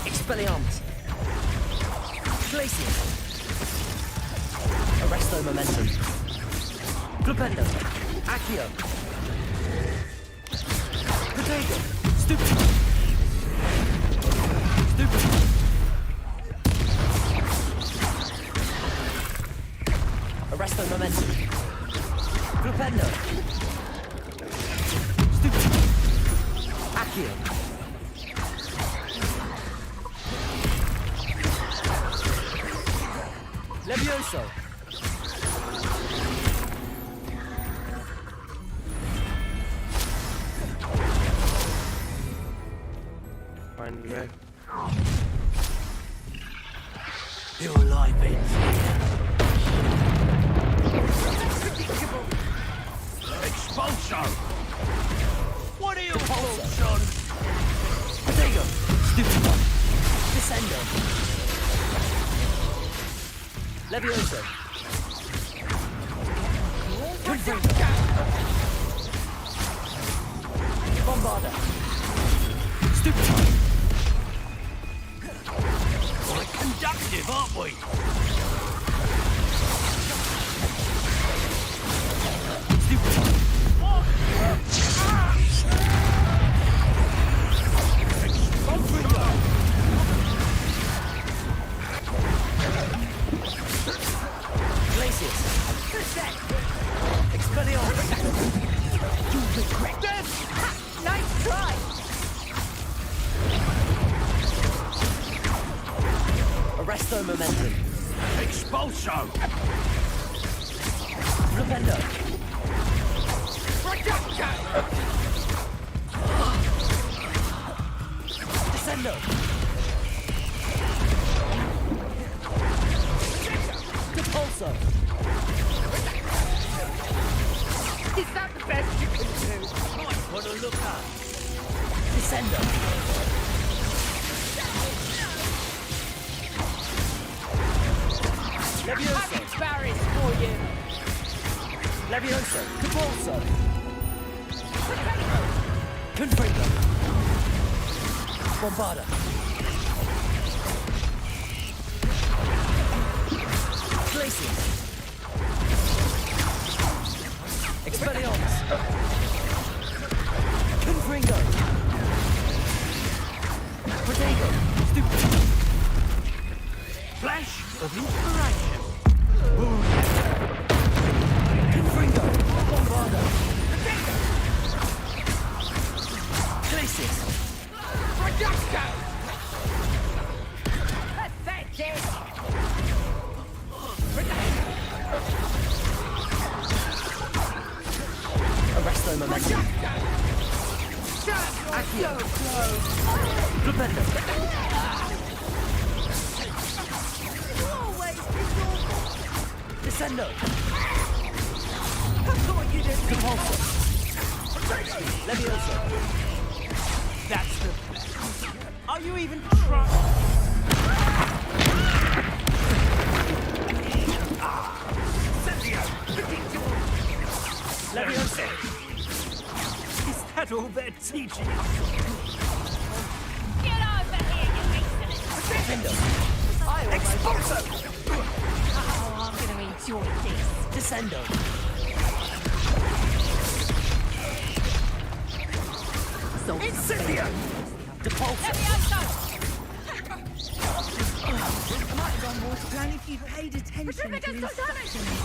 Expelliarmus! Glacier! Arresto Momentum! Flipendo! Accio! Potato! Stupid! Stupid! Arresto Momentum! Flipendo! Stupid! Accio! Levioso! Finally. Your life ends here. Predictable. Expulso! What are your thoughts on? Potato! Stupid one! Descendo! Levioso! Confringo! Bombarda! Stupid one! Quite conductive, aren't we? Stupid one! Confringo! Glacius! Expelliarmus! You regret this! Nice try! Arresto Momentum! Expulso! Flipendo! Descendo! Depulso! Is that the best you can do? Might want to look up. Descendo! Levioso! Barry's for you. Levioso! Depulso! Confringo! Bombarda! Glacier! Expelliarmus! Confringo! Potato! Stupid! Flash of inspiration! Confringo! Bombarda! Glacier! Pathetic! Arresto Momentum! Accio! Flipendo! Always miserable. Descendo! I thought you didn't. Depulso! Levioso! That's the best. Are you even trying? Levioso! Is that all they're teaching us? Get over here, you insolent! Defendo! Expulso! Oh, I'm gonna enjoy this. Descendo! Incendio! Depulso! I might have gone water plan if you'd paid attention to instructions.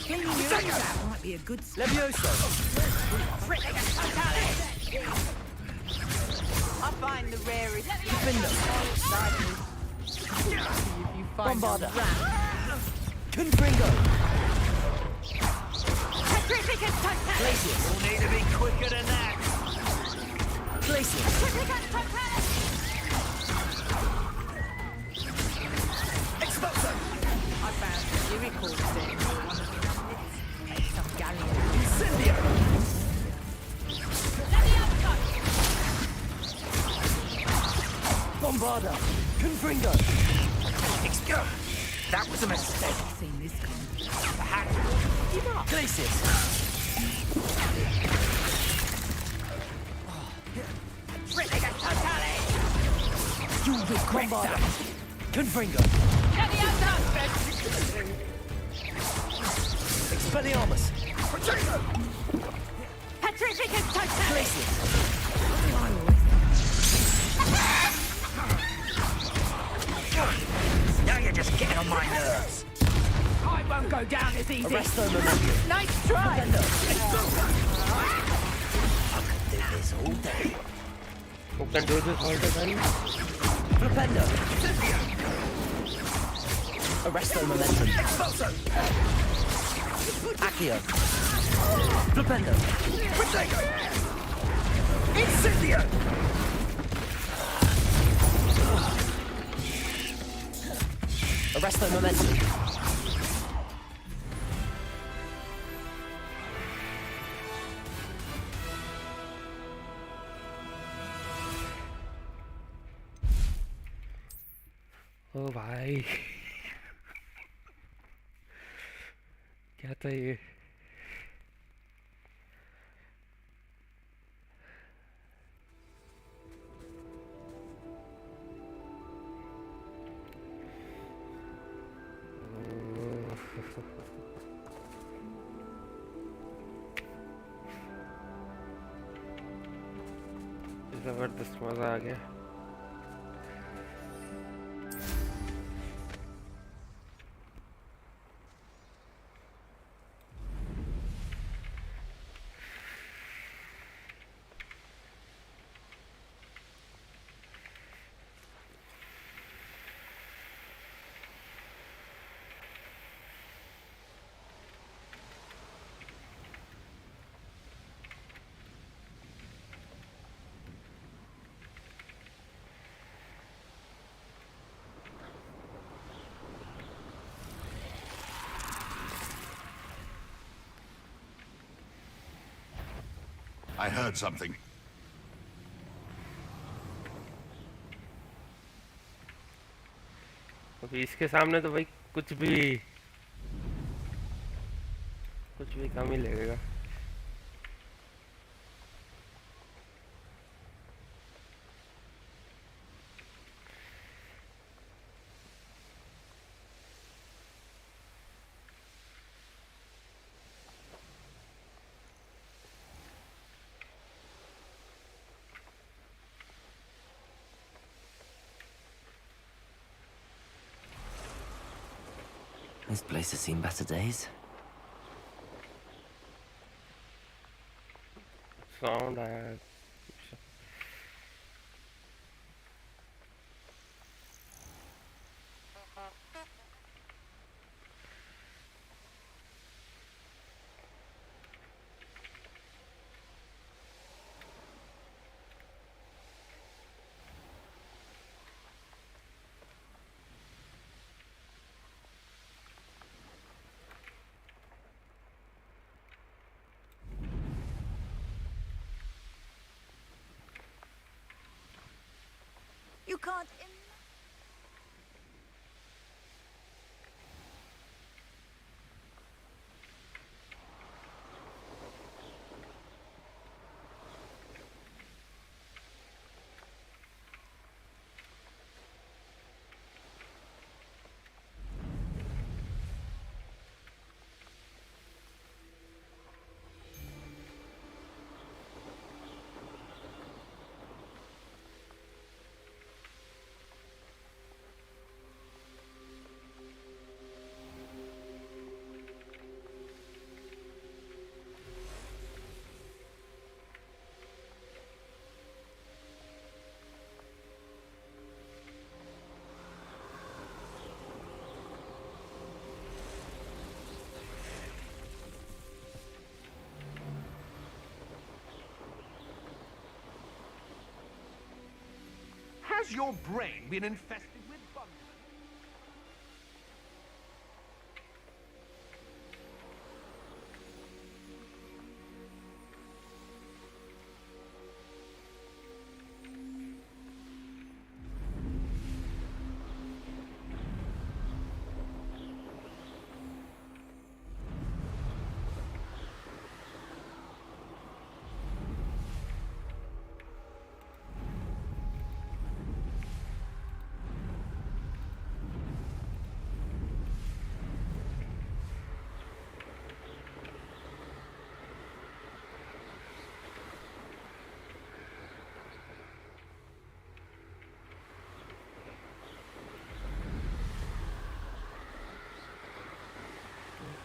Cleaning your ears out might be a good start. Levioso! I find the rarest Defendo! if you find Bombarda! a rat. Confringo! Petrificus totalis! Glacier! You'll need to be quicker than that. Glacier! Petrificus totalis! Expulso! I found a miracle set in one of the units. Some galleon. Incendio! Bombarda! Confringo! That was a mistake. Seen this coming. Perhaps we'll give up. Glacier! You with Combat! Confringo! Expelliarmus! Petrificus Totalis! Now you're just getting on my nerves. I won't go down as easy. Arresto Momentum! Nice try. I could do this all day. Who can do this all the time? Flipendo! Arresto Momentum! Expulso! Accio! Flipendo! Incendio! Arresto Momentum! ओ भाई क्या था ये जबरदस्त मजा आ गया I heard something. अभी इसके सामने तो भाई कुछ भी कम ही लगेगा This place has seen better days. Sound आया You can't. Has your brain been infested with bugs?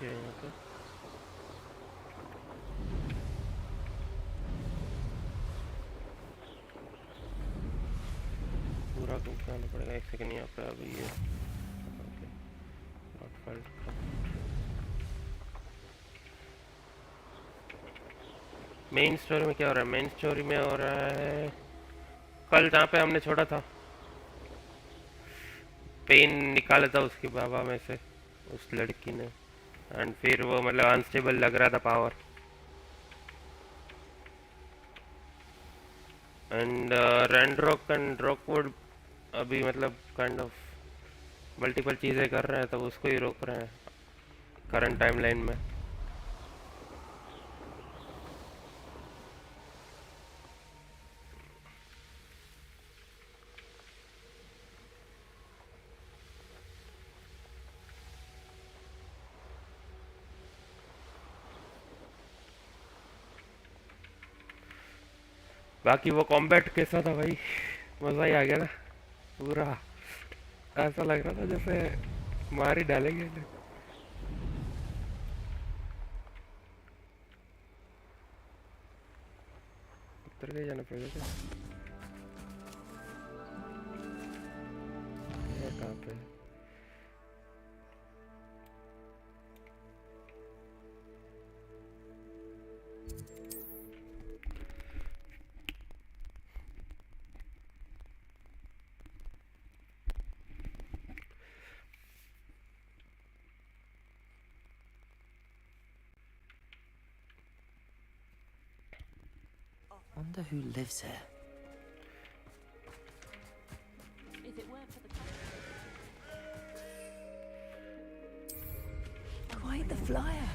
है यहाँ पे। पूरा क्यों आना पड़ेगा? एक सेकंड यहाँ पे अभी ये नॉट फाइल। मेन स्टोरी में क्या हो रहा है? मेन स्टोरी में हो रहा है कल जहाँ पे हमने छोड़ा था, पेन निकाला था उसके बाबा में से उस लड़की ने, एंड फिर वो मतलब अनस्टेबल लग रहा था पावर, एंड रैंडरॉक एंड रॉकवुड अभी मतलब काइंड ऑफ मल्टीपल चीज़ें कर रहे हैं, तो उसको ही रोक रहे हैं करंट टाइमलाइन में। बाकी वो कॉम्बैट कैसा था भाई? मज़ा ही आ गया ना पूरा। ऐसा लग रहा था जैसे मार ही डालेंगे इन्हें। उतर के जाना पड़ेगा क्या? ये कहाँ पे है? Wonder who lives here. If it weren't for the Quite the flyer.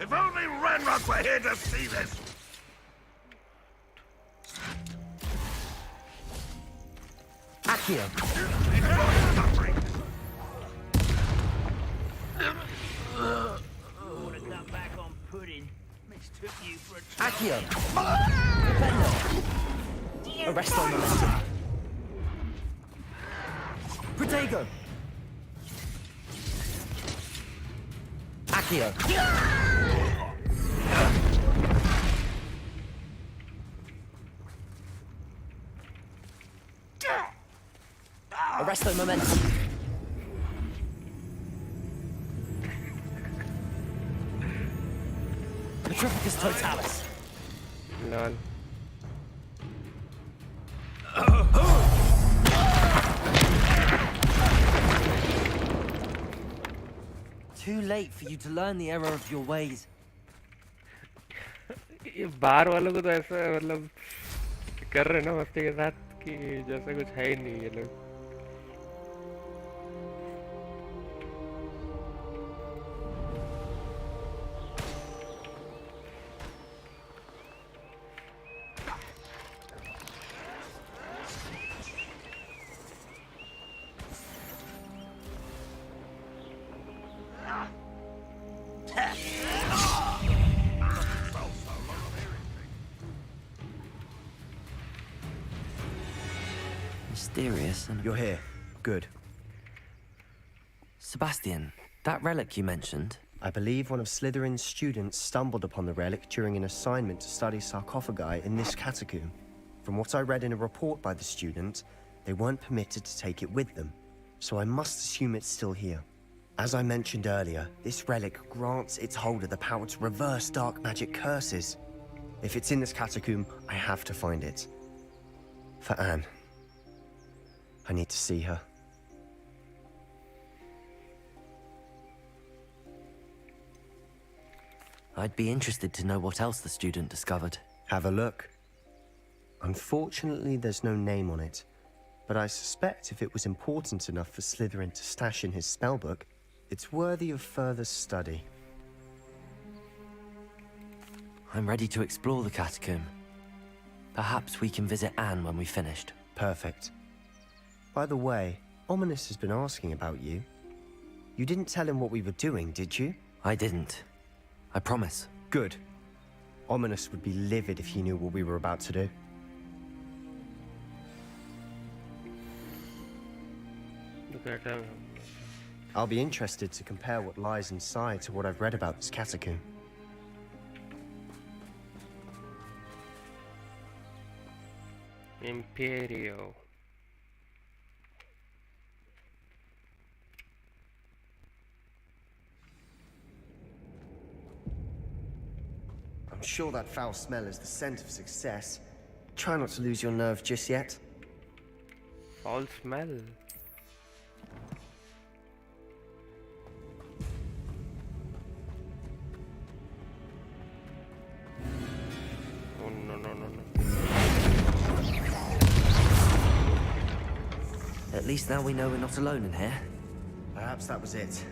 If only Ranrock were here to see this! Accio! Wanna come back on pudding? Mistook you for a Accio! Defender! Arrest on momentum. Protego! Accio! Arresto momentum. Petrificus totalis. Lol. Too late for you to learn the error of your ways. ये बाहर वालों को तो ऐसा मतलब कर रहे हैं ना मस्ती के साथ कि जैसा कुछ है ही नहीं ये लोग। Mysterious and... You're here. Good. Sebastian, that relic you mentioned... I believe one of Slytherin's students stumbled upon the relic during an assignment to study sarcophagi in this catacomb. From what I read in a report by the student, they weren't permitted to take it with them, so I must assume it's still here. As I mentioned earlier, this relic grants its holder the power to reverse dark magic curses. If it's in this catacomb, I have to find it. For Anne. I need to see her. I'd be interested to know what else the student discovered. Have a look. Unfortunately, there's no name on it, but I suspect if it was important enough for Slytherin to stash in his spellbook, it's worthy of further study. I'm ready to explore the catacomb. Perhaps we can visit Anne when we've finished. Perfect. By the way, Ominous has been asking about you. You didn't tell him what we were doing, did you? I didn't. I promise. Good. Ominous would be livid if he knew what we were about to do. I'll be interested to compare what lies inside to what I've read about this catacomb. Imperio. I'm sure that foul smell is the scent of success. Try not to lose your nerve just yet. Foul smell. Oh no no no no. At least now we know we're not alone in here. Perhaps that was it.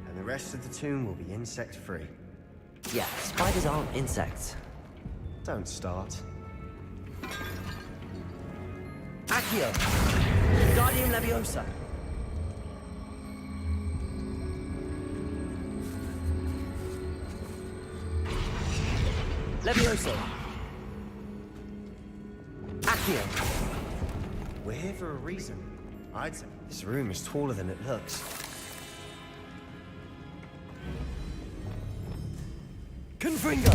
And the rest of the tomb will be insect-free. Yeah, spiders aren't insects. Don't start. Accio! Guardium Leviosa! Leviosa! Accio! We're here for a reason. I'd say this room is taller than it looks. Confringo!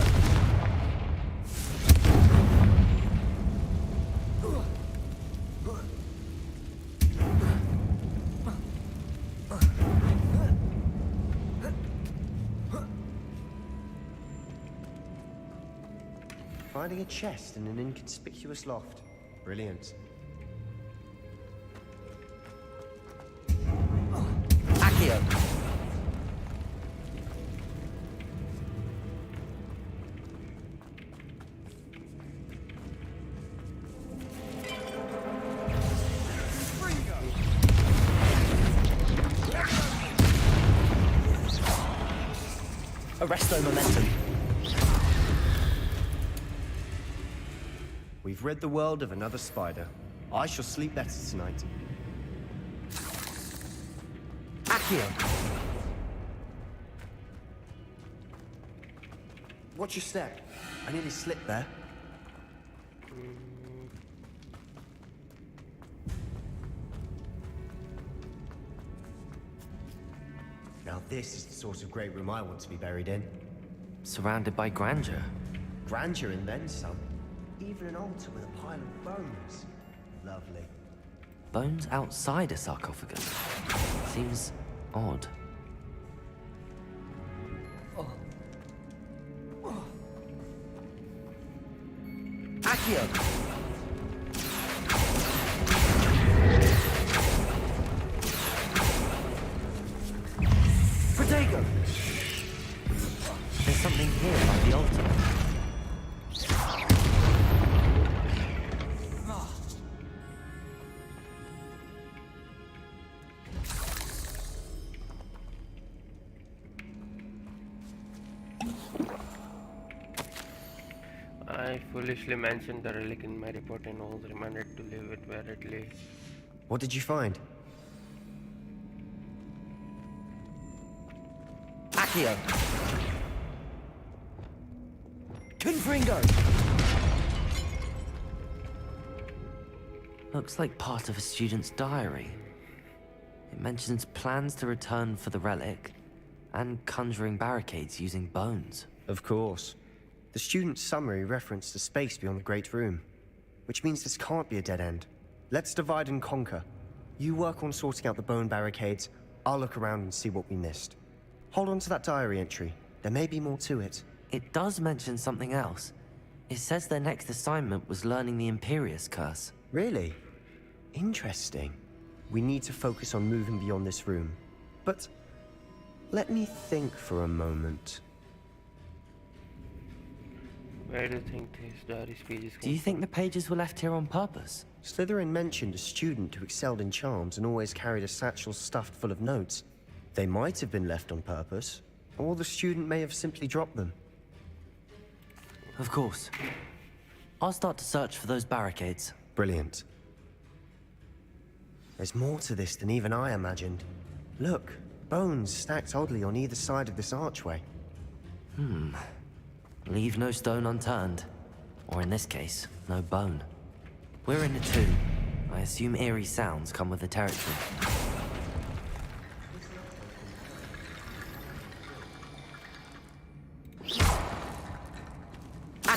Finding a chest in an inconspicuous loft. Brilliant. Accio! Arresto momentum. We've rid the world of another spider. I shall sleep better tonight. Accio! Watch your step. I nearly slipped there. Now this is the sort of great room I want to be buried in. Surrounded by grandeur. Grandeur and then some. Even an altar with a pile of bones. Lovely. Bones outside a sarcophagus. Seems odd. Accio! Protego! There's something here by the altar. I foolishly mentioned the relic in my report and was reminded to leave it where it lay. What did you find? Accio! Confringo! Looks like part of a student's diary. It mentions plans to return for the relic and conjuring barricades using bones. Of course. The student's summary referenced a space beyond the Great Room, which means this can't be a dead end. Let's divide and conquer. You work on sorting out the bone barricades, I'll look around and see what we missed. Hold on to that diary entry. There may be more to it. It does mention something else. It says their next assignment was learning the Imperius Curse. Really? Interesting. We need to focus on moving beyond this room. But let me think for a moment. Where do you think these diary pages Do you think the pages were left here on purpose? Slytherin mentioned a student who excelled in charms and always carried a satchel stuffed full of notes. They might have been left on purpose, or the student may have simply dropped them. Of course. I'll start to search for those barricades. Brilliant. There's more to this than even I imagined. Look, bones stacked oddly on either side of this archway. Leave no stone unturned. Or in this case, no bone. We're in a tomb. I assume eerie sounds come with the territory.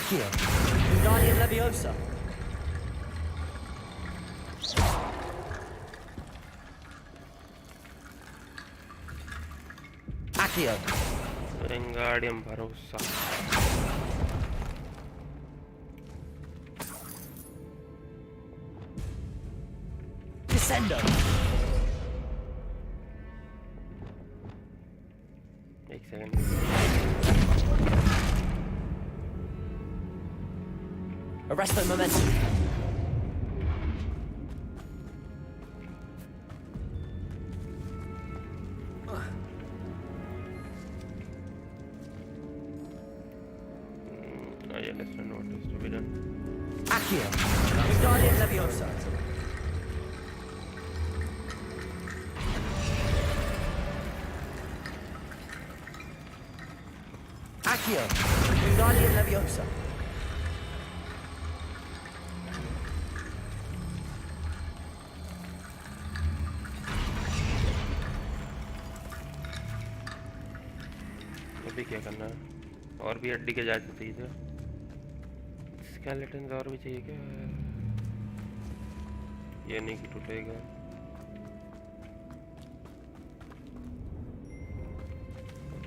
Accio. Wingardium Leviosa. Accio. Wingardium Barossa. Descendo. एक second Arresto Momentum. yeah, let's know what is to be done. Accio. Wingardium Leviosa. Accio. Wingardium Leviosa. अभी क्या करना है और भी हड्डी के जांच चाहिए थे स्केलेटन्स और भी चाहिए क्या ये नहीं कि टूटेगा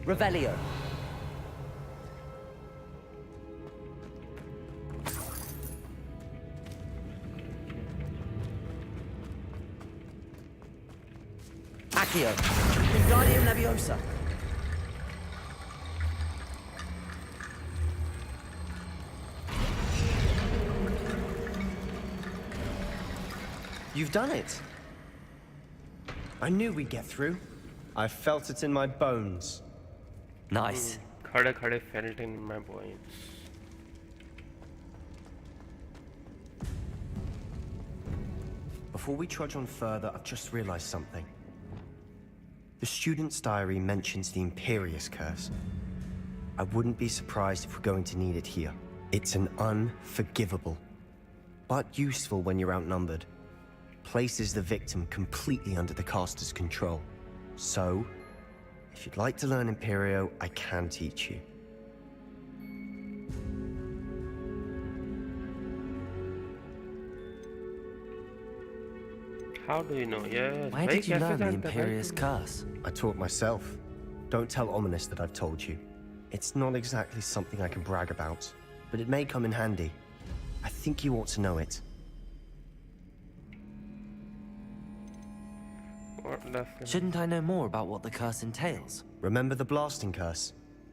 Revelio. Accio. Wingardium Leviosa. You've done it. I knew we'd get through. I felt it in my bones. Nice. खड़े खड़े felt in my bones. Before we trudge on further, I've just realized something. The student's diary mentions the Imperious Curse. I wouldn't be surprised if we're going to need it here. It's an unforgivable, but useful when you're outnumbered. Places the victim completely under the caster's control. So, if you'd like to learn Imperio, I can teach you. How do you know? Yes. Where did you learn the Imperious Curse? I taught myself. Don't tell Ominous that I've told you. It's not exactly something I can brag about, but it may come in handy. I think you ought to know it. Shouldn't I know more about what the curse entails? Remember the blasting curse?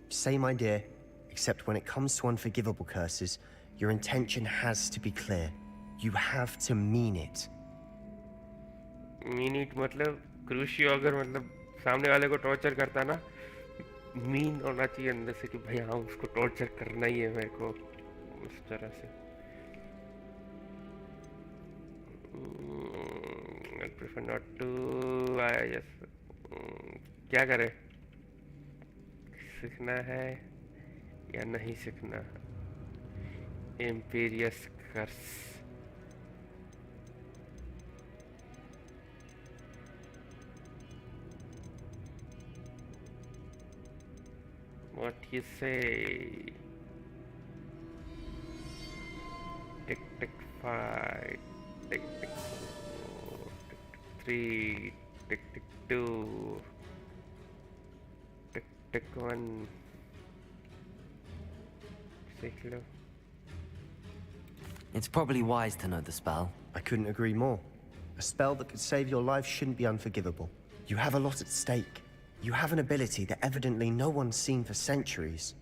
Same idea, except when it comes to unforgivable curses, your intention has to be clear. You have to mean it. Mean it मतलब क्रूशियो अगर मतलब सामने वाले को torture करता ना mean होना चाहिए अंदर से कि भाई हाँ उसको टॉर्चर करना ही है मेरे को उस तरह से I prefer not to yes क्या करें सीखना है या नहीं सीखना Imperious Curse What you say? Tick tick 5, tick tick 4, tick tick 3, tick tick 2, tick tick 1. सीख लो. It's probably wise to know the spell. I couldn't agree more. A spell that could save your life shouldn't be unforgivable. You have a lot at stake. You have an ability that evidently no one's seen for centuries.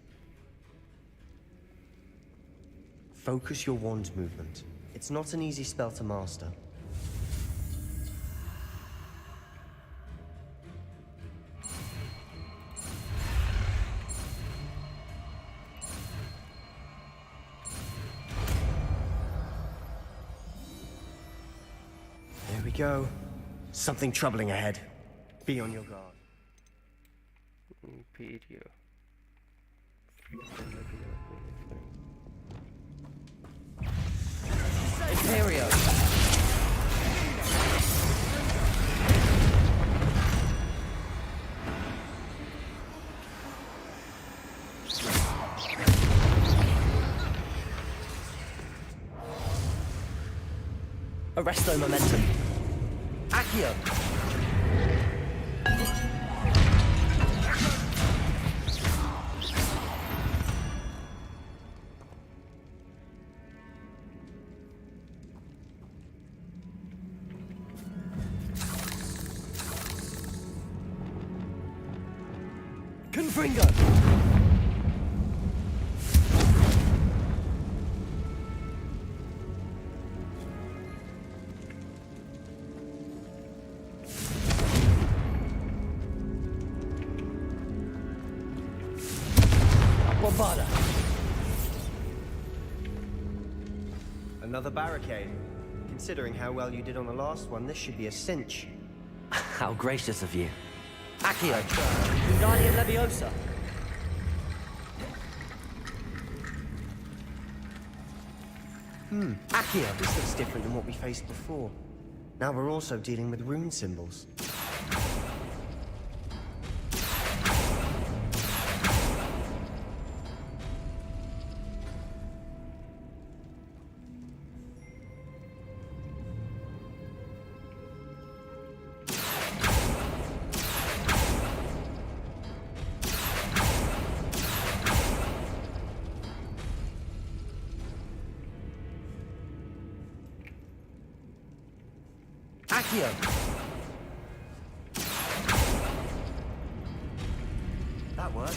Focus your wand movement. It's not an easy spell to master. There we go. Something troubling ahead. Be on your guard. Imperio. Imperio. Arresto momentum. Accio. Confringo. Bombarda. Another barricade. Considering how well you did on the last one, this should be a cinch. How gracious of you. Accio. Wingardium Leviosa. Accio. This looks different than what we faced before. Now we're also dealing with rune symbols. Accio. That worked.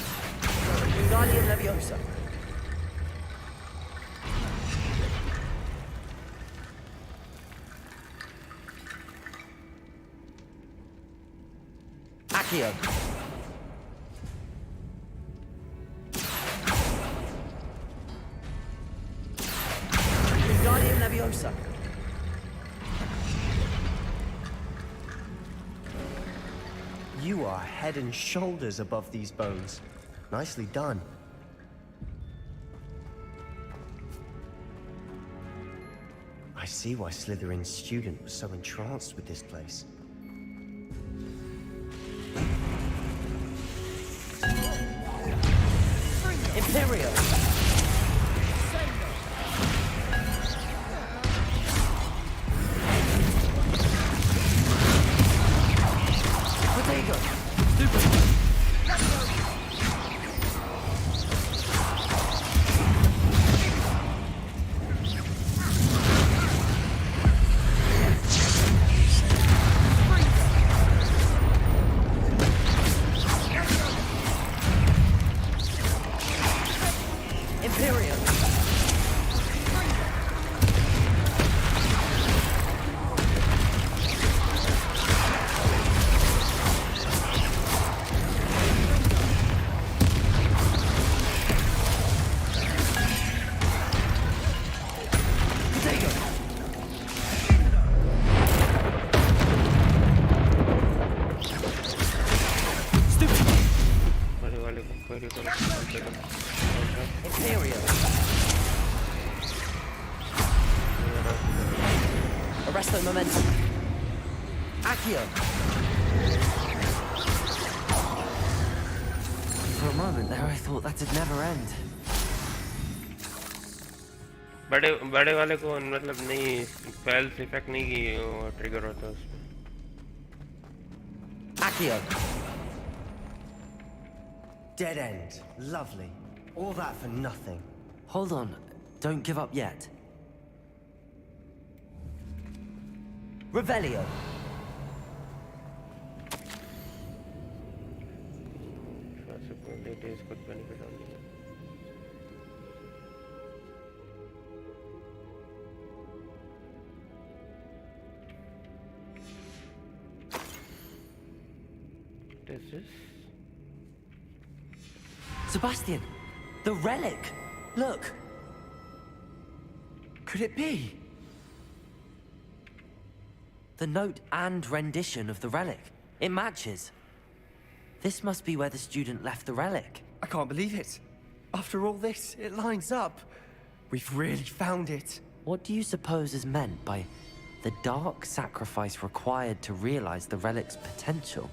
Wingardium Leviosa. Accio. Wingardium Leviosa. You are head and shoulders above these bones. Nicely done. I see why Slytherin's student was so entranced with this place. Imperial. Protego. Super. Imperial. Imperial. Arresto momentum. Accio. For a moment there, I thought that'd never end. बड़े बड़े वाले को मतलब नहीं spells effect नहीं की trigger होता उसमें. Accio. Dead end. Lovely. All that for nothing. Hold on, don't give up yet. Revelio. Subsequently, it is good benefit only. What is this? Sebastian, the relic! Look! Could it be? The note and rendition of the relic. It matches. This must be where the student left the relic. I can't believe it. After all this, it lines up. We've really found it. What do you suppose is meant by the dark sacrifice required to realize the relic's potential?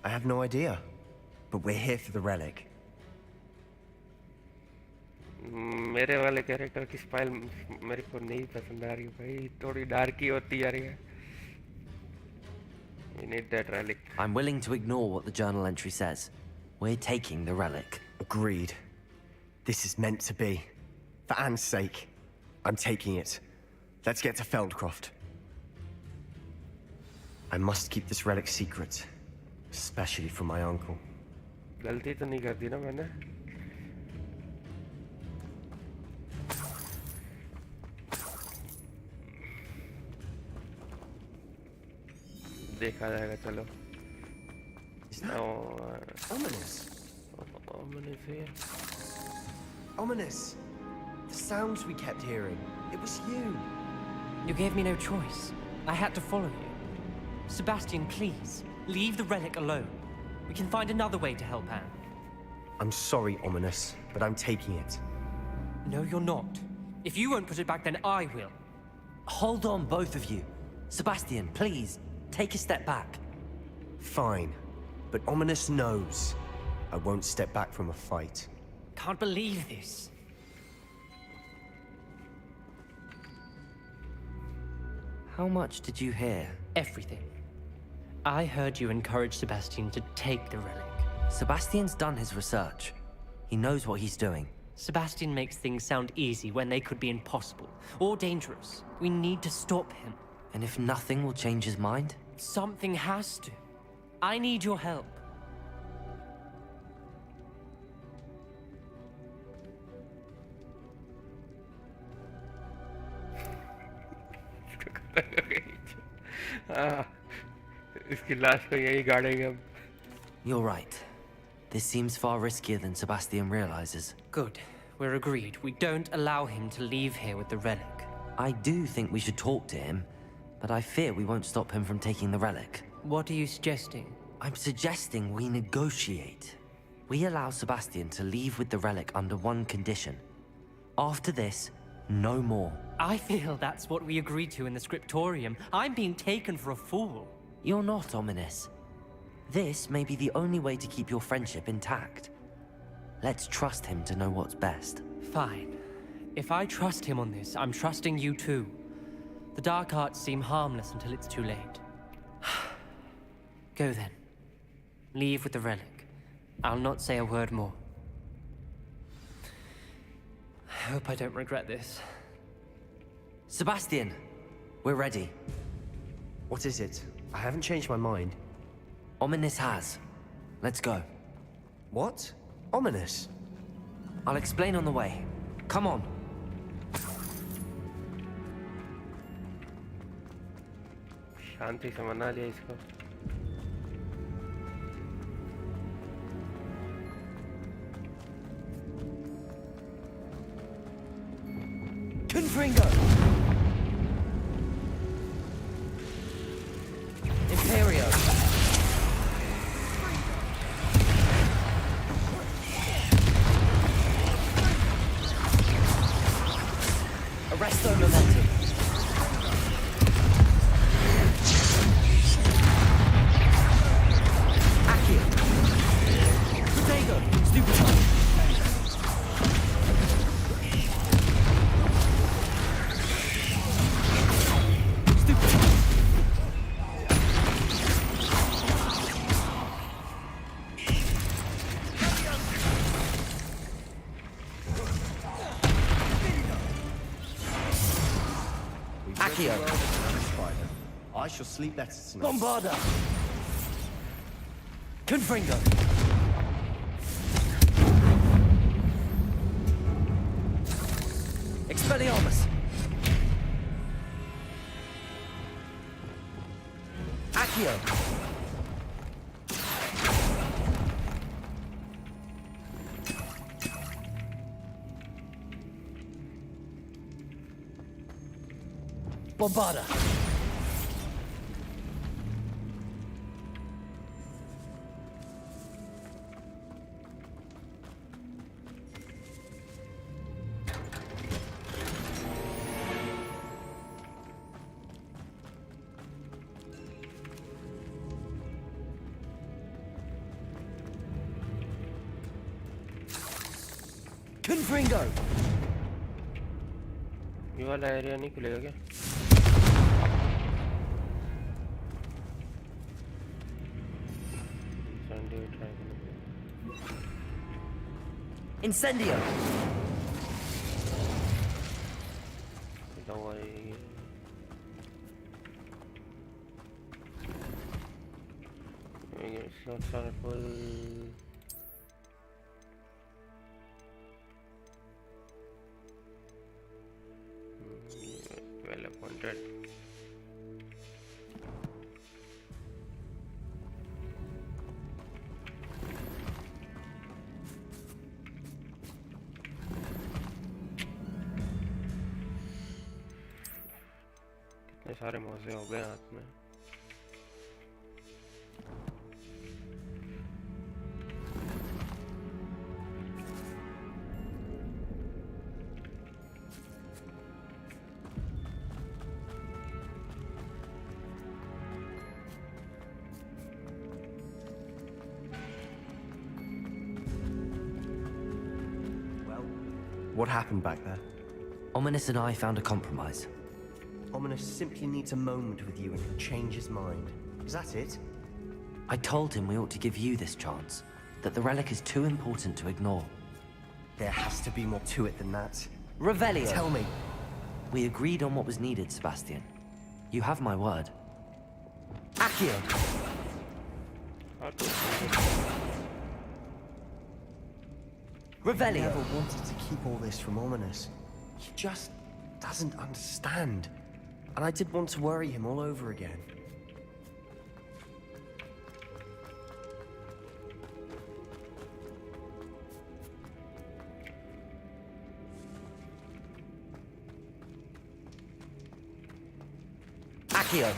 I have no idea. But we're here for the relic. मेरे वाले character की style मेरे को नहीं पसंद आ रही भाई, थोड़ी डार्क ही होती जा रही है. You need that relic. I'm willing to ignore what the journal entry says. We're taking the relic. Agreed. This is meant to be. For Anne's sake, I'm taking it. Let's get to Feldcroft. I must keep this relic secret, especially from my uncle. गलती तो नहीं कर दी ना मैंने? देखा जाएगा चलो. Ominous. Ominous here. Ominous. The sounds we kept hearing. It was you. You gave me no choice. I had to follow you. Sebastian, please, leave the relic alone. We can find another way to help Anne. I'm sorry, Ominous, but I'm taking it. No, you're not. If you won't put it back, then I will. Hold on, both of you. Sebastian, please, take a step back. Fine, but Ominous knows I won't step back from a fight. Can't believe this. How much did you hear? Everything. I heard you encourage Sebastian to take the relic. Sebastian's done his research. He knows what he's doing. Sebastian makes things sound easy when they could be impossible or dangerous. We need to stop him. And if nothing will change his mind? Something has to. I need your help. इसकी लाश को यही गाड़ेंगे हम. You're right. This seems far riskier than Sebastian realizes. Good. We're agreed. We don't allow him to leave here with the relic. I do think we should talk to him, but I fear we won't stop him from taking the relic. What are you suggesting? I'm suggesting we negotiate. We allow Sebastian to leave with the relic under one condition. After this, no more. I feel that's what we agreed to in the scriptorium. I'm being taken for a fool. You're not, Ominous. This may be the only way to keep your friendship intact. Let's trust him to know what's best. Fine. If I trust him on this, I'm trusting you too. The dark arts seem harmless until it's too late. Go then. Leave with the relic. I'll not say a word more. I hope I don't regret this. Sebastian, we're ready. What is it? I haven't changed my mind. Ominous has. Let's go. What? Ominous? I'll explain on the way. Come on. शांति से मना लिया इसको. Confringo! Imperio! Arresto momentum! Accio! Protego! Stupefy! I shall sleep better tonight. Bombarda! Confringo! Expelliarmus! Accio! Bombarda! Confringo! ये वाला area नहीं खुलेगा क्या? Incendio! Don't worry. Slots are full. Well appointed. कितने सारे मौजे हो गए हाथ में. What happened back there? Ominous and I found a compromise. Ominous simply needs a moment with you and he'll change his mind. Is that it? I told him we ought to give you this chance, that the relic is too important to ignore. There has to be more to it than that. Revelio! Tell me. We agreed on what was needed, Sebastian. You have my word. Accio! Revelio! I never wanted to keep all this from Ominous. He just doesn't understand. And I didn't want to worry him all over again. Accio!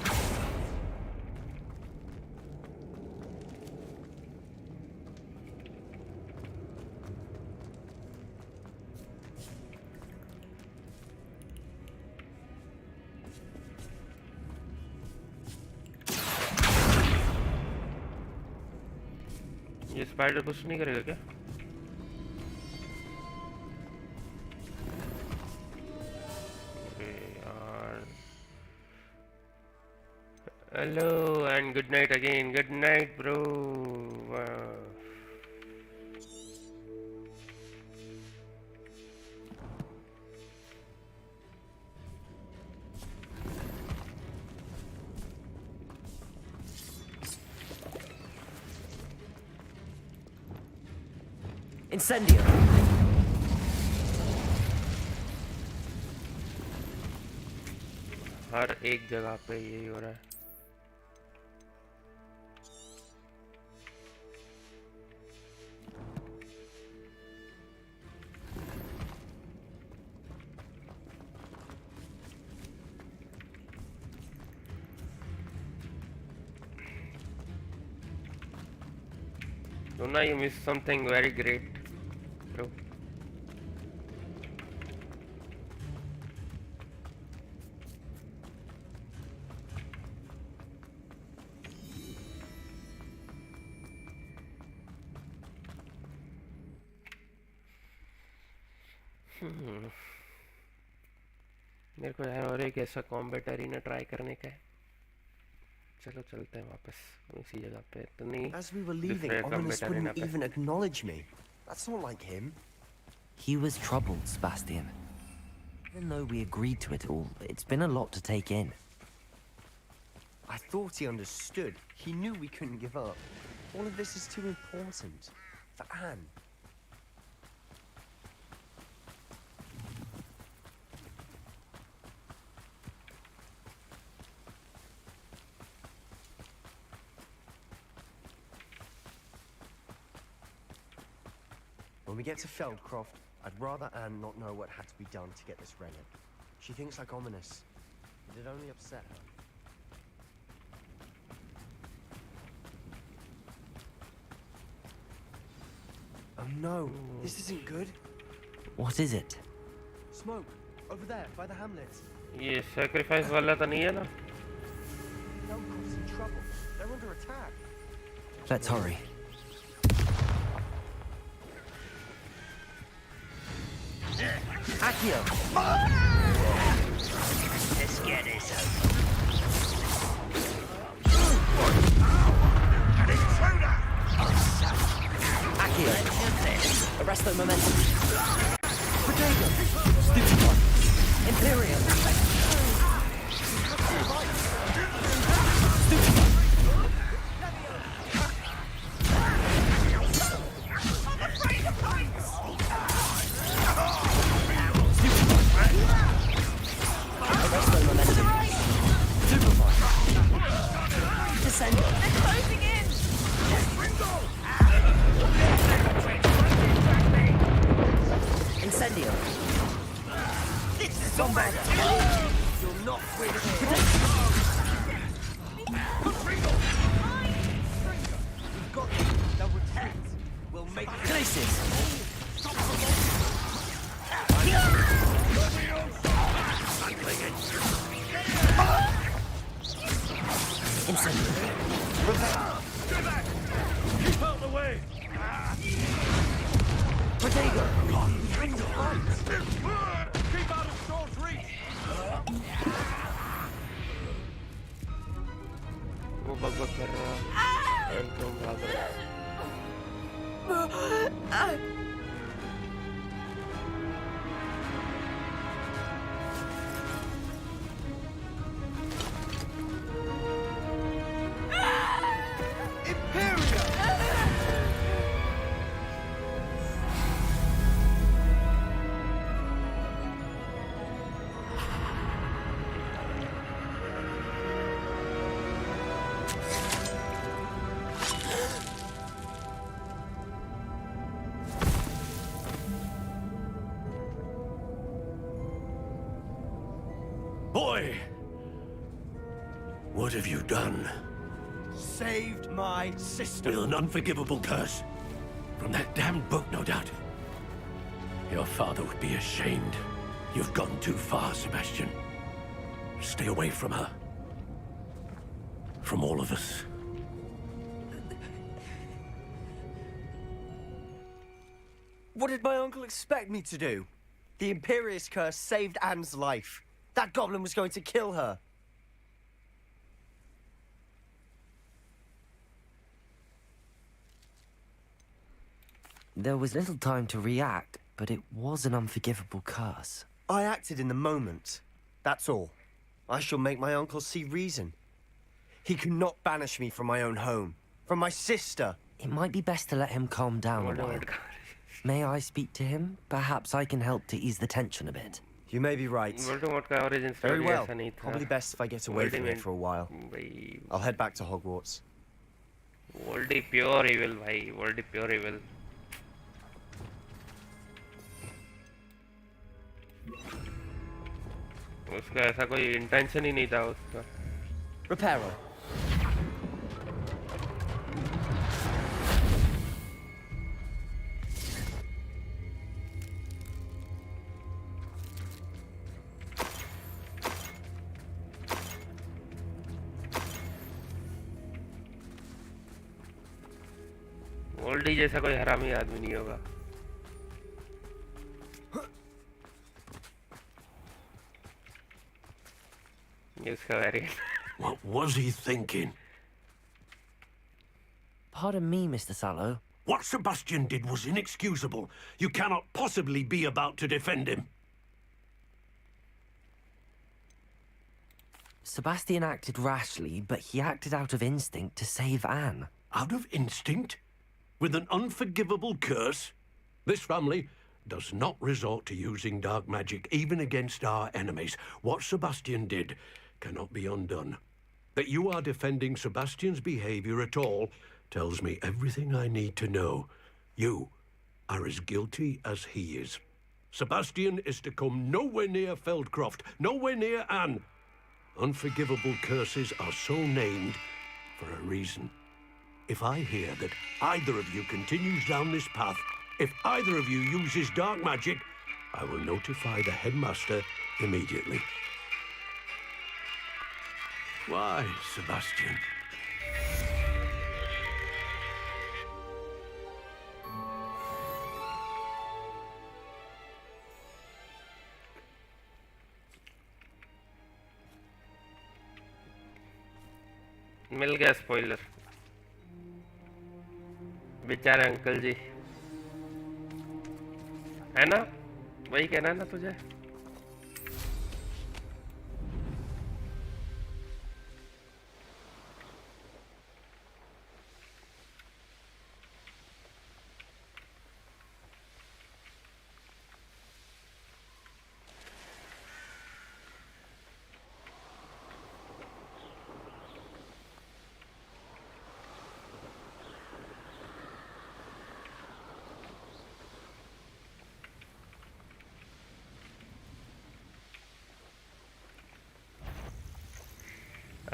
ये spider push नहीं करेगा क्या? Hello and good night again. Good night, bro. Wow. Incendio! हर एक जगह पे यही हो रहा है. So now you missed something very great, bro. मेरे को यार और एक ऐसा कॉम्बैट एरिना ट्राई करने का है. चलो चलते हैं वापस उसी जगह पे. तो नहीं. As we were leaving, Ominous wouldn't even acknowledge me. That's not like him. He was troubled, Sebastian. Even though we agreed to it all, it's been a lot to take in. I thought he understood. He knew we couldn't give up. All of this is too important. For Anne. When we get to Feldcroft, I'd rather Anne not know what had to be done to get this relic. She thinks like Ominous. It'd only upset her. Oh no, this isn't good. What is it? Smoke, over there, by the hamlet. ये sacrifice वाला तो नहीं है ना? Feldcroft's in trouble. They're under attack. Let's hurry. Accio! Let's get this over. An intruder! Accio! Arresto momentum. Protego! Stupefy! Imperium! Stupefy! Arresto momentum. Stupefy! Descendo! They're closing in! Incendio! This is Bombarda! You're not free to We've got this. Double tanks. We'll make it. Glacis! Incendio! Keep out the way! Protego! Keep out of Storm's reach! वो बकबक कर रहा है और तुम भाग रहे हो Boy! What have you done? Saved my sister. With an unforgivable curse. From that damned book, no doubt. Your father would be ashamed. You've gone too far, Sebastian. Stay away from her. From all of us. What did my uncle expect me to do? The Imperious curse saved Anne's life. That goblin was going to kill her. There was little time to react, but it was an unforgivable curse. I acted in the moment. That's all. I shall make my uncle see reason. He could not banish me from my own home. From my sister. It might be best to let him calm down a while. May I speak to him? Perhaps I can help to ease the tension a bit. You may be right. Very well. Probably best if I get away from it for a while. I'll head back to Hogwarts. World is pure evil, भाई. World is pure evil. उसका ऐसा कोई intention ही नहीं था उसका. Reparo. Oldi जैसा कोई हरामी आदमी नहीं होगा. ये उसका variant. What was he thinking? Pardon me, Mr. Sallow. What Sebastian did was inexcusable. You cannot possibly be about to defend him. Sebastian acted rashly, but he acted out of instinct to save Anne. Out of instinct? With an unforgivable curse? This family does not resort to using dark magic, even against our enemies. What Sebastian did cannot be undone. That you are defending Sebastian's behavior at all tells me everything I need to know. You are as guilty as he is. Sebastian is to come nowhere near Feldcroft, nowhere near Anne. Unforgivable curses are so named for a reason. If I hear that either of you continues down this path, if either of you uses dark magic, I will notify the headmaster immediately. Why, Sebastian? मिल गया spoiler. बेचारे uncle जी, है ना? वही कहना है ना तुझे?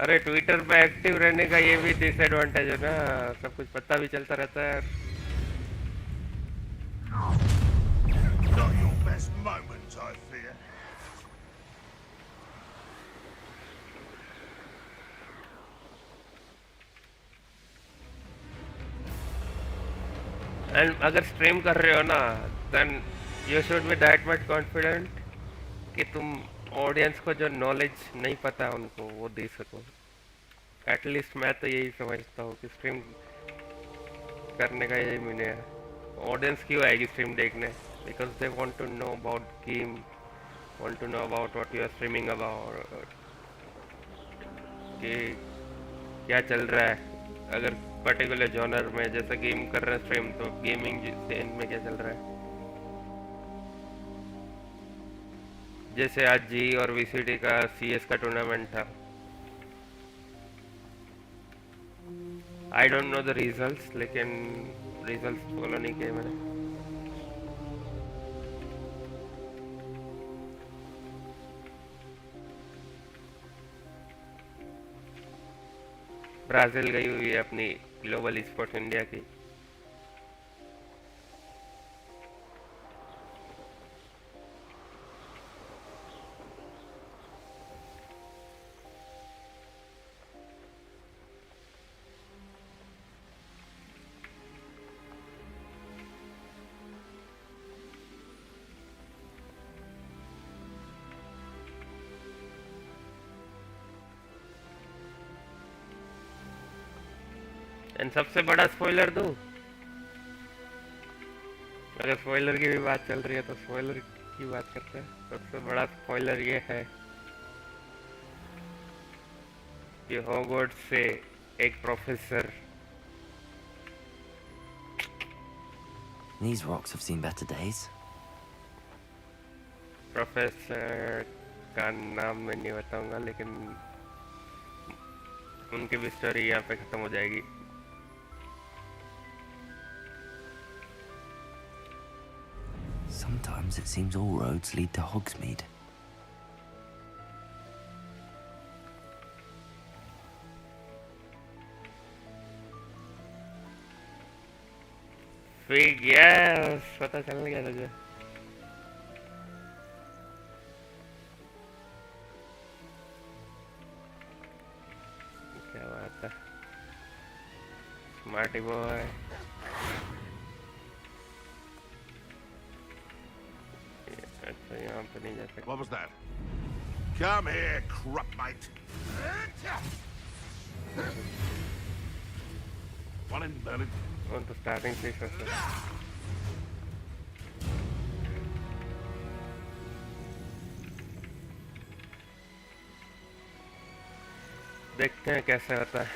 अरे ट्विटर पे एक्टिव रहने का ये भी डिसएडवांटेज है ना, सब कुछ पता भी चलता रहता है। Not your best moment, I fear. And अगर स्ट्रीम कर रहे हो ना, then you should be that much confident कि तुम ऑडियंस को जो नॉलेज नहीं पता है उनको वो दे सको। एटलीस्ट मैं तो यही समझता हूँ कि स्ट्रीम करने का यही मीन है। ऑडियंस क्यों आएगी स्ट्रीम देखने? Because they want to know about game, want to know about what you are streaming about, कि क्या चल रहा है। अगर पर्टिकुलर जॉनर में जैसे गेम कर रहे हैं स्ट्रीम, तो गेमिंग सीन में क्या चल रहा है। जैसे आज जी और वीसीडी का सीएस का टूर्नामेंट था। I don't know the results, लेकिन रिजल्ट्स फॉलो नहीं किए मैंने। ब्राजील गई हुई है अपनी ग्लोबल स्पोर्ट्स इंडिया की। एंड सबसे बड़ा स्पॉइलर दूं? अगर स्पॉइलर की भी बात चल रही है तो स्पॉइलर की बात करते हैं। सबसे बड़ा स्पॉइलर ये है कि हॉगवर्ट्स से एक professor. These rocks have seen better days. Professor का नाम मैं नहीं बताऊंगा, लेकिन उनकी भी स्टोरी यहाँ पे खत्म हो जाएगी। Sometimes it seems all roads lead to Hogsmeade. Fig, yes, पता चल गया तुझे। क्या बात है, स्मार्टी बॉय। अच्छा, यहाँ पे नहीं जा सकते। What was that? Come here, crupmate. One in Berlin. On to starting place also. देखते हैं कैसे होता है।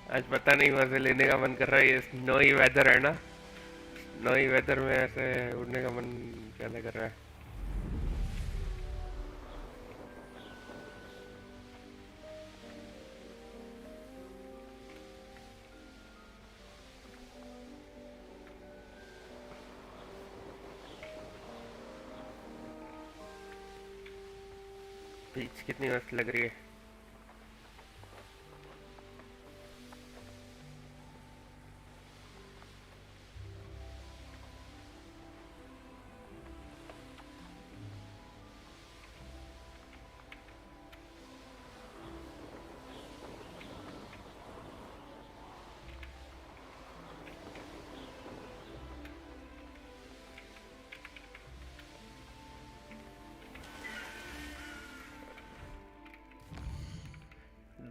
आज पता नहीं मजे लेने का मन कर रहा है। ये स्नोई वेदर है ना, स्नोई वेदर में ऐसे उड़ने का मन ज्यादा कर रहा है। बीच कितनी मस्त लग रही है.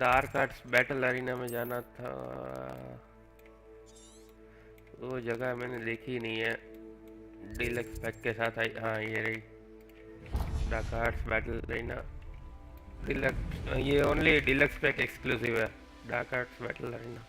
डार्क आर्ट्स बैटल अरीना में जाना था. वो जगह मैंने देखी नहीं है. डीलक्स पैक के साथ आई. हाँ ये रही dark arts battle arena. Deluxe ये ओनली डीलक्स पैक एक्सक्लूसिव है. Dark arts battle arena.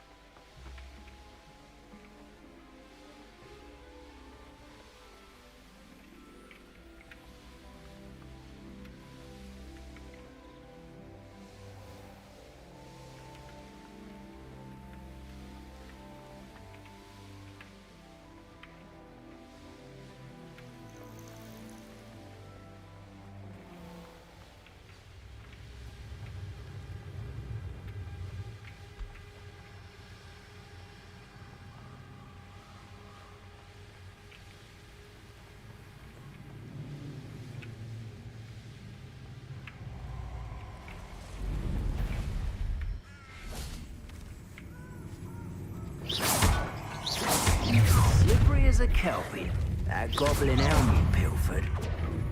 Slippery as a kelpie. That goblin elm you pilfered.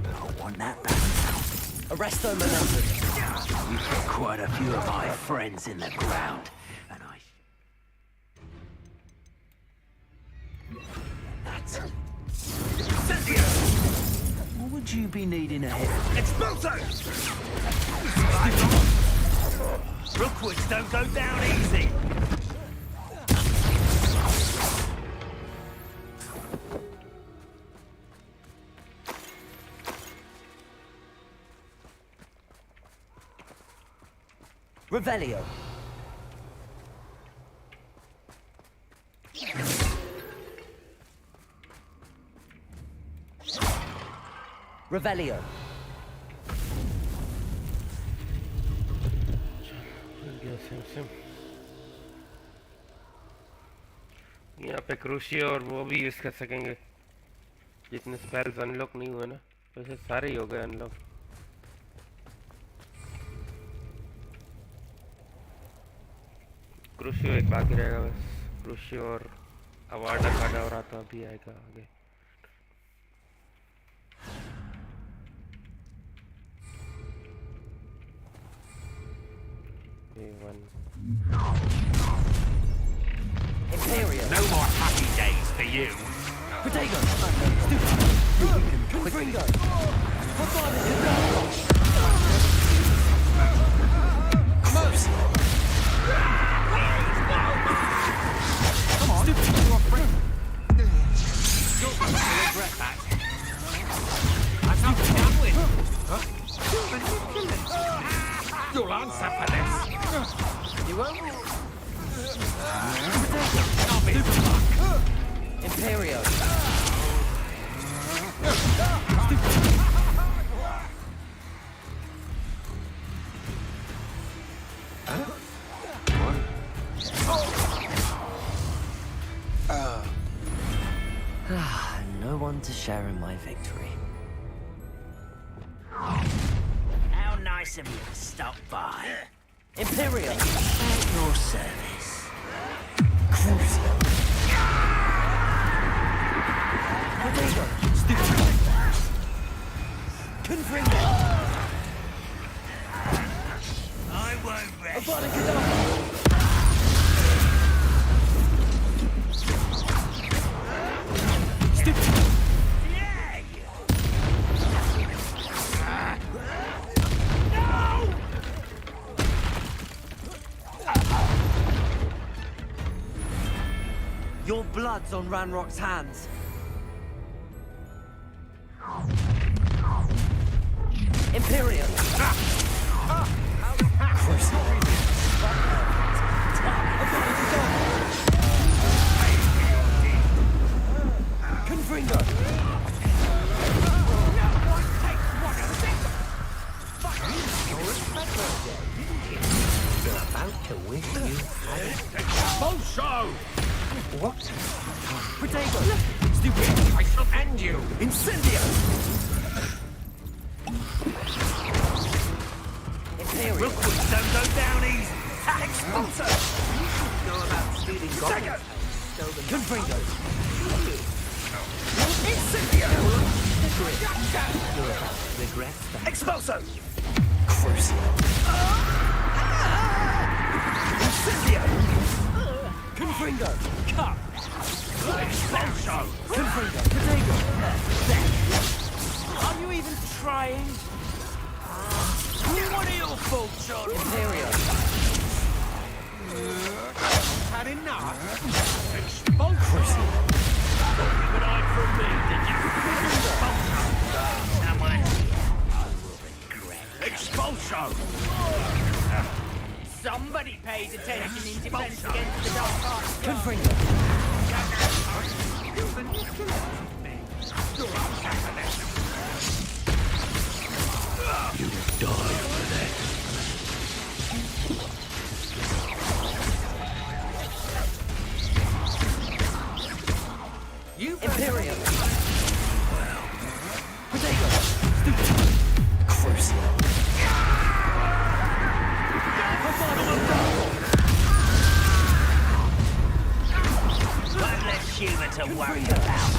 I want that back. Arrest them, Menendez. You put quite a few of my friends in the ground, and I... That's... What would you be needing a hit? Expulso! Rookwoods don't go down easy. Revelio. Revelio. यहाँ पे क्रूशियो और वो भी use कर सकेंगे. जितने spells unlock नहीं हुए ना, वैसे सारे ही हो गए अनलॉक. क्रूशियो एक बाकी रहेगा बस. क्रूशियो और अवार्डा कार्ड और आता भी आएगा आगे. Imperial. No more happy days for you. Protego. Confringo. Close. Come on. You're a friend. You'll regret that. I've not been done with. You'll answer for this. You won't. Stop it. Imperio. No one to share in my victory. How nice of you to stop by. Imperial. At your service. Protego. Confringo. I won't rest. Your blood's on Ranrock's hands. Imperial. Confringo. Potato! Stupid! I shall end you! Incendio! Imperial! Will Quickstone go down easy? Expulsor! You should know about stealing goblins. Confringo! Incendio! Regret that. Expulso! Crucio! Incendio! Confringo! Cut! Expulso! Confringo! Potato! Are you even trying? What are your faults, John? Imperial! Had enough? Expulso! Thought you would hide from me, did you? Now I will regret. Expulso! Somebody pays attention in defense against the dark arts. Confringo! You die for that. You Imperial. Well. Potato. Stupid. Crucio. One less human to worry about.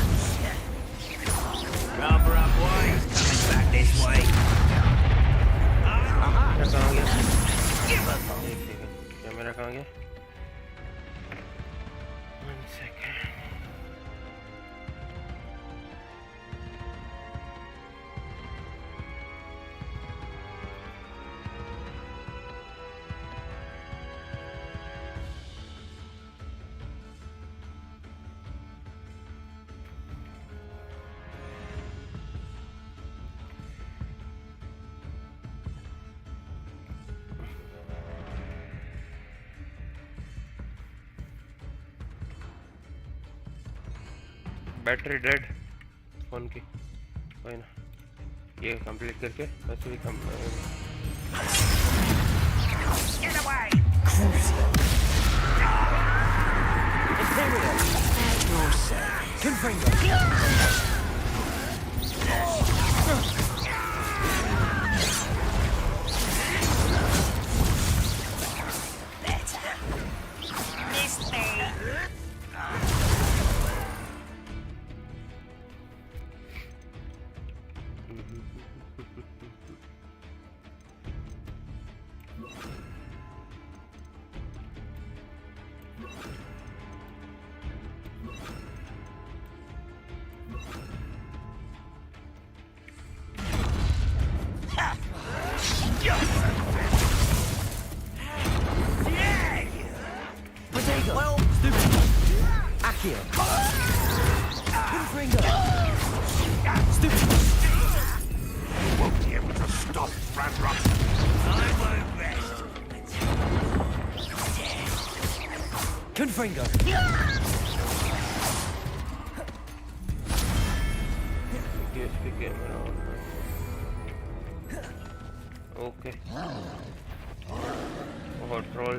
Rubber up boys, coming back this way. Give us camera कहाँ गया? 1 second. Battery dead phone की कोई ना ये complete करके वैसे भी कम Get away! Imperial! Your say. Confringo! Better. Missed me! Well, stupid. Accio. Confringo. Stupid. You won't be able to stop Ranrock. I won't rest. Confringo. Okay. Control.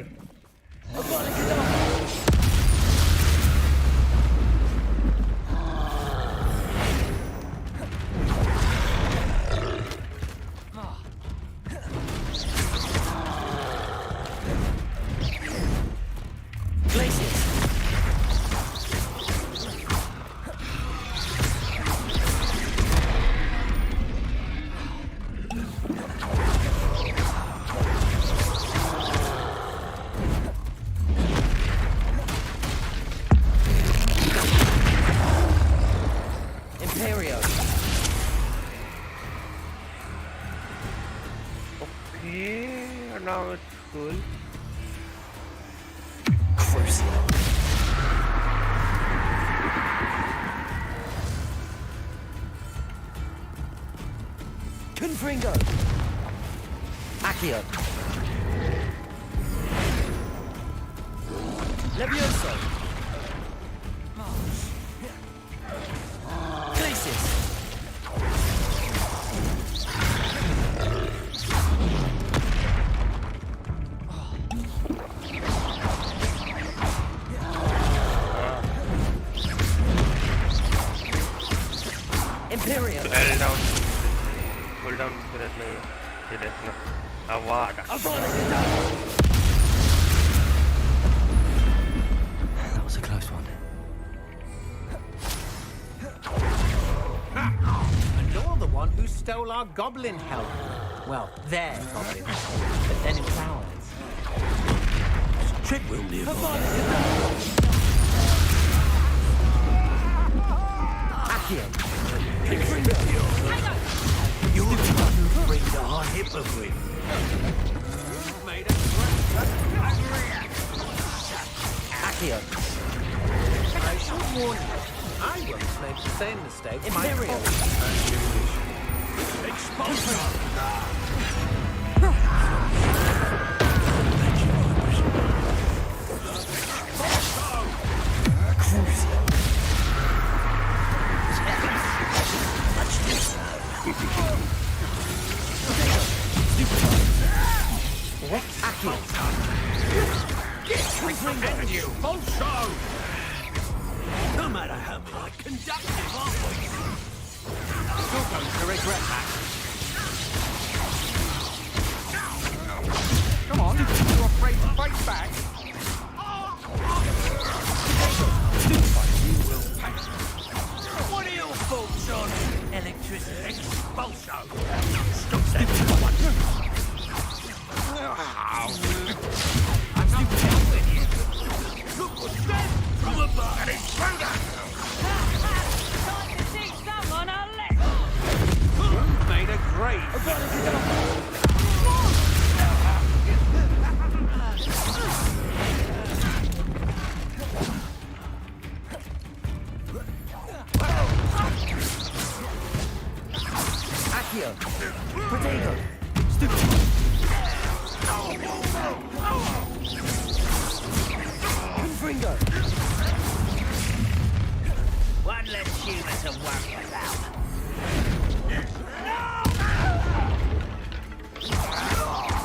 Now it's cool. Confringo. Accio. Levioso. Glacius. Imperial. L down. Hold down spirit नहीं है. ये देखना. Avada. That was a close one. And you're the one who stole our goblin helmet. Well, their goblin helmet, but then it's ours. Tread well nearby. Accio. You're the one who freed our hippogriff. Made a Accio. I should warn you. I once made the same mistake. Imperial. No matter how many conductive halfway. You're going to regret that. Come on, you're afraid to fight back. You will pay. What are your thoughts on electricity? Expulso. Stop that. I'm not down with you. Look what's dead from above. An intruder. Time to teach someone a lesson. You've made a grave. Accio! Protego! Confringo! One less human to worry about.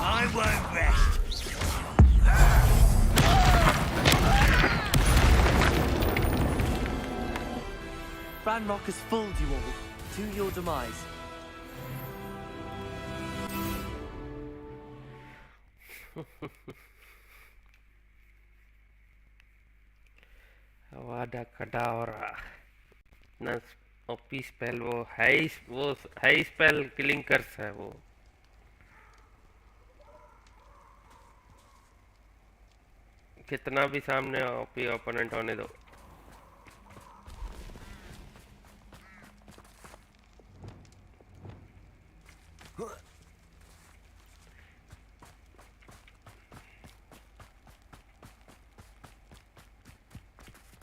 I won't rest. Ranrock has fooled you all, to your demise. Avada Kedavra. ना OP spell वो high spell killing कर्स है वो. कितना भी सामने OP opponent होने दो.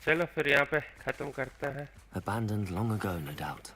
चलो फिर यहाँ पे खत्म करते हैं. Abandoned long ago, no doubt.